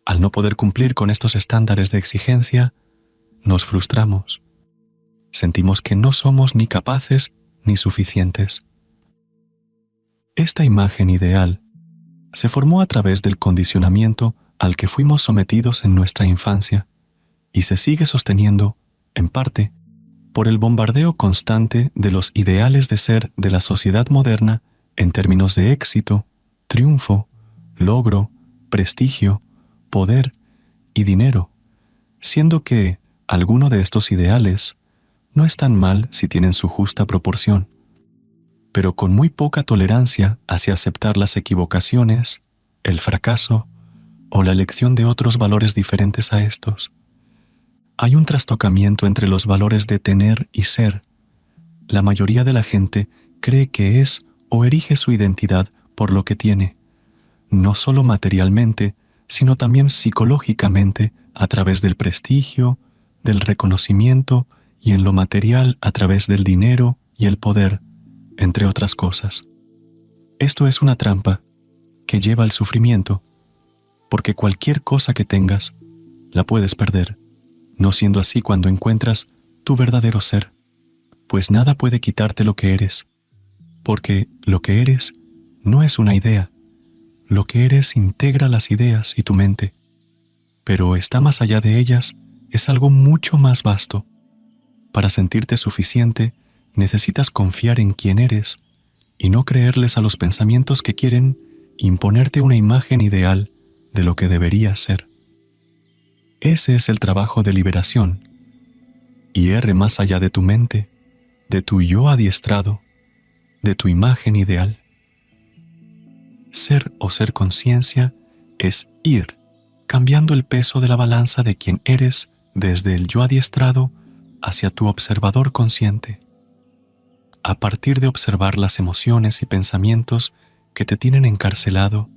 Al no poder cumplir con estos estándares de exigencia, nos frustramos. Sentimos que no somos ni capaces ni suficientes. Esta imagen ideal se formó a través del condicionamiento al que fuimos sometidos en nuestra infancia y se sigue sosteniendo, en parte, por el bombardeo constante de los ideales de ser de la sociedad moderna en términos de éxito, triunfo, logro, prestigio, poder y dinero, siendo que alguno de estos ideales no están mal si tienen su justa proporción, pero con muy poca tolerancia hacia aceptar las equivocaciones, el fracaso o la elección de otros valores diferentes a estos. Hay un trastocamiento entre los valores de tener y ser. La mayoría de la gente cree que es o erige su identidad por lo que tiene, no solo materialmente, sino también psicológicamente a través del prestigio, del reconocimiento y en lo material a través del dinero y el poder, entre otras cosas. Esto es una trampa que lleva al sufrimiento, porque cualquier cosa que tengas la puedes perder, no siendo así cuando encuentras tu verdadero ser, pues nada puede quitarte lo que eres, porque lo que eres no es una idea. Lo que eres integra las ideas y tu mente, pero está más allá de ellas, es algo mucho más vasto. Para sentirte suficiente, necesitas confiar en quién eres y no creerles a los pensamientos que quieren imponerte una imagen ideal de lo que deberías ser. Ese es el trabajo de liberación, y erre más allá de tu mente, de tu yo adiestrado, de tu imagen ideal. Ser o ser conciencia es ir, cambiando el peso de la balanza de quien eres desde el yo adiestrado hacia tu observador consciente. A partir de observar las emociones y pensamientos que te tienen encarcelado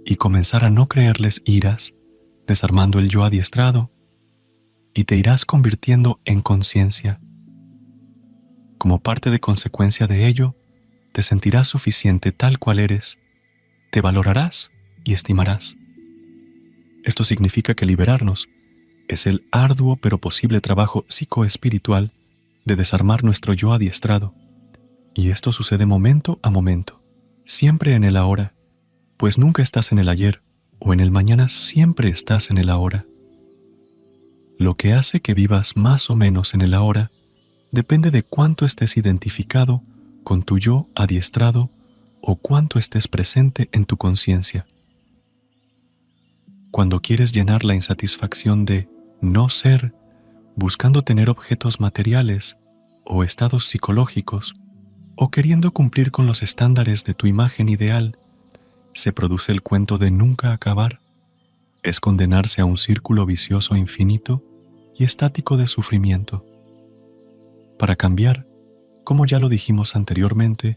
y comenzar a no creerles iras, desarmando el yo adiestrado, y te irás convirtiendo en conciencia. Como parte de consecuencia de ello, te sentirás suficiente tal cual eres, te valorarás y estimarás. Esto significa que liberarnos es el arduo pero posible trabajo psicoespiritual de desarmar nuestro yo adiestrado. Y esto sucede momento a momento, siempre en el ahora, pues nunca estás en el ayer o en el mañana, siempre estás en el ahora. Lo que hace que vivas más o menos en el ahora depende de cuánto estés identificado con tu yo adiestrado o cuánto estés presente en tu conciencia. Cuando quieres llenar la insatisfacción de no ser, buscando tener objetos materiales o estados psicológicos, o queriendo cumplir con los estándares de tu imagen ideal, se produce el cuento de nunca acabar. Es condenarse a un círculo vicioso infinito y estático de sufrimiento. Para cambiar, como ya lo dijimos anteriormente,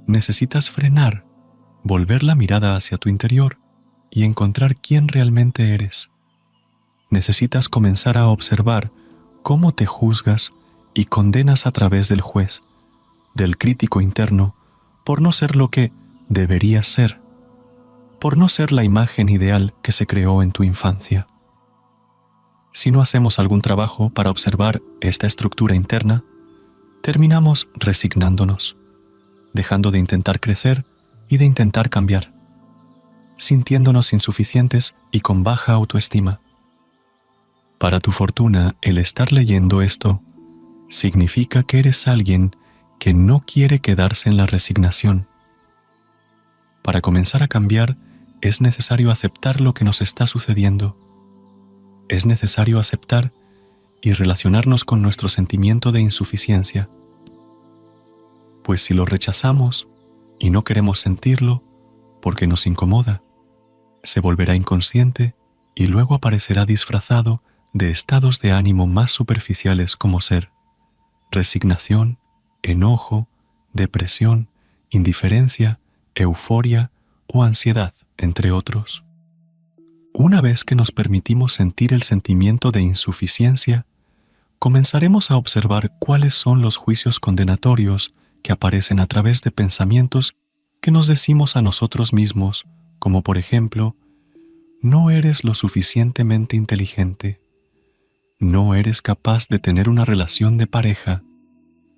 necesitas frenar, volver la mirada hacia tu interior y encontrar quién realmente eres. Necesitas comenzar a observar cómo te juzgas y condenas a través del juez, del crítico interno, por no ser lo que deberías ser, por no ser la imagen ideal que se creó en tu infancia. Si no hacemos algún trabajo para observar esta estructura interna, terminamos resignándonos, dejando de intentar crecer y de intentar cambiar, sintiéndonos insuficientes y con baja autoestima. Para tu fortuna, el estar leyendo esto significa que eres alguien que no quiere quedarse en la resignación. Para comenzar a cambiar, es necesario aceptar lo que nos está sucediendo. Es necesario aceptar y relacionarnos con nuestro sentimiento de insuficiencia. Pues si lo rechazamos y no queremos sentirlo porque nos incomoda, se volverá inconsciente y luego aparecerá disfrazado de estados de ánimo más superficiales como ser resignación, enojo, depresión, indiferencia, euforia o ansiedad, entre otros. Una vez que nos permitimos sentir el sentimiento de insuficiencia, comenzaremos a observar cuáles son los juicios condenatorios que aparecen a través de pensamientos que nos decimos a nosotros mismos, como por ejemplo, no eres lo suficientemente inteligente, no eres capaz de tener una relación de pareja,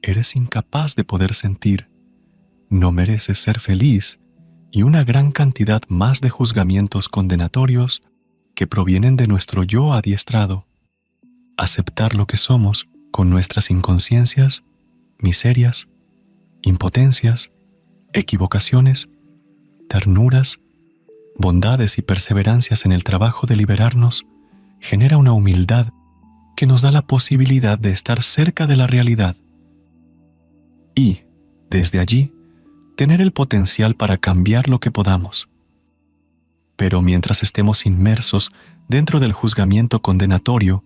eres incapaz de poder sentir, no mereces ser feliz, y una gran cantidad más de juzgamientos condenatorios que provienen de nuestro yo adiestrado. Aceptar lo que somos con nuestras inconsciencias, miserias, impotencias, equivocaciones, ternuras, bondades y perseverancias en el trabajo de liberarnos genera una humildad que nos da la posibilidad de estar cerca de la realidad y, desde allí, tener el potencial para cambiar lo que podamos. Pero mientras estemos inmersos dentro del juzgamiento condenatorio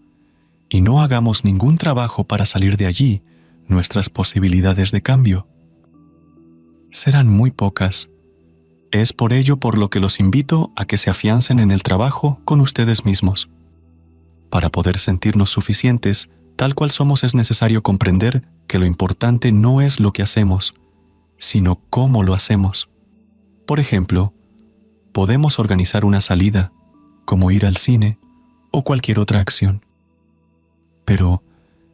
y no hagamos ningún trabajo para salir de allí, nuestras posibilidades de cambio serán muy pocas. Es por ello por lo que los invito a que se afiancen en el trabajo con ustedes mismos. Para poder sentirnos suficientes, tal cual somos, es necesario comprender que lo importante no es lo que hacemos, sino cómo lo hacemos. Por ejemplo, podemos organizar una salida, como ir al cine o cualquier otra acción. Pero,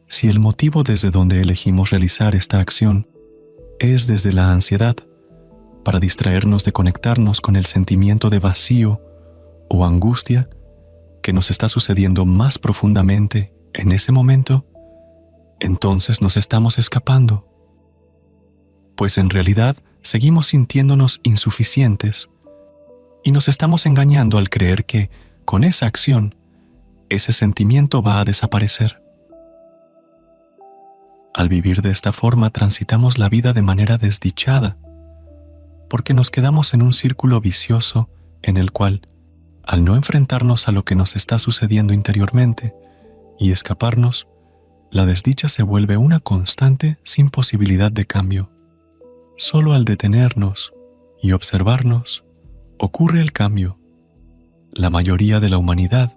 si el motivo desde donde elegimos realizar esta acción es desde la ansiedad, para distraernos de conectarnos con el sentimiento de vacío o angustia que nos está sucediendo más profundamente en ese momento, entonces nos estamos escapando. Pues en realidad seguimos sintiéndonos insuficientes y nos estamos engañando al creer que, con esa acción, ese sentimiento va a desaparecer. Al vivir de esta forma transitamos la vida de manera desdichada, porque nos quedamos en un círculo vicioso en el cual, al no enfrentarnos a lo que nos está sucediendo interiormente y escaparnos, la desdicha se vuelve una constante sin posibilidad de cambio. Solo al detenernos y observarnos, ocurre el cambio. La mayoría de la humanidad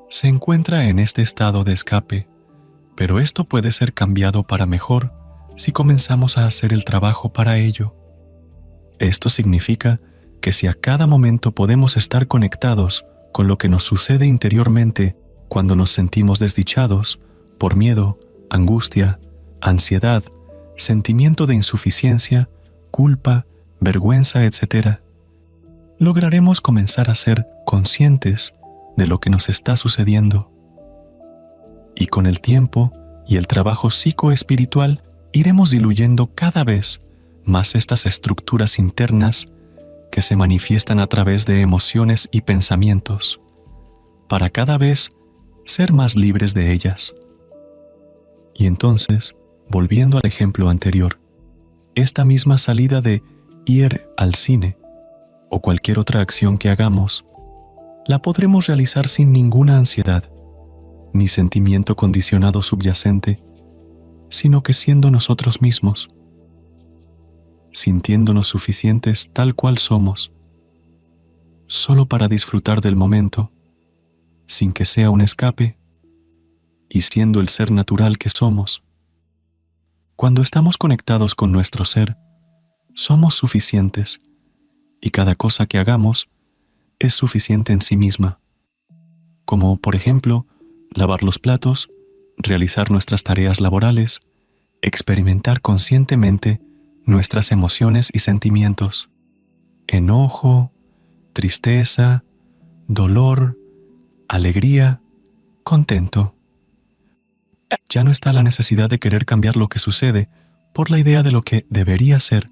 se encuentra en este estado de escape, pero esto puede ser cambiado para mejor si comenzamos a hacer el trabajo para ello. Esto significa que si a cada momento podemos estar conectados con lo que nos sucede interiormente cuando nos sentimos desdichados por miedo, angustia, ansiedad, sentimiento de insuficiencia, culpa, vergüenza, etc., lograremos comenzar a ser conscientes de lo que nos está sucediendo. Y con el tiempo y el trabajo psicoespiritual iremos diluyendo cada vez más estas estructuras internas que se manifiestan a través de emociones y pensamientos, para cada vez ser más libres de ellas. Y entonces, volviendo al ejemplo anterior, esta misma salida de ir al cine o cualquier otra acción que hagamos, la podremos realizar sin ninguna ansiedad, ni sentimiento condicionado subyacente, sino que siendo nosotros mismos, sintiéndonos suficientes tal cual somos, solo para disfrutar del momento, sin que sea un escape, y siendo el ser natural que somos. Cuando estamos conectados con nuestro ser, somos suficientes, y cada cosa que hagamos es suficiente en sí misma, como por ejemplo, lavar los platos, realizar nuestras tareas laborales, experimentar conscientemente nuestras emociones y sentimientos, enojo, tristeza, dolor, alegría, contento. Ya no está la necesidad de querer cambiar lo que sucede por la idea de lo que debería ser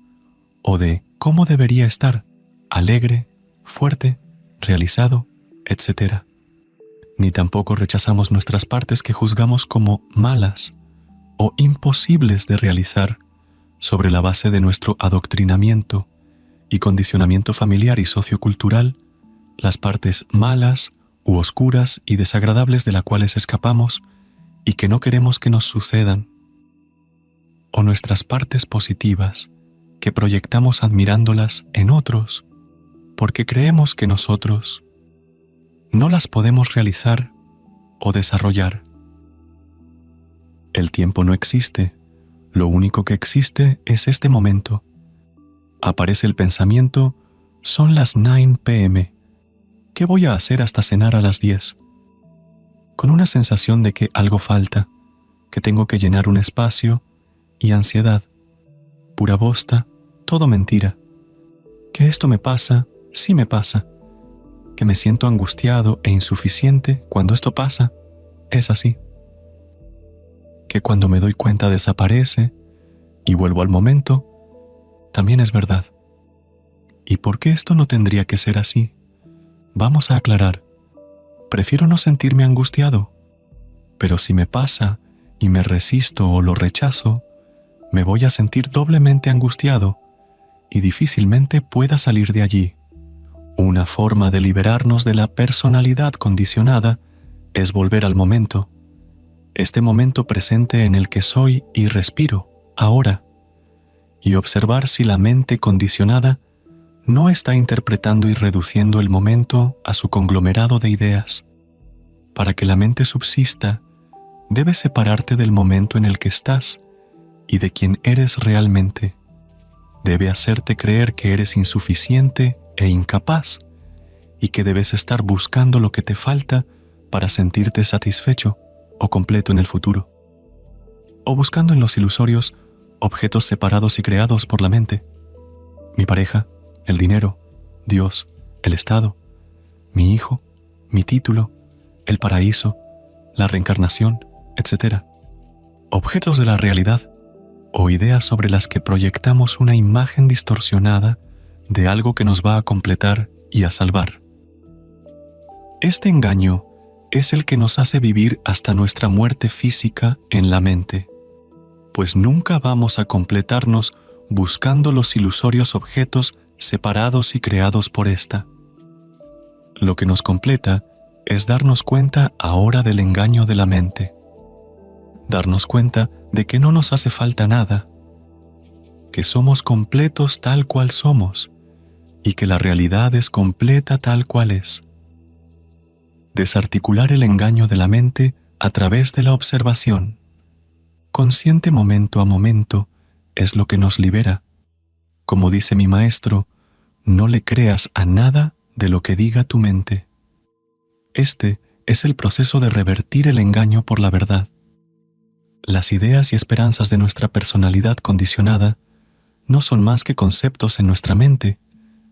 o de cómo debería estar, alegre, fuerte, realizado, etc. Ni tampoco rechazamos nuestras partes que juzgamos como malas o imposibles de realizar sobre la base de nuestro adoctrinamiento y condicionamiento familiar y sociocultural, las partes malas u oscuras y desagradables de las cuales escapamos y que no queremos que nos sucedan, o nuestras partes positivas que proyectamos admirándolas en otros porque creemos que nosotros no las podemos realizar o desarrollar. El tiempo no existe. Lo único que existe es este momento. Aparece el pensamiento, son las 9 p.m. ¿Qué voy a hacer hasta cenar a las 10? Con una sensación de que algo falta, que tengo que llenar un espacio y ansiedad. Pura bosta, todo mentira. Que esto me pasa, sí me pasa. Que me siento angustiado e insuficiente cuando esto pasa, es así. Que cuando me doy cuenta desaparece y vuelvo al momento, también es verdad. ¿Y por qué esto no tendría que ser así? Vamos a aclarar. Prefiero no sentirme angustiado. Pero si me pasa y me resisto o lo rechazo, me voy a sentir doblemente angustiado y difícilmente pueda salir de allí. Una forma de liberarnos de la personalidad condicionada es volver al momento, este momento presente en el que soy y respiro, ahora, y observar si la mente condicionada no está interpretando y reduciendo el momento a su conglomerado de ideas. Para que la mente subsista, debes separarte del momento en el que estás y de quien eres realmente. Debe hacerte creer que eres insuficiente e incapaz y que debes estar buscando lo que te falta para sentirte satisfecho o completo en el futuro, o buscando en los ilusorios objetos separados y creados por la mente. Mi pareja, el dinero, Dios, el Estado, mi hijo, mi título, el paraíso, la reencarnación, etc. Objetos de la realidad o ideas sobre las que proyectamos una imagen distorsionada de algo que nos va a completar y a salvar. Este engaño es el que nos hace vivir hasta nuestra muerte física en la mente, pues nunca vamos a completarnos buscando los ilusorios objetos separados y creados por ésta. Lo que nos completa es darnos cuenta ahora del engaño de la mente, darnos cuenta de que no nos hace falta nada, que somos completos tal cual somos y que la realidad es completa tal cual es. Desarticular el engaño de la mente a través de la observación, consciente momento a momento, es lo que nos libera. Como dice mi maestro, no le creas a nada de lo que diga tu mente. Este es el proceso de revertir el engaño por la verdad. Las ideas y esperanzas de nuestra personalidad condicionada no son más que conceptos en nuestra mente,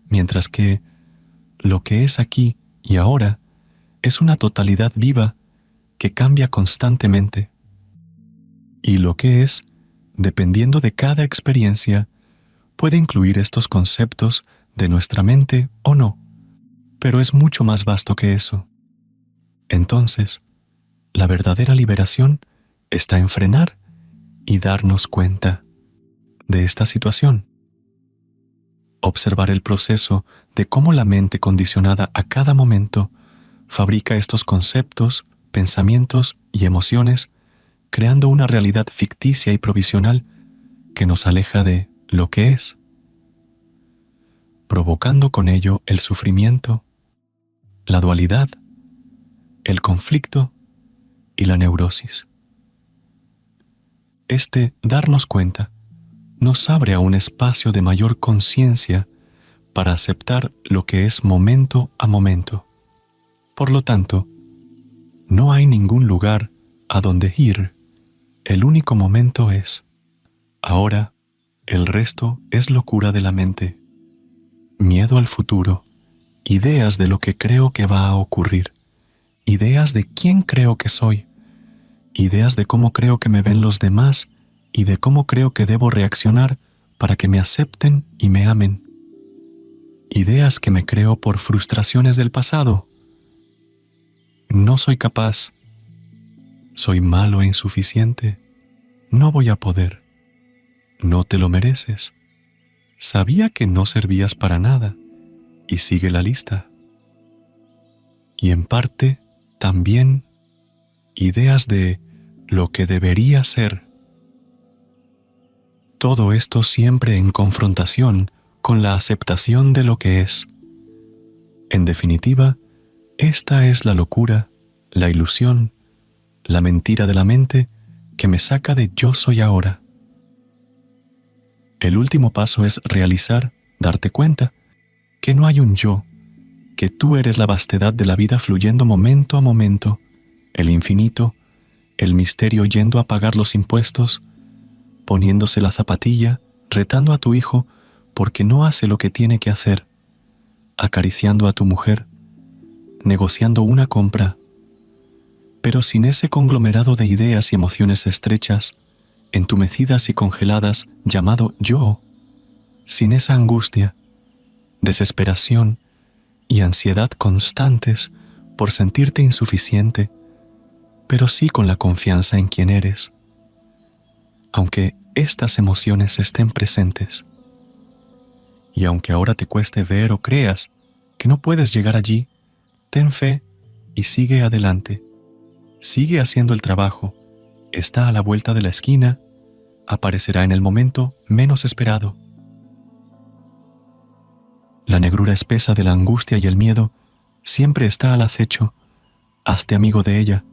mientras que lo que es aquí y ahora es una totalidad viva que cambia constantemente. Y lo que es, dependiendo de cada experiencia, puede incluir estos conceptos de nuestra mente o no, pero es mucho más vasto que eso. Entonces, la verdadera liberación está en frenar y darnos cuenta de esta situación. Observar el proceso de cómo la mente condicionada a cada momento fabrica estos conceptos, pensamientos y emociones, creando una realidad ficticia y provisional que nos aleja de lo que es, provocando con ello el sufrimiento, la dualidad, el conflicto y la neurosis. Este darnos cuenta nos abre a un espacio de mayor conciencia para aceptar lo que es momento a momento. Por lo tanto, no hay ningún lugar a donde ir. El único momento es ahora. El resto es locura de la mente, miedo al futuro, ideas de lo que creo que va a ocurrir, ideas de quién creo que soy, ideas de cómo creo que me ven los demás y de cómo creo que debo reaccionar para que me acepten y me amen. Ideas que me creo por frustraciones del pasado. No soy capaz. Soy malo e insuficiente. No voy a poder. No te lo mereces. Sabía que no servías para nada. Y sigue la lista. Y en parte, también, ideas de lo que debería ser. Todo esto siempre en confrontación con la aceptación de lo que es. En definitiva, esta es la locura, la ilusión, la mentira de la mente que me saca de yo soy ahora. El último paso es realizar, darte cuenta, que no hay un yo, que tú eres la vastedad de la vida fluyendo momento a momento, el infinito, el misterio yendo a pagar los impuestos, poniéndose la zapatilla, retando a tu hijo porque no hace lo que tiene que hacer, acariciando a tu mujer, negociando una compra, pero sin ese conglomerado de ideas y emociones estrechas, entumecidas y congeladas llamado yo, sin esa angustia, desesperación y ansiedad constantes por sentirte insuficiente, pero sí con la confianza en quien eres, aunque estas emociones estén presentes. Y aunque ahora te cueste ver o creas que no puedes llegar allí, ten fe y sigue adelante. Sigue haciendo el trabajo. Está a la vuelta de la esquina. Aparecerá en el momento menos esperado. La negrura espesa de la angustia y el miedo siempre está al acecho. Hazte amigo de ella.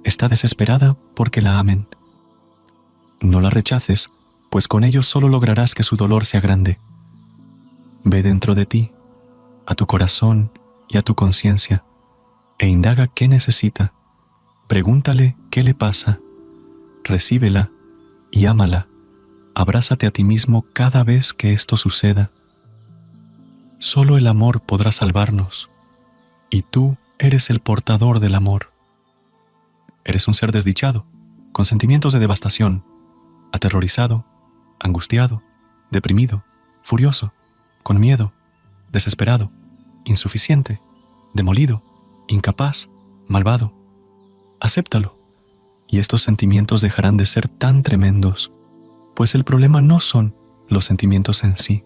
Está desesperada porque la amen. No la rechaces, pues con ello solo lograrás que su dolor sea grande. Ve dentro de ti, a tu corazón y a tu conciencia, e indaga qué necesita. Pregúntale qué le pasa. Recíbela y ámala. Abrázate a ti mismo cada vez que esto suceda. Solo el amor podrá salvarnos, y tú eres el portador del amor. Eres un ser desdichado, con sentimientos de devastación, aterrorizado, angustiado, deprimido, furioso, con miedo, desesperado, insuficiente, demolido, incapaz, malvado. Acéptalo, y estos sentimientos dejarán de ser tan tremendos, pues el problema no son los sentimientos en sí,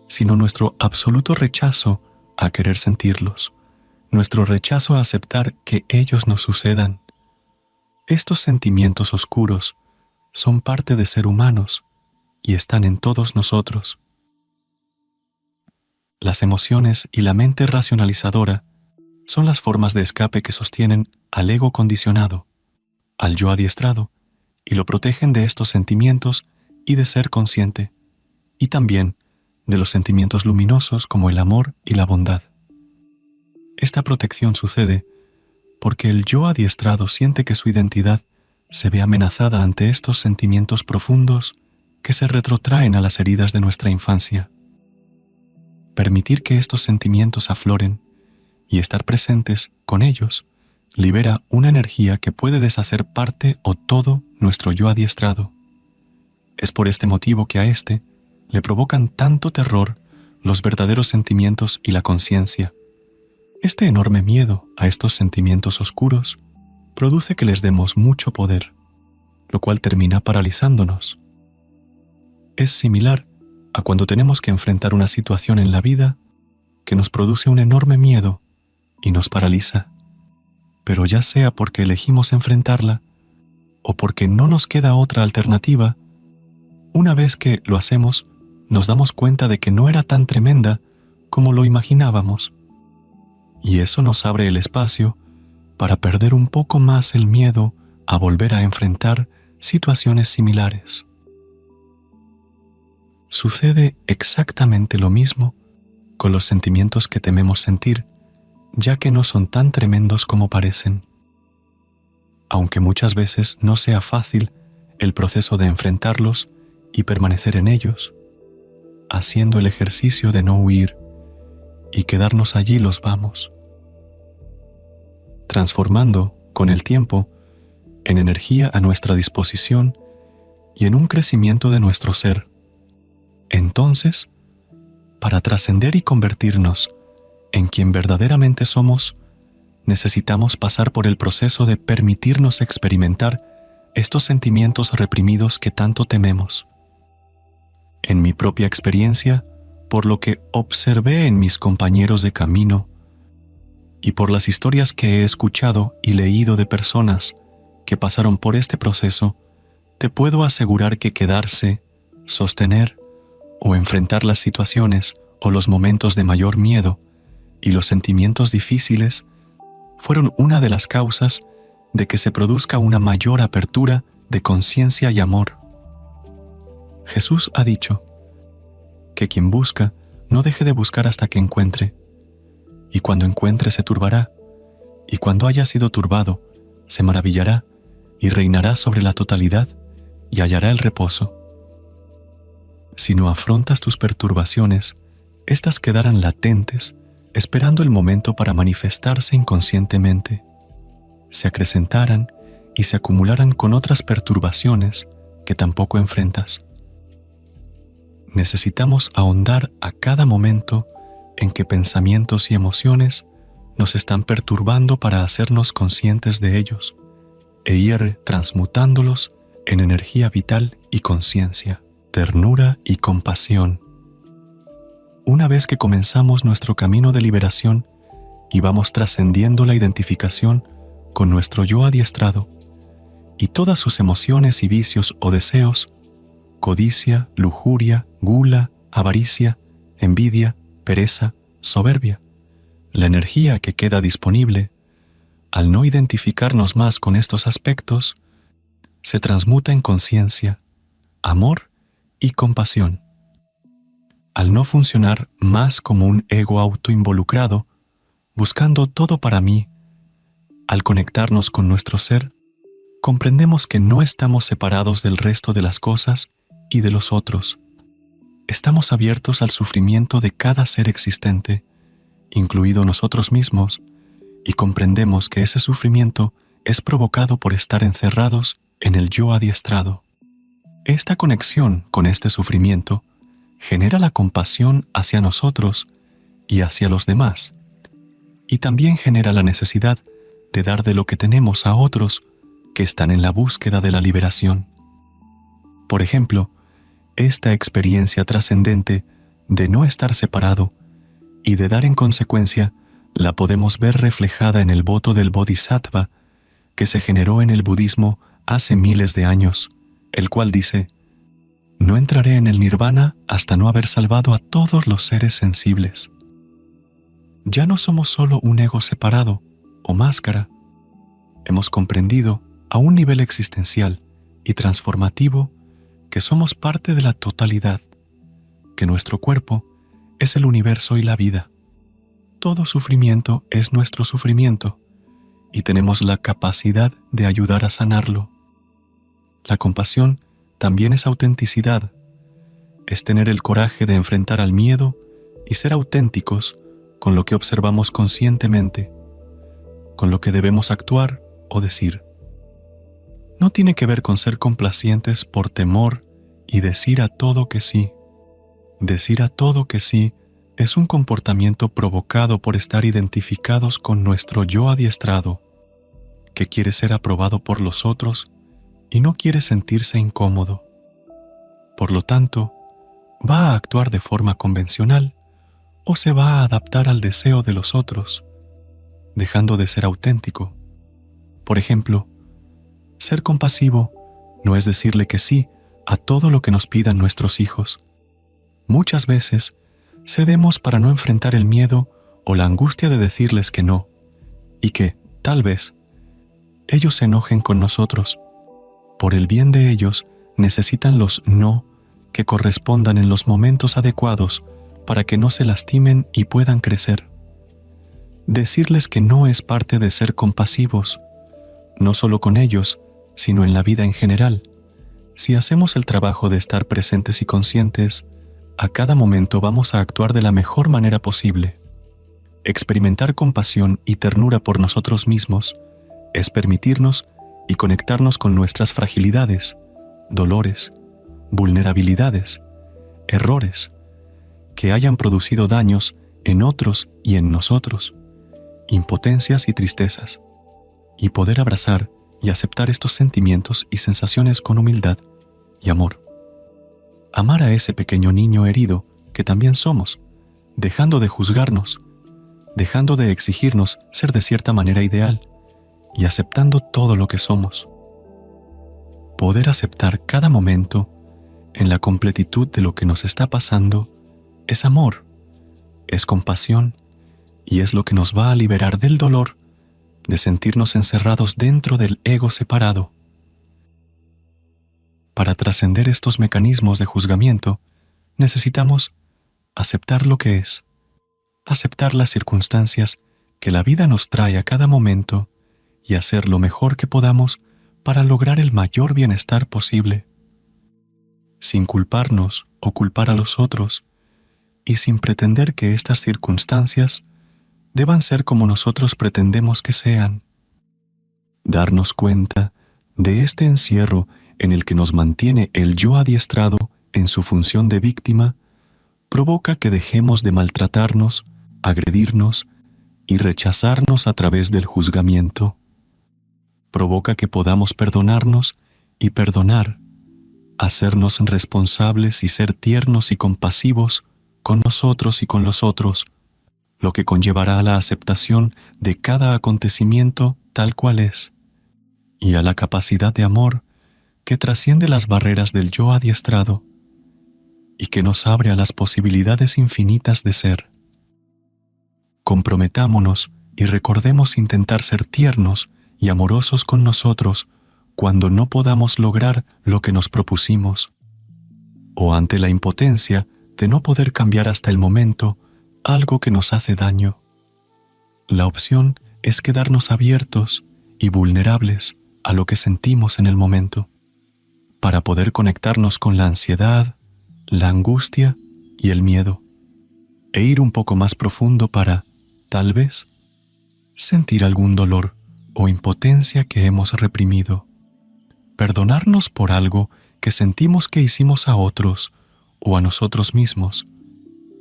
sino nuestro absoluto rechazo a querer sentirlos, nuestro rechazo a aceptar que ellos nos sucedan. Estos sentimientos oscuros son parte de ser humanos y están en todos nosotros. Las emociones y la mente racionalizadora son las formas de escape que sostienen al ego condicionado, al yo adiestrado, y lo protegen de estos sentimientos y de ser consciente, y también de los sentimientos luminosos como el amor y la bondad. Esta protección sucede porque el yo adiestrado siente que su identidad se ve amenazada ante estos sentimientos profundos que se retrotraen a las heridas de nuestra infancia. Permitir que estos sentimientos afloren y estar presentes con ellos libera una energía que puede deshacer parte o todo nuestro yo adiestrado. Es por este motivo que a éste le provocan tanto terror los verdaderos sentimientos y la conciencia. Este enorme miedo a estos sentimientos oscuros produce que les demos mucho poder, lo cual termina paralizándonos. Es similar a cuando tenemos que enfrentar una situación en la vida que nos produce un enorme miedo y nos paraliza, pero ya sea porque elegimos enfrentarla o porque no nos queda otra alternativa, una vez que lo hacemos, nos damos cuenta de que no era tan tremenda como lo imaginábamos, y eso nos abre el espacio para perder un poco más el miedo a volver a enfrentar situaciones similares. Sucede exactamente lo mismo con los sentimientos que tememos sentir, ya que no son tan tremendos como parecen. Aunque muchas veces no sea fácil el proceso de enfrentarlos y permanecer en ellos, haciendo el ejercicio de no huir y quedarnos allí los vamos, transformando con el tiempo en energía a nuestra disposición y en un crecimiento de nuestro ser. Entonces, para trascender y convertirnos en quien verdaderamente somos, necesitamos pasar por el proceso de permitirnos experimentar estos sentimientos reprimidos que tanto tememos. En mi propia experiencia, por lo que observé en mis compañeros de camino y por las historias que he escuchado y leído de personas que pasaron por este proceso, te puedo asegurar que quedarse, sostener o enfrentar las situaciones o los momentos de mayor miedo y los sentimientos difíciles fueron una de las causas de que se produzca una mayor apertura de conciencia y amor. Jesús ha dicho que quien busca no deje de buscar hasta que encuentre, y cuando encuentre se turbará, y cuando haya sido turbado se maravillará y reinará sobre la totalidad y hallará el reposo. Si no afrontas tus perturbaciones, éstas quedarán latentes, esperando el momento para manifestarse inconscientemente. Se acrecentaran y se acumularan con otras perturbaciones que tampoco enfrentas. Necesitamos ahondar a cada momento en que pensamientos y emociones nos están perturbando para hacernos conscientes de ellos e ir transmutándolos en energía vital y conciencia, ternura y compasión. Una vez que comenzamos nuestro camino de liberación y vamos trascendiendo la identificación con nuestro yo adiestrado y todas sus emociones y vicios o deseos, codicia, lujuria, gula, avaricia, envidia, pereza, soberbia, la energía que queda disponible, al no identificarnos más con estos aspectos, se transmuta en conciencia, amor y compasión. Al no funcionar más como un ego autoinvolucrado, buscando todo para mí, al conectarnos con nuestro ser, comprendemos que no estamos separados del resto de las cosas y de los otros. Estamos abiertos al sufrimiento de cada ser existente, incluido nosotros mismos, y comprendemos que ese sufrimiento es provocado por estar encerrados en el yo adiestrado. Esta conexión con este sufrimiento genera la compasión hacia nosotros y hacia los demás, y también genera la necesidad de dar de lo que tenemos a otros que están en la búsqueda de la liberación. Por ejemplo, esta experiencia trascendente de no estar separado y de dar en consecuencia la podemos ver reflejada en el voto del Bodhisattva que se generó en el budismo hace miles de años, el cual dice: no entraré en el nirvana hasta no haber salvado a todos los seres sensibles. Ya no somos solo un ego separado o máscara. Hemos comprendido a un nivel existencial y transformativo que somos parte de la totalidad, que nuestro cuerpo es el universo y la vida. Todo sufrimiento es nuestro sufrimiento y tenemos la capacidad de ayudar a sanarlo. La compasión también es autenticidad, es tener el coraje de enfrentar al miedo y ser auténticos con lo que observamos conscientemente, con lo que debemos actuar o decir. No tiene que ver con ser complacientes por temor y decir a todo que sí. Decir a todo que sí es un comportamiento provocado por estar identificados con nuestro yo adiestrado, que quiere ser aprobado por los otros y no quiere sentirse incómodo. Por lo tanto, va a actuar de forma convencional o se va a adaptar al deseo de los otros, dejando de ser auténtico. Por ejemplo, ser compasivo no es decirle que sí a todo lo que nos pidan nuestros hijos. Muchas veces cedemos para no enfrentar el miedo o la angustia de decirles que no, y que, tal vez, ellos se enojen con nosotros. Por el bien de ellos, necesitan los no que correspondan en los momentos adecuados para que no se lastimen y puedan crecer. Decirles que no es parte de ser compasivos, no solo con ellos, sino en la vida en general. Si hacemos el trabajo de estar presentes y conscientes, a cada momento vamos a actuar de la mejor manera posible. Experimentar compasión y ternura por nosotros mismos es permitirnos y conectarnos con nuestras fragilidades, dolores, vulnerabilidades, errores, que hayan producido daños en otros y en nosotros, impotencias y tristezas, y poder abrazar y aceptar estos sentimientos y sensaciones con humildad y amor. Amar a ese pequeño niño herido que también somos, dejando de juzgarnos, dejando de exigirnos ser de cierta manera ideal y aceptando todo lo que somos. Poder aceptar cada momento en la completitud de lo que nos está pasando es amor, es compasión y es lo que nos va a liberar del dolor de sentirnos encerrados dentro del ego separado. Para trascender estos mecanismos de juzgamiento, necesitamos aceptar lo que es, aceptar las circunstancias que la vida nos trae a cada momento y hacer lo mejor que podamos para lograr el mayor bienestar posible, sin culparnos o culpar a los otros, y sin pretender que estas circunstancias deban ser como nosotros pretendemos que sean. Darnos cuenta de este encierro en el que nos mantiene el yo adiestrado en su función de víctima provoca que dejemos de maltratarnos, agredirnos y rechazarnos a través del juzgamiento. provoca que podamos perdonarnos y perdonar, hacernos responsables y ser tiernos y compasivos con nosotros y con los otros, lo que conllevará a la aceptación de cada acontecimiento tal cual es, y a la capacidad de amor que trasciende las barreras del yo adiestrado y que nos abre a las posibilidades infinitas de ser. Comprometámonos y recordemos intentar ser tiernos y amorosos con nosotros cuando no podamos lograr lo que nos propusimos, o ante la impotencia de no poder cambiar hasta el momento algo que nos hace daño. La opción es quedarnos abiertos y vulnerables a lo que sentimos en el momento, para poder conectarnos con la ansiedad, la angustia y el miedo, e ir un poco más profundo para, tal vez, sentir algún dolor o impotencia que hemos reprimido, perdonarnos por algo que sentimos que hicimos a otros o a nosotros mismos,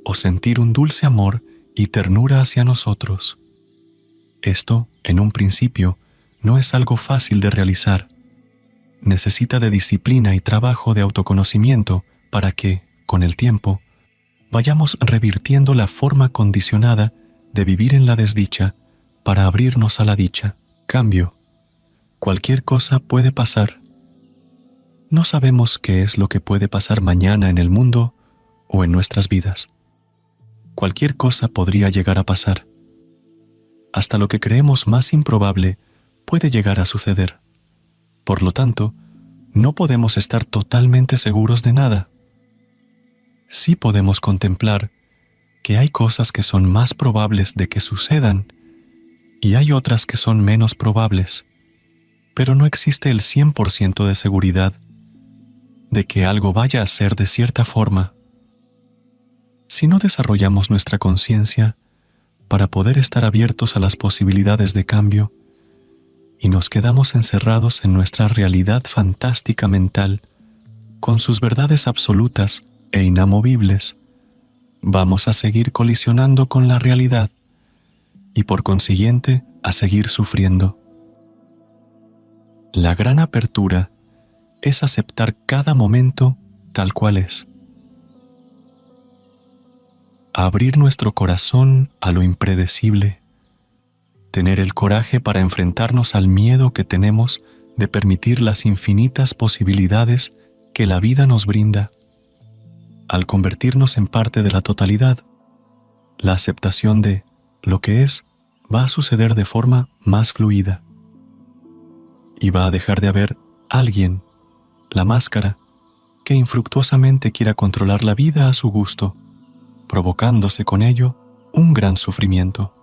o sentir un dulce amor y ternura hacia nosotros. Esto, en un principio, no es algo fácil de realizar. Necesita de disciplina y trabajo de autoconocimiento para que, con el tiempo, vayamos revirtiendo la forma condicionada de vivir en la desdicha para abrirnos a la dicha. Cambio. Cualquier cosa puede pasar. No sabemos qué es lo que puede pasar mañana en el mundo o en nuestras vidas. Cualquier cosa podría llegar a pasar. Hasta lo que creemos más improbable puede llegar a suceder. Por lo tanto, no podemos estar totalmente seguros de nada. Sí podemos contemplar que hay cosas que son más probables de que sucedan y hay otras que son menos probables, pero no existe el 100% de seguridad de que algo vaya a ser de cierta forma. Si no desarrollamos nuestra conciencia para poder estar abiertos a las posibilidades de cambio y nos quedamos encerrados en nuestra realidad fantástica mental, con sus verdades absolutas e inamovibles, vamos a seguir colisionando con la realidad y por consiguiente a seguir sufriendo. La gran apertura es aceptar cada momento tal cual es. Abrir nuestro corazón a lo impredecible, tener el coraje para enfrentarnos al miedo que tenemos de permitir las infinitas posibilidades que la vida nos brinda. Al convertirnos en parte de la totalidad, la aceptación de lo que es va a suceder de forma más fluida. Y va a dejar de haber alguien, la máscara, que infructuosamente quiera controlar la vida a su gusto, provocándose con ello un gran sufrimiento.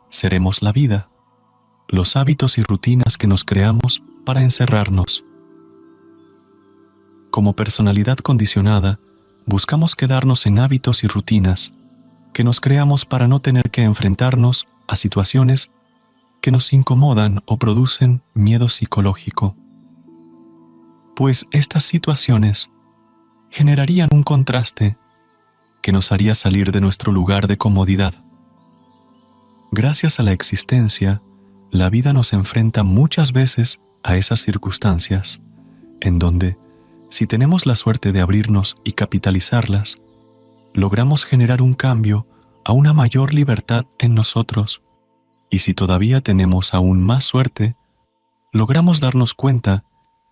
Seremos la vida, los hábitos y rutinas que nos creamos para encerrarnos. Como personalidad condicionada, buscamos quedarnos en hábitos y rutinas que nos creamos para no tener que enfrentarnos a situaciones que nos incomodan o producen miedo psicológico. Pues estas situaciones generarían un contraste que nos haría salir de nuestro lugar de comodidad. Gracias a la existencia, la vida nos enfrenta muchas veces a esas circunstancias, en donde, si tenemos la suerte de abrirnos y capitalizarlas, logramos generar un cambio a una mayor libertad en nosotros, y si todavía tenemos aún más suerte, logramos darnos cuenta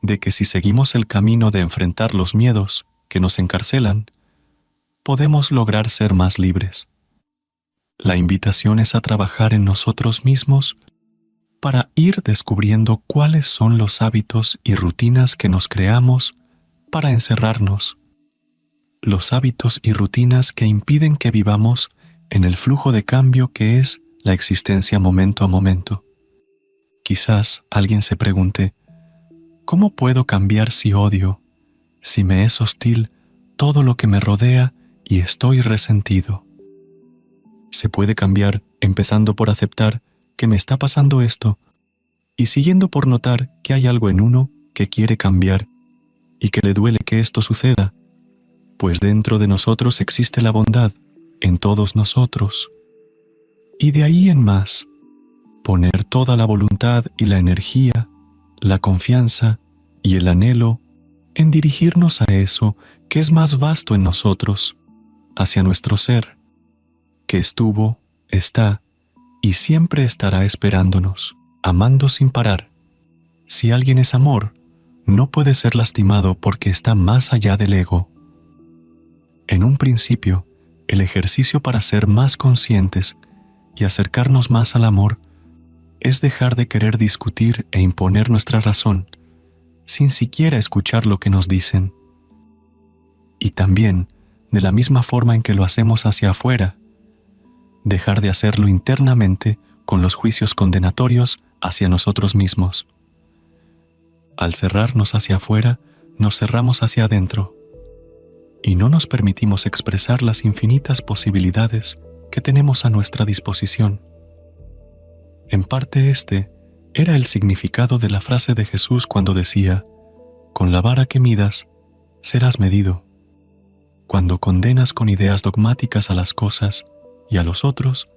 de que si seguimos el camino de enfrentar los miedos que nos encarcelan, podemos lograr ser más libres. La invitación es a trabajar en nosotros mismos para ir descubriendo cuáles son los hábitos y rutinas que nos creamos para encerrarnos, los hábitos y rutinas que impiden que vivamos en el flujo de cambio que es la existencia momento a momento. Quizás alguien se pregunte, ¿cómo puedo cambiar si odio, si me es hostil todo lo que me rodea y estoy resentido? Se puede cambiar empezando por aceptar que me está pasando esto y siguiendo por notar que hay algo en uno que quiere cambiar y que le duele que esto suceda, pues dentro de nosotros existe la bondad en todos nosotros. Y de ahí en más, Poner toda la voluntad y la energía, la confianza y el anhelo en dirigirnos a eso que es más vasto en nosotros, hacia nuestro ser, que estuvo, está y siempre estará esperándonos, amando sin parar. Si alguien es amor, no puede ser lastimado porque está más allá del ego. En un principio, el ejercicio para ser más conscientes y acercarnos más al amor es dejar de querer discutir e imponer nuestra razón, sin siquiera escuchar lo que nos dicen. Y también, de la misma forma en que lo hacemos hacia afuera, dejar de hacerlo internamente con los juicios condenatorios hacia nosotros mismos. Al cerrarnos hacia afuera, nos cerramos hacia adentro y no nos permitimos expresar las infinitas posibilidades que tenemos a nuestra disposición. En parte era el significado de la frase de Jesús cuando decía: con la vara que midas, serás medido. Cuando condenas con ideas dogmáticas a las cosas y a los otros,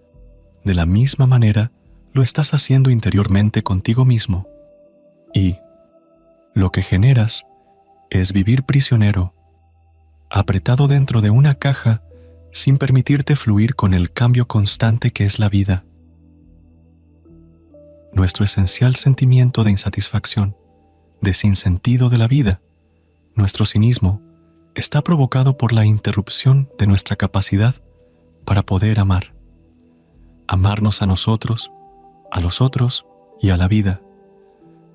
de la misma manera lo estás haciendo interiormente contigo mismo. Y lo que generas es vivir prisionero, apretado dentro de una caja sin permitirte fluir con el cambio constante que es la vida. Nuestro esencial sentimiento de insatisfacción, de sinsentido de la vida, nuestro cinismo, está provocado por la interrupción de nuestra capacidad para poder amar. Amarnos a nosotros, a los otros y a la vida.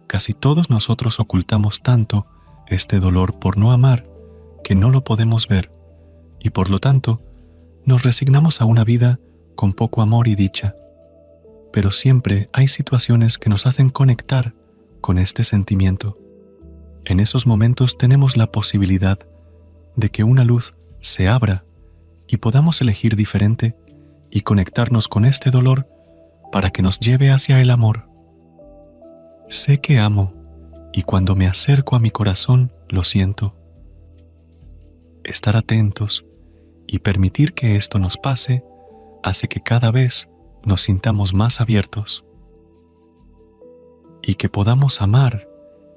Casi todos nosotros ocultamos tanto este dolor por no amar que no lo podemos ver y por lo tanto nos resignamos a una vida con poco amor y dicha. Pero siempre hay situaciones que nos hacen conectar con este sentimiento. En esos momentos tenemos la posibilidad de que una luz se abra y podamos elegir diferente y conectarnos con este dolor para que nos lleve hacia el amor. Sé que amo y cuando me acerco a mi corazón lo siento. Estar atentos y permitir que esto nos pase hace que cada vez nos sintamos más abiertos y que podamos amar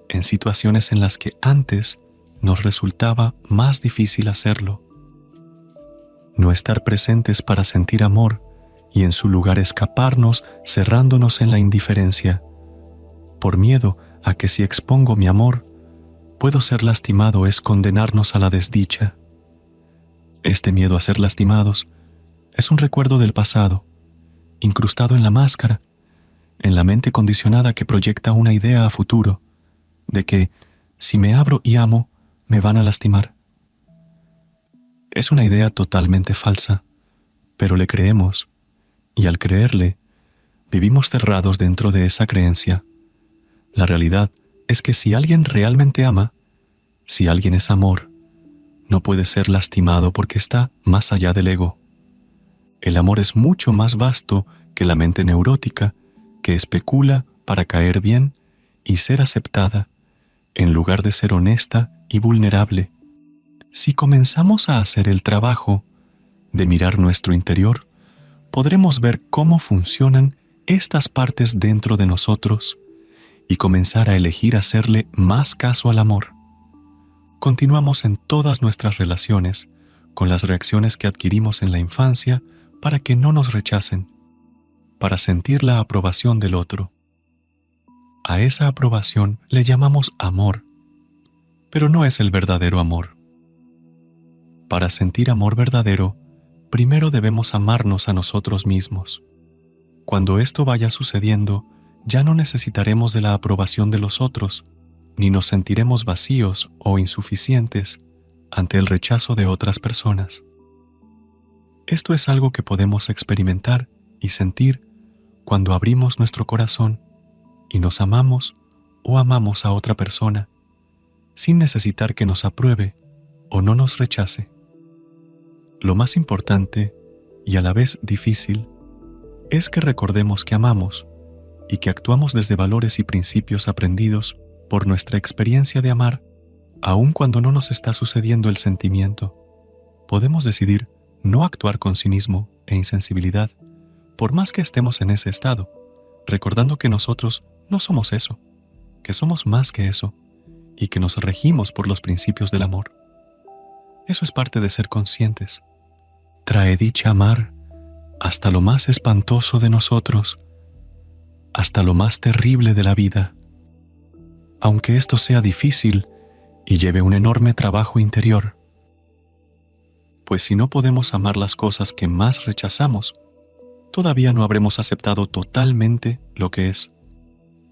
en situaciones en las que antes nos resultaba más difícil hacerlo. No estar presentes para sentir amor y en su lugar escaparnos cerrándonos en la indiferencia, por miedo a que si expongo mi amor, puedo ser lastimado es condenarnos a la desdicha. Este miedo a ser lastimados es un recuerdo del pasado, incrustado en la máscara, en la mente condicionada que proyecta una idea a futuro, de que, si me abro y amo, me van a lastimar. Es una idea totalmente falsa, pero le creemos, y al creerle, vivimos cerrados dentro de esa creencia. La realidad es que si alguien realmente ama, si alguien es amor, no puede ser lastimado porque está más allá del ego. El amor es mucho más vasto que la mente neurótica que especula para caer bien y ser aceptada, en lugar de ser honesta y vulnerable. Si comenzamos a hacer el trabajo de mirar nuestro interior, podremos ver cómo funcionan estas partes dentro de nosotros y comenzar a elegir hacerle más caso al amor. Continuamos en todas nuestras relaciones con las reacciones que adquirimos en la infancia para que no nos rechacen, para sentir la aprobación del otro. A esa aprobación le llamamos amor, pero no es el verdadero amor. Para sentir amor verdadero, primero debemos amarnos a nosotros mismos. Cuando esto vaya sucediendo, ya no necesitaremos de la aprobación de los otros, ni nos sentiremos vacíos o insuficientes ante el rechazo de otras personas. Esto es algo que podemos experimentar y sentir cuando abrimos nuestro corazón y nos amamos o amamos a otra persona, sin necesitar que nos apruebe o no nos rechace. Lo más importante, y a la vez difícil, es que recordemos que amamos y que actuamos desde valores y principios aprendidos por nuestra experiencia de amar, aun cuando no nos está sucediendo el sentimiento. Podemos decidir no actuar con cinismo e insensibilidad, por más que estemos en ese estado, recordando que nosotros no somos eso, que somos más que eso, y que nos regimos por los principios del amor. Eso es parte de ser conscientes. Trae dicha amar hasta lo más espantoso de nosotros, hasta lo más terrible de la vida, aunque esto sea difícil y lleve un enorme trabajo interior. Pues si no podemos amar las cosas que más rechazamos, todavía no habremos aceptado totalmente lo que es,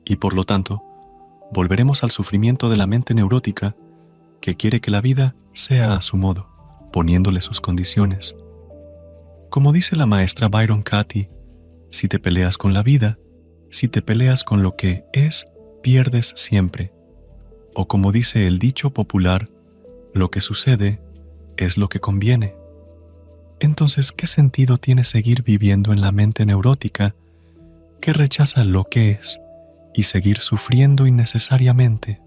y por lo tanto, volveremos al sufrimiento de la mente neurótica que quiere que la vida sea a su modo, poniéndole sus condiciones. Como dice la maestra Byron Katie, si te peleas con la vida, si te peleas con lo que es, pierdes siempre. O como dice el dicho popular, lo que sucede es lo que conviene. Entonces, ¿qué sentido tiene seguir viviendo en la mente neurótica que rechaza lo que es y seguir sufriendo innecesariamente?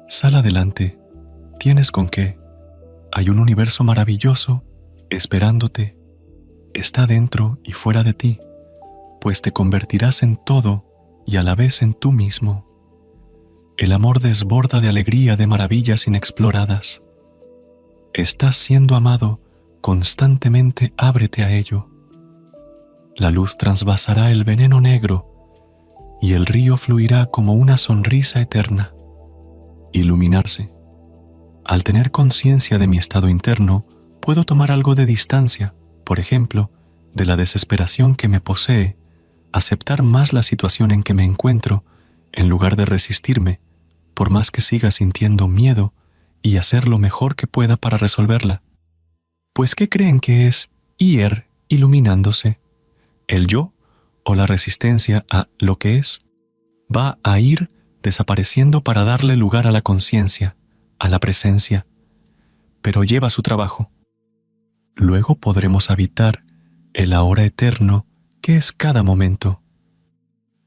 Sal adelante, tienes con qué. Hay un universo maravilloso esperándote. Está dentro y fuera de ti, pues te convertirás en todo y a la vez en tú mismo. El amor desborda de alegría de maravillas inexploradas. Estás siendo amado, constantemente ábrete a ello. La luz trasvasará el veneno negro y el río fluirá como una sonrisa eterna. Iluminarse. Al tener conciencia de mi estado interno, puedo tomar algo de distancia, por ejemplo, de la desesperación que me posee, aceptar más la situación en que me encuentro, en lugar de resistirme, por más que siga sintiendo miedo, y hacer lo mejor que pueda para resolverla. Pues, ¿qué creen que es ir iluminándose? ¿El yo o la resistencia a lo que es? Va a ir desapareciendo para darle lugar a la conciencia, a la presencia, pero lleva su trabajo. Luego podremos habitar el ahora eterno que es cada momento.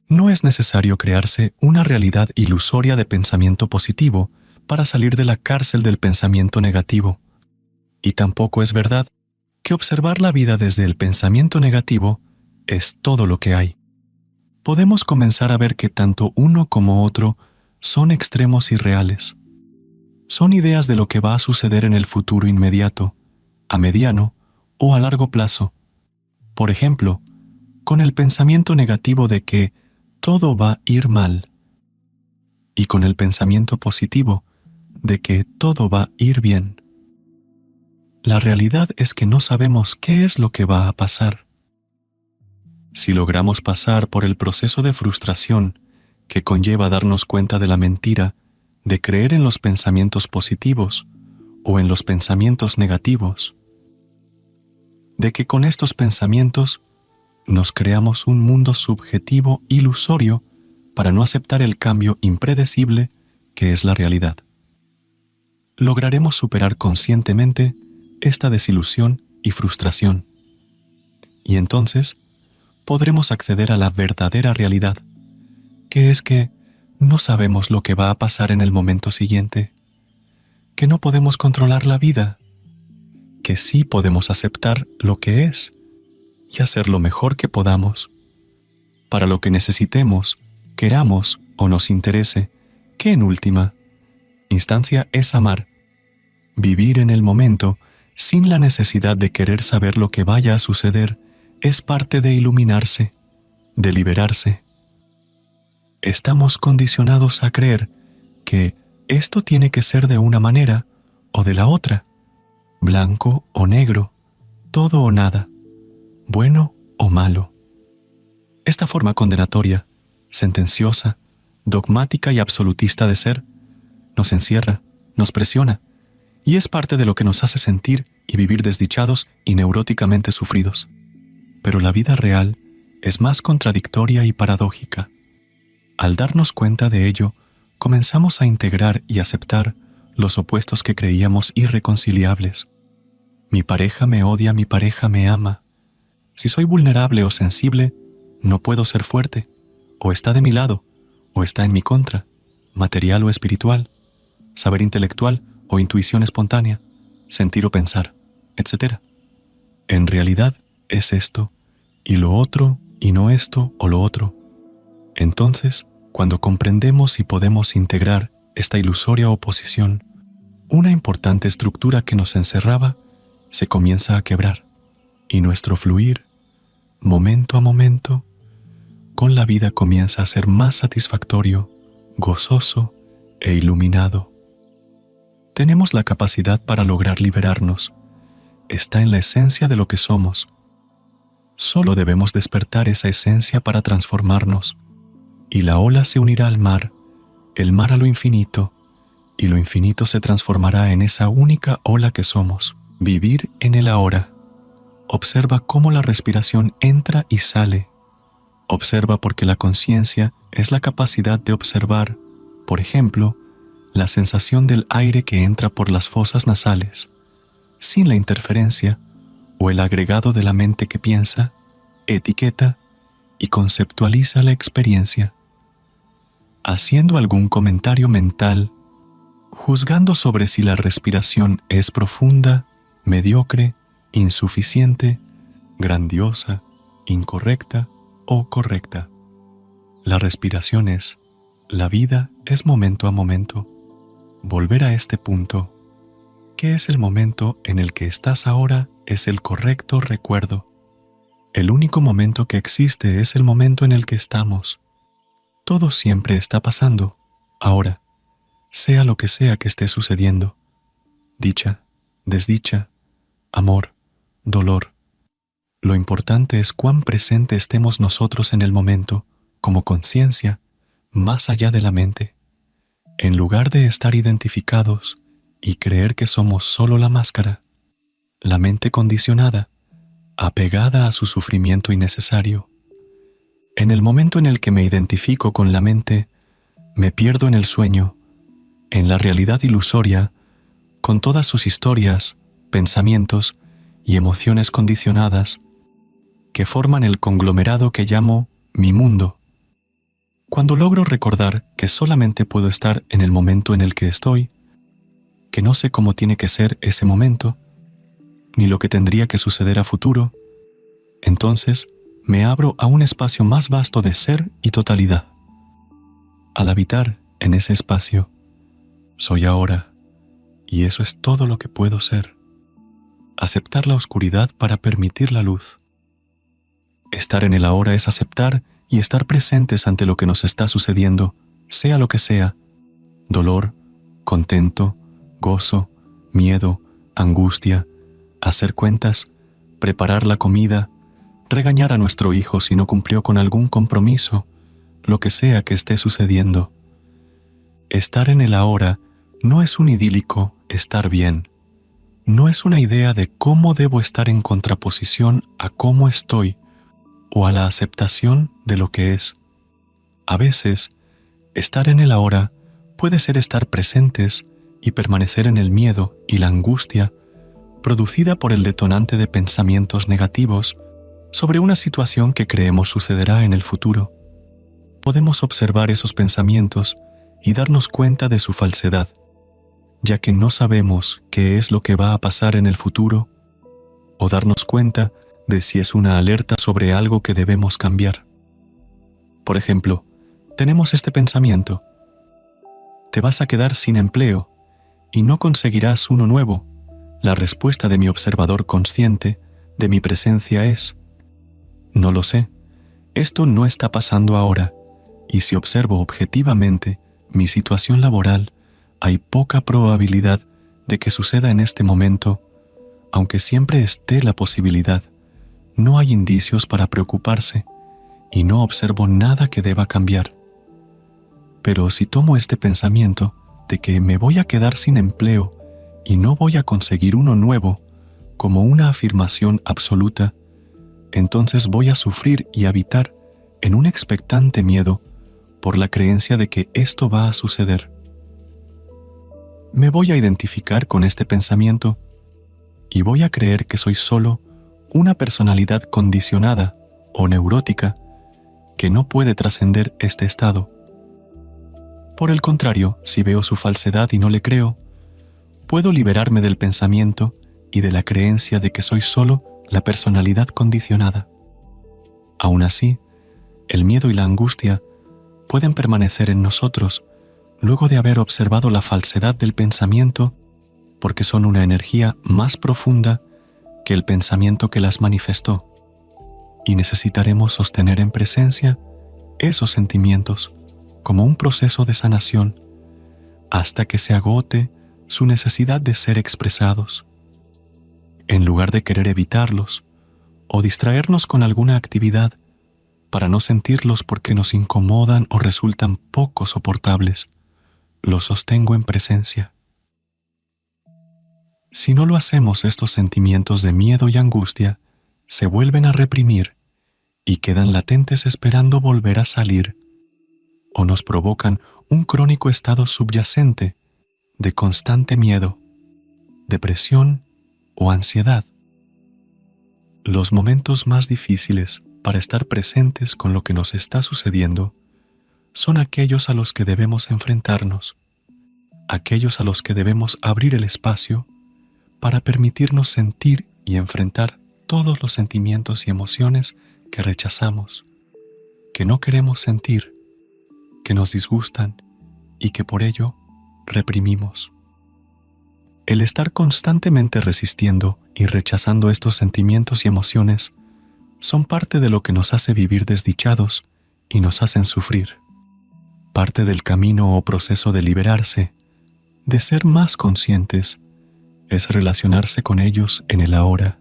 No es necesario crearse una realidad ilusoria de pensamiento positivo para salir de la cárcel del pensamiento negativo. Y tampoco es verdad que observar la vida desde el pensamiento negativo es todo lo que hay. Podemos comenzar a ver que tanto uno como otro son extremos irreales. Son ideas de lo que va a suceder en el futuro inmediato, a mediano o a largo plazo. Por ejemplo, con el pensamiento negativo de que todo va a ir mal, y con el pensamiento positivo de que todo va a ir bien. La realidad es que no sabemos qué es lo que va a pasar. Si logramos pasar por el proceso de frustración que conlleva darnos cuenta de la mentira de creer en los pensamientos positivos o en los pensamientos negativos, de que con estos pensamientos nos creamos un mundo subjetivo ilusorio para no aceptar el cambio impredecible que es la realidad. Lograremos superar conscientemente esta desilusión y frustración, y entonces podremos acceder a la verdadera realidad, que es que no sabemos lo que va a pasar en el momento siguiente, que no podemos controlar la vida, que sí podemos aceptar lo que es y hacer lo mejor que podamos, para lo que necesitemos, queramos o nos interese, que en última instancia es amar, vivir en el momento sin la necesidad de querer saber lo que vaya a suceder, es parte de iluminarse, de liberarse. Estamos condicionados a creer que esto tiene que ser de una manera o de la otra, blanco o negro, todo o nada, bueno o malo. Esta forma condenatoria, sentenciosa, dogmática y absolutista de ser, nos encierra, nos presiona, y es parte de lo que nos hace sentir y vivir desdichados y neuróticamente sufridos. Pero la vida real es más contradictoria y paradójica. Al darnos cuenta de ello, comenzamos a integrar y aceptar los opuestos que creíamos irreconciliables. Mi pareja me odia, mi pareja me ama. Si soy vulnerable o sensible, no puedo ser fuerte, o está de mi lado, o está en mi contra, material o espiritual, saber intelectual o intuición espontánea, sentir o pensar, etc. En realidad es esto, y lo otro, y no esto o lo otro, Entonces, cuando comprendemos y podemos integrar esta ilusoria oposición, una importante estructura que nos encerraba se comienza a quebrar, y nuestro fluir, momento a momento, con la vida comienza a ser más satisfactorio, gozoso e iluminado. Tenemos la capacidad para lograr liberarnos. Está en la esencia de lo que somos. Solo debemos despertar esa esencia para transformarnos, y la ola se unirá al mar, el mar a lo infinito, y lo infinito se transformará en esa única ola que somos. Vivir en el ahora. Observa cómo la respiración entra y sale. Observa porque la conciencia es la capacidad de observar, por ejemplo, la sensación del aire que entra por las fosas nasales, sin la interferencia o el agregado de la mente que piensa, etiqueta y conceptualiza la experiencia. Haciendo algún comentario mental, juzgando sobre si la respiración es profunda, mediocre, insuficiente, grandiosa, incorrecta o correcta. La respiración es, la vida es momento a momento. Volver a este punto, ¿qué es el momento en el que estás ahora? Es el correcto recuerdo. El único momento que existe es el momento en el que estamos. Todo siempre está pasando, ahora, sea lo que sea que esté sucediendo. Dicha, desdicha, amor, dolor. Lo importante es cuán presente estemos nosotros en el momento, como conciencia, más allá de la mente. En lugar de estar identificados y creer que somos solo la máscara, la mente condicionada, apegada a su sufrimiento innecesario. En el momento en el que me identifico con la mente, me pierdo en el sueño, en la realidad ilusoria, con todas sus historias, pensamientos y emociones condicionadas que forman el conglomerado que llamo mi mundo. Cuando logro recordar que solamente puedo estar en el momento en el que estoy, que no sé cómo tiene que ser ese momento, ni lo que tendría que suceder a futuro, entonces me abro a un espacio más vasto de ser y totalidad. Al habitar en ese espacio, soy ahora, y eso es todo lo que puedo ser. Aceptar la oscuridad para permitir la luz. Estar en el ahora es aceptar y estar presentes ante lo que nos está sucediendo, sea lo que sea, dolor, contento, gozo, miedo, angustia, hacer cuentas, preparar la comida, regañar a nuestro hijo si no cumplió con algún compromiso, lo que sea que esté sucediendo. Estar en el ahora no es un idílico estar bien, no es una idea de cómo debo estar en contraposición a cómo estoy o a la aceptación de lo que es. A veces, estar en el ahora puede ser estar presentes y permanecer en el miedo y la angustia producida por el detonante de pensamientos negativos sobre una situación que creemos sucederá en el futuro. Podemos observar esos pensamientos y darnos cuenta de su falsedad, ya que no sabemos qué es lo que va a pasar en el futuro, o darnos cuenta de si es una alerta sobre algo que debemos cambiar. Por ejemplo, tenemos este pensamiento: te vas a quedar sin empleo y no conseguirás uno nuevo. La respuesta de mi observador consciente de mi presencia es: no lo sé, esto no está pasando ahora, y si observo objetivamente mi situación laboral, hay poca probabilidad de que suceda en este momento, aunque siempre esté la posibilidad. No hay indicios para preocuparse, y no observo nada que deba cambiar. Pero si tomo este pensamiento de que me voy a quedar sin empleo y no voy a conseguir uno nuevo como una afirmación absoluta, entonces voy a sufrir y habitar en un expectante miedo por la creencia de que esto va a suceder. Me voy a identificar con este pensamiento y voy a creer que soy solo una personalidad condicionada o neurótica que no puede trascender este estado. Por el contrario, si veo su falsedad y no le creo, puedo liberarme del pensamiento y de la creencia de que soy solo la personalidad condicionada. Aún así, el miedo y la angustia pueden permanecer en nosotros luego de haber observado la falsedad del pensamiento, porque son una energía más profunda que el pensamiento que las manifestó, y necesitaremos sostener en presencia esos sentimientos como un proceso de sanación hasta que se agote su necesidad de ser expresados. En lugar de querer evitarlos o distraernos con alguna actividad para no sentirlos porque nos incomodan o resultan poco soportables, los sostengo en presencia. Si no lo hacemos, estos sentimientos de miedo y angustia se vuelven a reprimir y quedan latentes esperando volver a salir, o nos provocan un crónico estado subyacente de constante miedo, depresión o ansiedad. Los momentos más difíciles para estar presentes con lo que nos está sucediendo son aquellos a los que debemos enfrentarnos, aquellos a los que debemos abrir el espacio para permitirnos sentir y enfrentar todos los sentimientos y emociones que rechazamos, que no queremos sentir, que nos disgustan y que por ello reprimimos. El estar constantemente resistiendo y rechazando estos sentimientos y emociones son parte de lo que nos hace vivir desdichados y nos hacen sufrir. Parte del camino o proceso de liberarse, de ser más conscientes, es relacionarse con ellos en el ahora,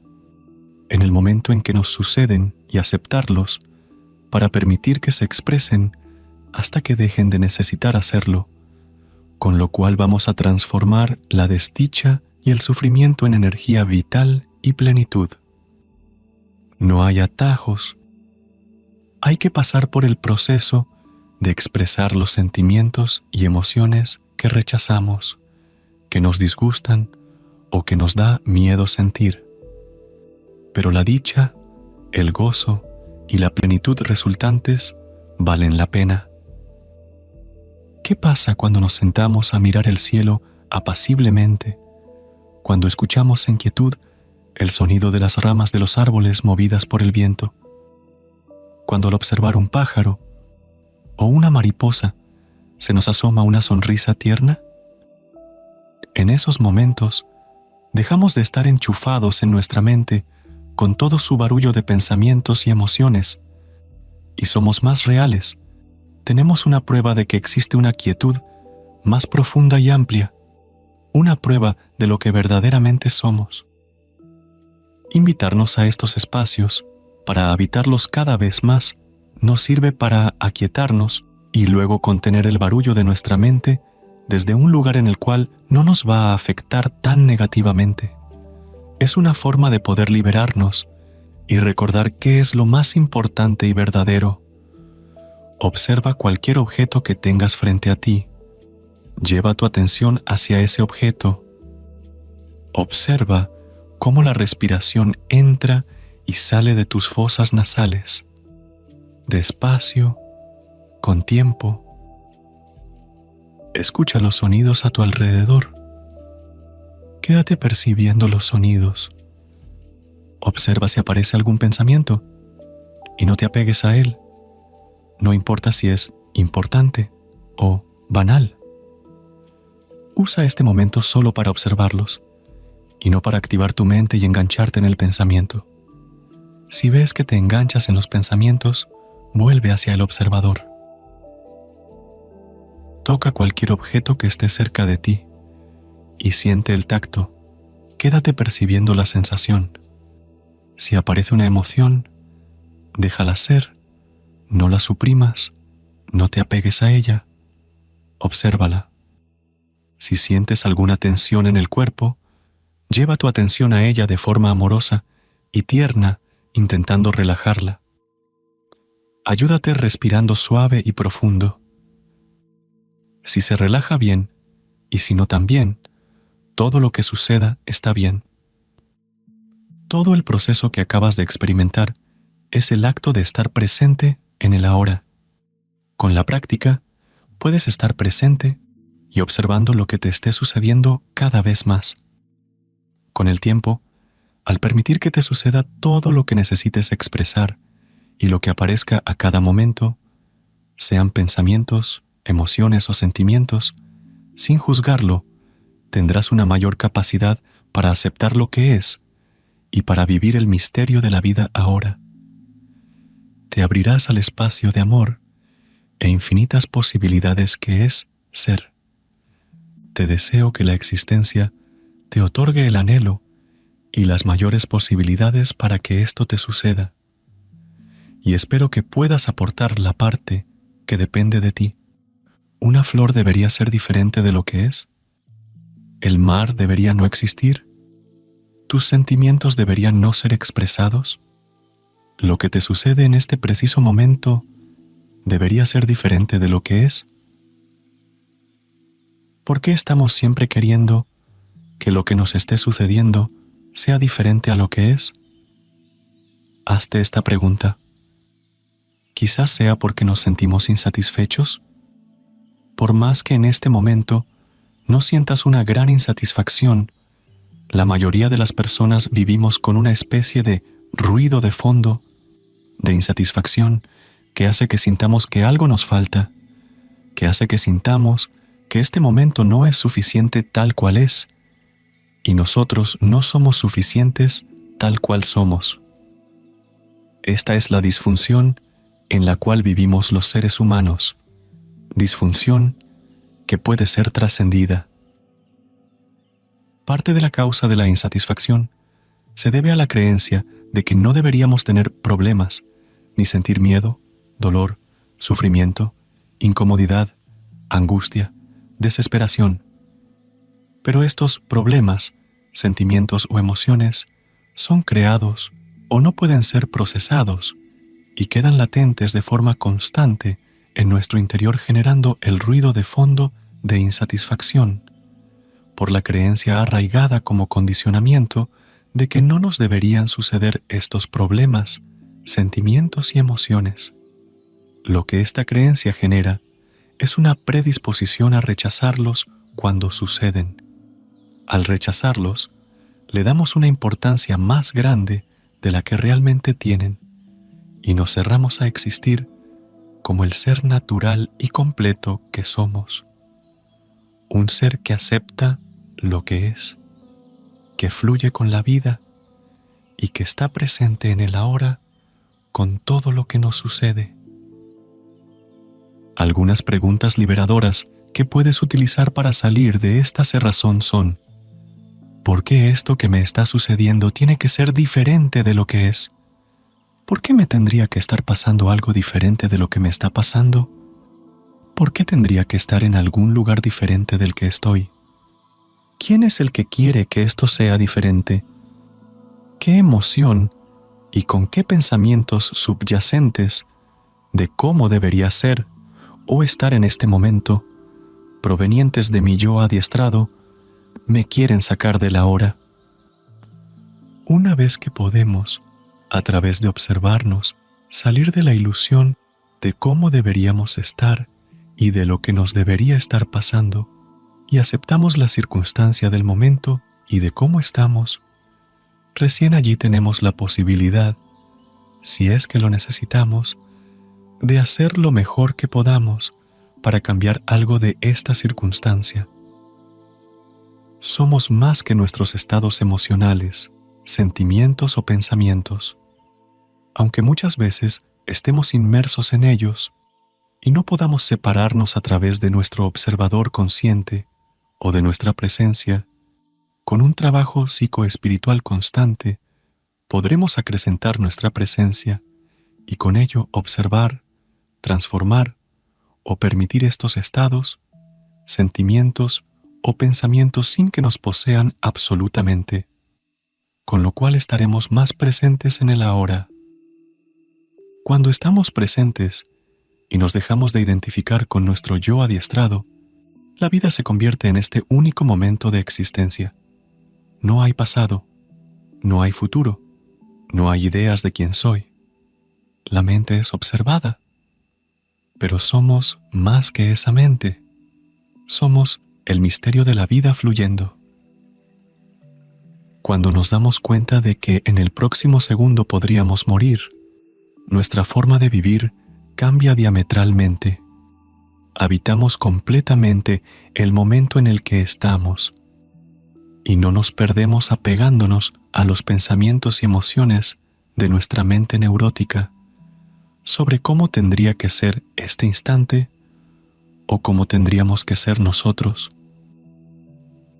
en el momento en que nos suceden y aceptarlos para permitir que se expresen hasta que dejen de necesitar hacerlo, con lo cual vamos a transformar la desdicha y el sufrimiento en energía vital y plenitud. No hay atajos. Hay que pasar por el proceso de expresar los sentimientos y emociones que rechazamos, que nos disgustan o que nos da miedo sentir. Pero la dicha, el gozo y la plenitud resultantes valen la pena. ¿Qué pasa cuando nos sentamos a mirar el cielo apaciblemente, cuando escuchamos en quietud el sonido de las ramas de los árboles movidas por el viento, cuando al observar un pájaro o una mariposa se nos asoma una sonrisa tierna? En esos momentos, dejamos de estar enchufados en nuestra mente con todo su barullo de pensamientos y emociones, y somos más reales. Tenemos una prueba de que existe una quietud más profunda y amplia, una prueba de lo que verdaderamente somos. Invitarnos a estos espacios para habitarlos cada vez más nos sirve para aquietarnos y luego contener el barullo de nuestra mente desde un lugar en el cual no nos va a afectar tan negativamente. Es una forma de poder liberarnos y recordar qué es lo más importante y verdadero. Observa cualquier objeto que tengas frente a ti. Lleva tu atención hacia ese objeto. Observa cómo la respiración entra y sale de tus fosas nasales, despacio, con tiempo. Escucha los sonidos a tu alrededor. Quédate percibiendo los sonidos. Observa si aparece algún pensamiento y no te apegues a él. No importa si es importante o banal. Usa este momento solo para observarlos y no para activar tu mente y engancharte en el pensamiento. Si ves que te enganchas en los pensamientos, vuelve hacia el observador. Toca cualquier objeto que esté cerca de ti y siente el tacto. Quédate percibiendo la sensación. Si aparece una emoción, déjala ser, no la suprimas, no te apegues a ella, obsérvala. Si sientes alguna tensión en el cuerpo, lleva tu atención a ella de forma amorosa y tierna, intentando relajarla. Ayúdate respirando suave y profundo. Si se relaja bien, y si no también, todo lo que suceda está bien. Todo el proceso que acabas de experimentar es el acto de estar presente en el ahora. Con la práctica, puedes estar presente y observando lo que te esté sucediendo cada vez más. Con el tiempo, al permitir que te suceda todo lo que necesites expresar y lo que aparezca a cada momento, sean pensamientos, emociones o sentimientos, sin juzgarlo, tendrás una mayor capacidad para aceptar lo que es y para vivir el misterio de la vida ahora. Te abrirás al espacio de amor e infinitas posibilidades que es ser. Te deseo que la existencia te otorgue el anhelo y las mayores posibilidades para que esto te suceda. Y espero que puedas aportar la parte que depende de ti. ¿Una flor debería ser diferente de lo que es? ¿El mar debería no existir? ¿Tus sentimientos deberían no ser expresados? ¿Lo que te sucede en este preciso momento debería ser diferente de lo que es? ¿Por qué estamos siempre queriendo que lo que nos esté sucediendo sea diferente a lo que es? Hazte esta pregunta. Quizás sea porque nos sentimos insatisfechos. Por más que en este momento no sientas una gran insatisfacción, la mayoría de las personas vivimos con una especie de ruido de fondo, de insatisfacción, que hace que sintamos que algo nos falta, que hace que sintamos que este momento no es suficiente tal cual es, y nosotros no somos suficientes tal cual somos. Esta es la disfunción en la cual vivimos los seres humanos, disfunción que puede ser trascendida. Parte de la causa de la insatisfacción se debe a la creencia de que no deberíamos tener problemas, ni sentir miedo, dolor, sufrimiento, incomodidad, angustia, desesperación. Pero estos problemas, sentimientos o emociones son creados o no pueden ser procesados y quedan latentes de forma constante en nuestro interior, generando el ruido de fondo de insatisfacción, por la creencia arraigada como condicionamiento de que no nos deberían suceder estos problemas, sentimientos y emociones. Lo que esta creencia genera es una predisposición a rechazarlos cuando suceden. Al rechazarlos, le damos una importancia más grande de la que realmente tienen y nos cerramos a existir como el ser natural y completo que somos. Un ser que acepta lo que es, que fluye con la vida y que está presente en el ahora con todo lo que nos sucede. Algunas preguntas liberadoras que puedes utilizar para salir de esta cerrazón son: ¿por qué esto que me está sucediendo tiene que ser diferente de lo que es? ¿Por qué me tendría que estar pasando algo diferente de lo que me está pasando? ¿Por qué tendría que estar en algún lugar diferente del que estoy? ¿Quién es el que quiere que esto sea diferente? ¿Qué emoción y con qué pensamientos subyacentes de cómo debería ser o estar en este momento, provenientes de mi yo adiestrado, me quieren sacar de la hora? Una vez que podemos, a través de observarnos, salir de la ilusión de cómo deberíamos estar y de lo que nos debería estar pasando, y aceptamos la circunstancia del momento y de cómo estamos, recién allí tenemos la posibilidad, si es que lo necesitamos, de hacer lo mejor que podamos para cambiar algo de esta circunstancia. Somos más que nuestros estados emocionales, sentimientos o pensamientos. Aunque muchas veces estemos inmersos en ellos y no podamos separarnos a través de nuestro observador consciente o de nuestra presencia, con un trabajo psicoespiritual constante, podremos acrecentar nuestra presencia y con ello observar, transformar o permitir estos estados, sentimientos o pensamientos sin que nos posean absolutamente, con lo cual estaremos más presentes en el ahora. Cuando estamos presentes y nos dejamos de identificar con nuestro yo adiestrado, la vida se convierte en este único momento de existencia. No hay pasado, no hay futuro, no hay ideas de quién soy. La mente es observada, pero somos más que esa mente. Somos el misterio de la vida fluyendo. Cuando nos damos cuenta de que en el próximo segundo podríamos morir, nuestra forma de vivir cambia diametralmente. Habitamos completamente el momento en el que estamos y no nos perdemos apegándonos a los pensamientos y emociones de nuestra mente neurótica sobre cómo tendría que ser este instante o cómo tendríamos que ser nosotros.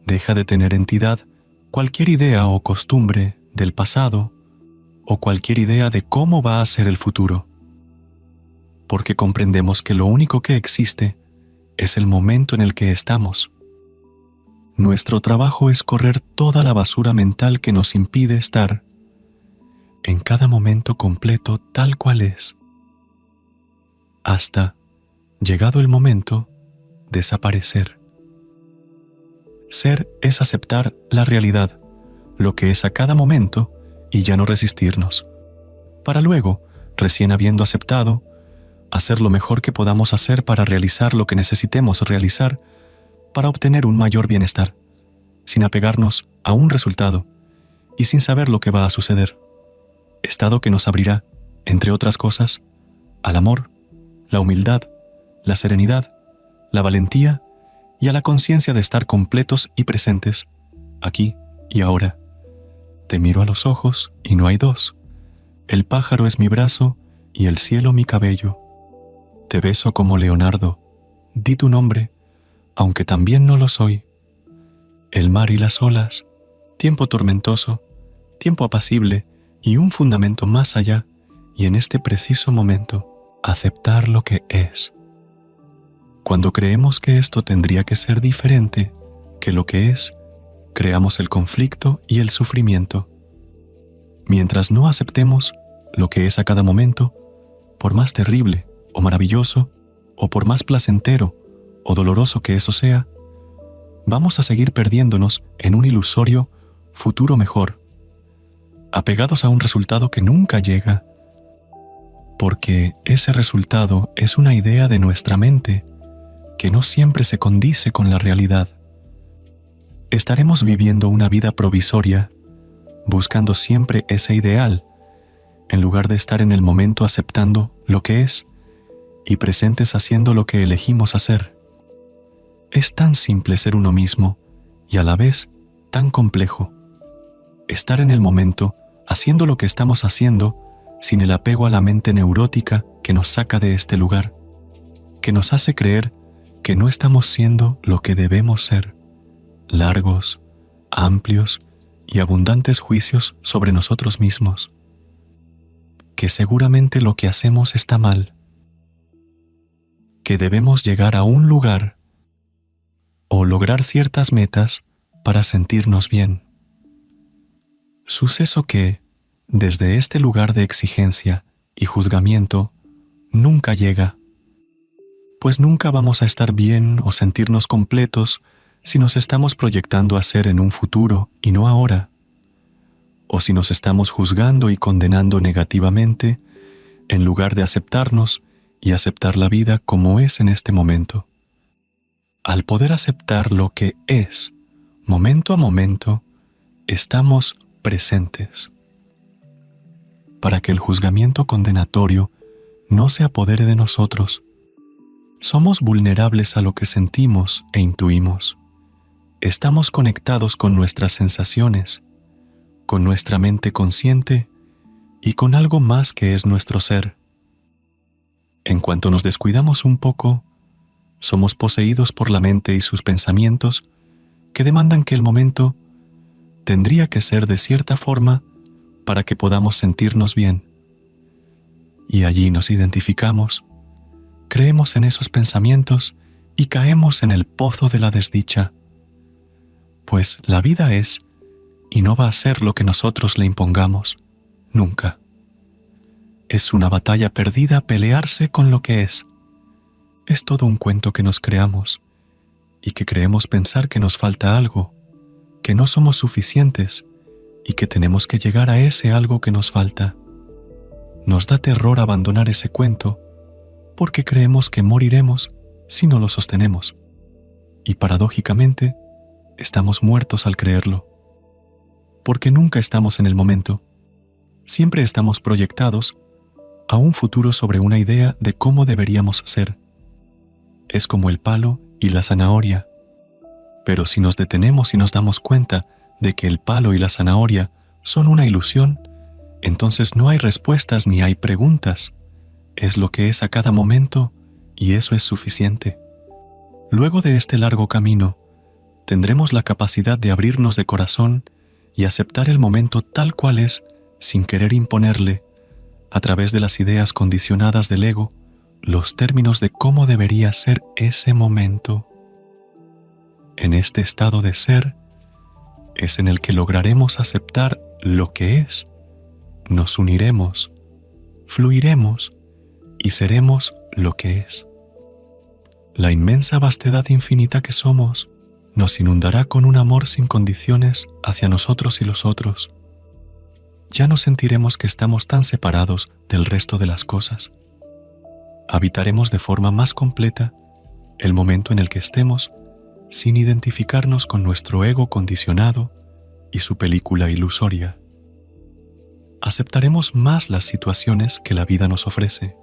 Deja de tener entidad cualquier idea o costumbre del pasado o cualquier idea de cómo va a ser el futuro, porque comprendemos que lo único que existe es el momento en el que estamos. Nuestro trabajo es correr toda la basura mental que nos impide estar en cada momento completo tal cual es, hasta, llegado el momento, desaparecer. Ser es aceptar la realidad, lo que es a cada momento, y ya no resistirnos, para luego, recién habiendo aceptado, hacer lo mejor que podamos hacer para realizar lo que necesitemos realizar para obtener un mayor bienestar, sin apegarnos a un resultado y sin saber lo que va a suceder. Estado que nos abrirá, entre otras cosas, al amor, la humildad, la serenidad, la valentía y a la conciencia de estar completos y presentes, aquí y ahora. Te miro a los ojos y no hay dos. El pájaro es mi brazo y el cielo mi cabello. Te beso como Leonardo. Di tu nombre, aunque también no lo soy. El mar y las olas, tiempo tormentoso, tiempo apacible y un fundamento más allá, y en este preciso momento, aceptar lo que es. Cuando creemos que esto tendría que ser diferente que lo que es, creamos el conflicto y el sufrimiento. Mientras no aceptemos lo que es a cada momento, por más terrible o maravilloso, o por más placentero o doloroso que eso sea, vamos a seguir perdiéndonos en un ilusorio futuro mejor, apegados a un resultado que nunca llega, porque ese resultado es una idea de nuestra mente que no siempre se condice con la realidad. Estaremos viviendo una vida provisoria, buscando siempre ese ideal, en lugar de estar en el momento aceptando lo que es y presentes haciendo lo que elegimos hacer. Es tan simple ser uno mismo y a la vez tan complejo. Estar en el momento, haciendo lo que estamos haciendo, sin el apego a la mente neurótica que nos saca de este lugar, que nos hace creer que no estamos siendo lo que debemos ser. Largos, amplios y abundantes juicios sobre nosotros mismos. Que seguramente lo que hacemos está mal. Que debemos llegar a un lugar o lograr ciertas metas para sentirnos bien. Suceso que, desde este lugar de exigencia y juzgamiento, nunca llega, pues nunca vamos a estar bien o sentirnos completos si nos estamos proyectando a ser en un futuro y no ahora, o si nos estamos juzgando y condenando negativamente en lugar de aceptarnos y aceptar la vida como es en este momento. Al poder aceptar lo que es, momento a momento, estamos presentes. Para que el juzgamiento condenatorio no se apodere de nosotros, somos vulnerables a lo que sentimos e intuimos. Estamos conectados con nuestras sensaciones, con nuestra mente consciente y con algo más que es nuestro ser. En cuanto nos descuidamos un poco, somos poseídos por la mente y sus pensamientos que demandan que el momento tendría que ser de cierta forma para que podamos sentirnos bien. Y allí nos identificamos, creemos en esos pensamientos y caemos en el pozo de la desdicha. Pues la vida es y no va a ser lo que nosotros le impongamos, nunca. Es una batalla perdida pelearse con lo que es. Es todo un cuento que nos creamos y que creemos pensar que nos falta algo, que no somos suficientes y que tenemos que llegar a ese algo que nos falta. Nos da terror abandonar ese cuento porque creemos que moriremos si no lo sostenemos. Y paradójicamente, estamos muertos al creerlo. Porque nunca estamos en el momento. Siempre estamos proyectados a un futuro sobre una idea de cómo deberíamos ser. Es como el palo y la zanahoria. Pero si nos detenemos y nos damos cuenta de que el palo y la zanahoria son una ilusión, entonces no hay respuestas ni hay preguntas. Es lo que es a cada momento y eso es suficiente. Luego de este largo camino, tendremos la capacidad de abrirnos de corazón y aceptar el momento tal cual es sin querer imponerle, a través de las ideas condicionadas del ego, los términos de cómo debería ser ese momento. En este estado de ser es en el que lograremos aceptar lo que es, nos uniremos, fluiremos y seremos lo que es. La inmensa vastedad infinita que somos nos inundará con un amor sin condiciones hacia nosotros y los otros. Ya no sentiremos que estamos tan separados del resto de las cosas. Habitaremos de forma más completa el momento en el que estemos sin identificarnos con nuestro ego condicionado y su película ilusoria. Aceptaremos más las situaciones que la vida nos ofrece,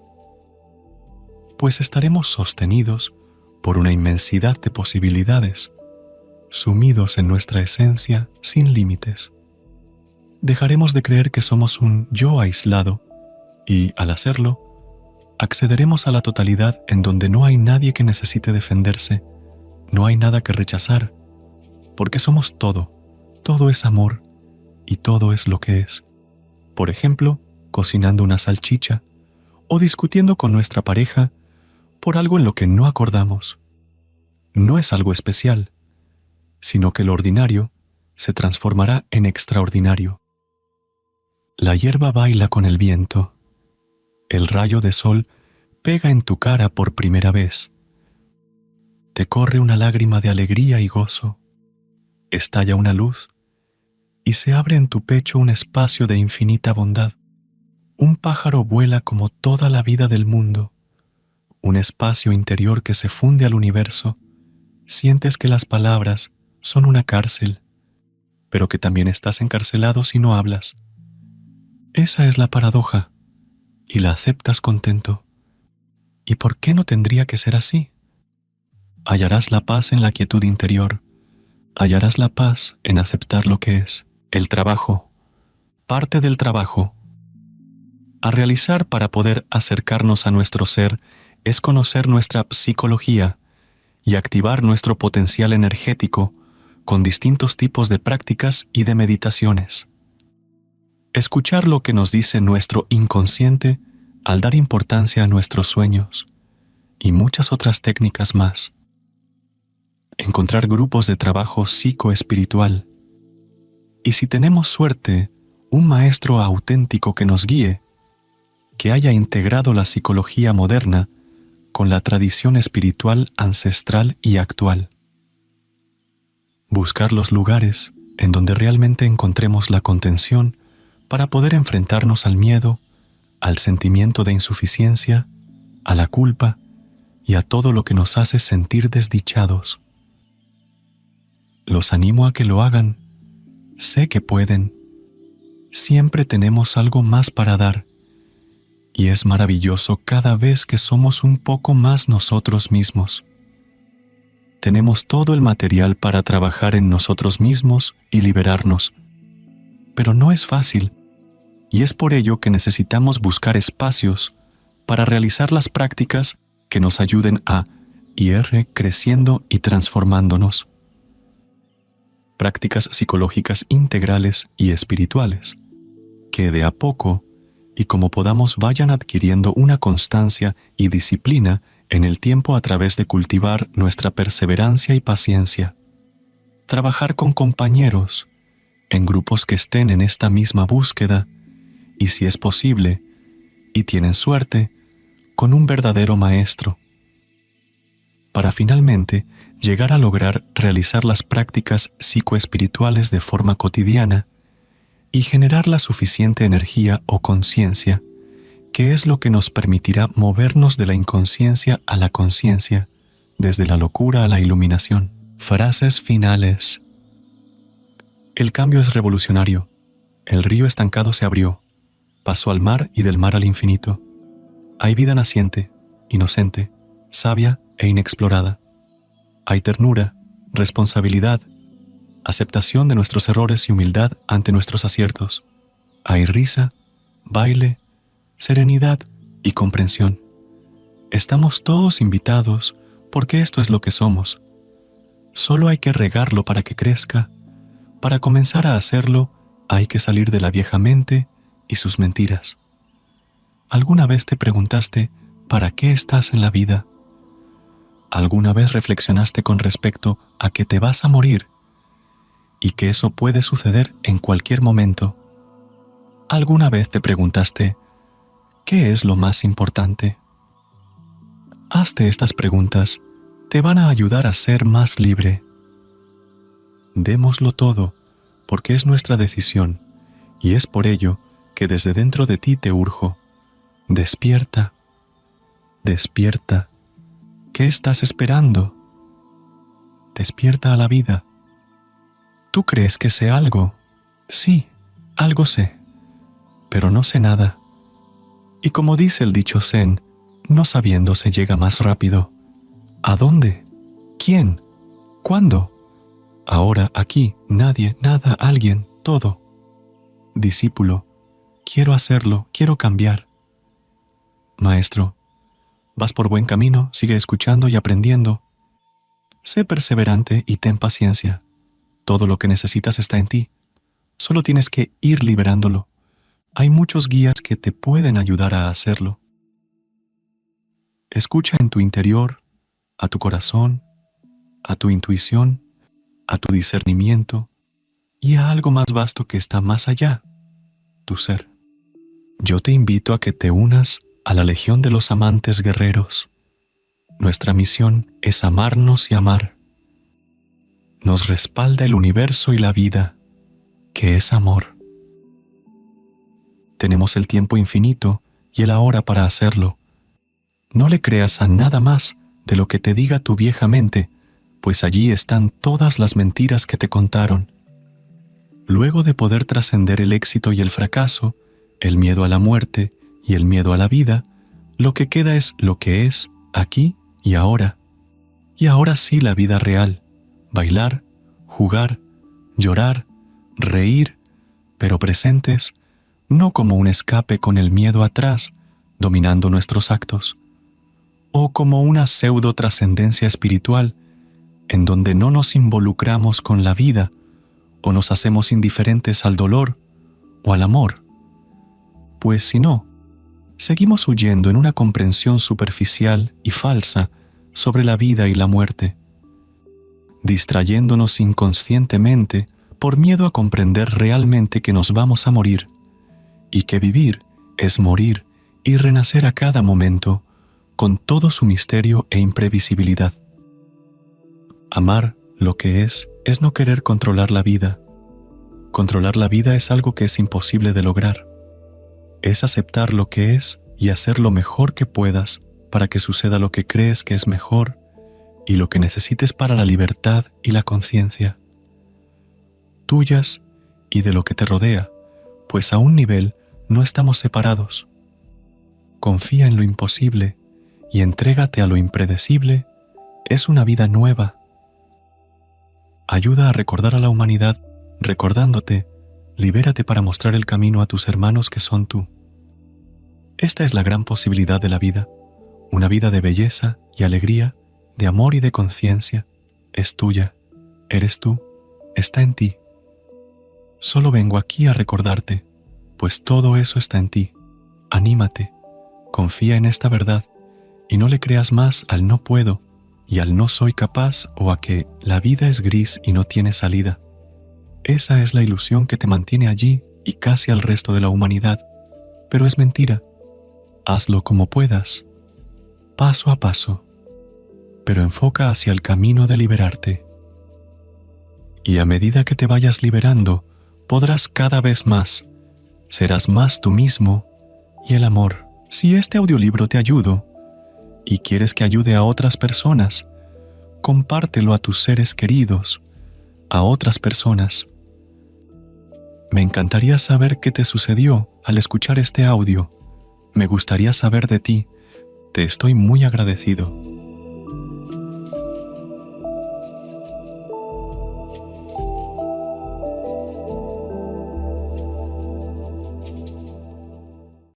pues estaremos sostenidos por una inmensidad de posibilidades, sumidos en nuestra esencia sin límites. Dejaremos de creer que somos un yo aislado y, al hacerlo, accederemos a la totalidad en donde no hay nadie que necesite defenderse, no hay nada que rechazar, porque somos todo, todo es amor y todo es lo que es. Por ejemplo, cocinando una salchicha o discutiendo con nuestra pareja por algo en lo que no acordamos. No es algo especial, sino que lo ordinario se transformará en extraordinario. La hierba baila con el viento. El rayo de sol pega en tu cara por primera vez. Te corre una lágrima de alegría y gozo. Estalla una luz y se abre en tu pecho un espacio de infinita bondad. Un pájaro vuela como toda la vida del mundo. Un espacio interior que se funde al universo. Sientes que las palabras son una cárcel, pero que también estás encarcelado si no hablas. Esa es la paradoja, y la aceptas contento. ¿Y por qué no tendría que ser así? Hallarás la paz en la quietud interior, hallarás la paz en aceptar lo que es. El trabajo, parte del trabajo, a realizar para poder acercarnos a nuestro ser es conocer nuestra psicología y activar nuestro potencial energético con distintos tipos de prácticas y de meditaciones. Escuchar lo que nos dice nuestro inconsciente al dar importancia a nuestros sueños y muchas otras técnicas más. Encontrar grupos de trabajo psicoespiritual. Y si tenemos suerte, un maestro auténtico que nos guíe, que haya integrado la psicología moderna con la tradición espiritual ancestral y actual. Buscar los lugares en donde realmente encontremos la contención para poder enfrentarnos al miedo, al sentimiento de insuficiencia, a la culpa y a todo lo que nos hace sentir desdichados. Los animo a que lo hagan. Sé que pueden. Siempre tenemos algo más para dar. Y es maravilloso cada vez que somos un poco más nosotros mismos. Tenemos todo el material para trabajar en nosotros mismos y liberarnos. Pero no es fácil, y es por ello que necesitamos buscar espacios para realizar las prácticas que nos ayuden a ir creciendo y transformándonos. Prácticas psicológicas integrales y espirituales, que de a poco y como podamos vayan adquiriendo una constancia y disciplina en el tiempo a través de cultivar nuestra perseverancia y paciencia. Trabajar con compañeros, en grupos que estén en esta misma búsqueda, y si es posible, y tienen suerte, con un verdadero maestro, para finalmente llegar a lograr realizar las prácticas psicoespirituales de forma cotidiana y generar la suficiente energía o conciencia, que es lo que nos permitirá movernos de la inconsciencia a la conciencia, desde la locura a la iluminación. Frases finales. El cambio es revolucionario. El río estancado se abrió, pasó al mar y del mar al infinito. Hay vida naciente, inocente, sabia e inexplorada. Hay ternura, responsabilidad, aceptación de nuestros errores y humildad ante nuestros aciertos. Hay risa, baile, serenidad y comprensión. Estamos todos invitados porque esto es lo que somos. Solo hay que regarlo para que crezca. Para comenzar a hacerlo, hay que salir de la vieja mente y sus mentiras. ¿Alguna vez te preguntaste para qué estás en la vida? ¿Alguna vez reflexionaste con respecto a que te vas a morir y que eso puede suceder en cualquier momento? ¿Alguna vez te preguntaste qué es lo más importante? Hazte estas preguntas, te van a ayudar a ser más libre. Démoslo todo, porque es nuestra decisión, y es por ello que desde dentro de ti te urjo. Despierta, despierta. ¿Qué estás esperando? Despierta a la vida. ¿Tú crees que sé algo? Sí, algo sé, pero no sé nada. Y como dice el dicho zen, no sabiendo se llega más rápido. ¿A dónde? ¿Quién? ¿Cuándo? Ahora, aquí, nadie, nada, alguien, todo. Discípulo, quiero hacerlo, quiero cambiar. Maestro, vas por buen camino, sigue escuchando y aprendiendo. Sé perseverante y ten paciencia. Todo lo que necesitas está en ti. Solo tienes que ir liberándolo. Hay muchos guías que te pueden ayudar a hacerlo. Escucha en tu interior, a tu corazón, a tu intuición, a tu discernimiento y a algo más vasto que está más allá, tu ser. Yo te invito a que te unas a la legión de los amantes guerreros. Nuestra misión es amarnos y amar. Nos respalda el universo y la vida, que es amor. Tenemos el tiempo infinito y el ahora para hacerlo. No le creas a nada más de lo que te diga tu vieja mente, pues allí están todas las mentiras que te contaron. Luego de poder trascender el éxito y el fracaso, el miedo a la muerte y el miedo a la vida, lo que queda es lo que es, aquí y ahora. Y ahora sí la vida real, bailar, jugar, llorar, reír, pero presentes, no como un escape con el miedo atrás, dominando nuestros actos, o como una pseudo trascendencia espiritual, en donde no nos involucramos con la vida o nos hacemos indiferentes al dolor o al amor. Pues si no, seguimos huyendo en una comprensión superficial y falsa sobre la vida y la muerte, distrayéndonos inconscientemente por miedo a comprender realmente que nos vamos a morir y que vivir es morir y renacer a cada momento con todo su misterio e imprevisibilidad. Amar lo que es no querer controlar la vida. Controlar la vida es algo que es imposible de lograr. Es aceptar lo que es y hacer lo mejor que puedas para que suceda lo que crees que es mejor y lo que necesites para la libertad y la conciencia. Tuyas y de lo que te rodea, pues a un nivel no estamos separados. Confía en lo imposible y entrégate a lo impredecible. Es una vida nueva. Ayuda a recordar a la humanidad, recordándote, libérate para mostrar el camino a tus hermanos que son tú. Esta es la gran posibilidad de la vida, una vida de belleza y alegría, de amor y de conciencia. Es tuya, eres tú, está en ti. Solo vengo aquí a recordarte, pues todo eso está en ti. Anímate, confía en esta verdad y no le creas más al no puedo y al no soy capaz o a que la vida es gris y no tiene salida. Esa es la ilusión que te mantiene allí y casi al resto de la humanidad, pero es mentira. Hazlo como puedas, paso a paso, pero enfoca hacia el camino de liberarte. Y a medida que te vayas liberando, podrás cada vez más, serás más tú mismo y el amor. Si este audiolibro te ayudó y quieres que ayude a otras personas, compártelo a tus seres queridos, a otras personas. Me encantaría saber qué te sucedió al escuchar este audio. Me gustaría saber de ti. Te estoy muy agradecido.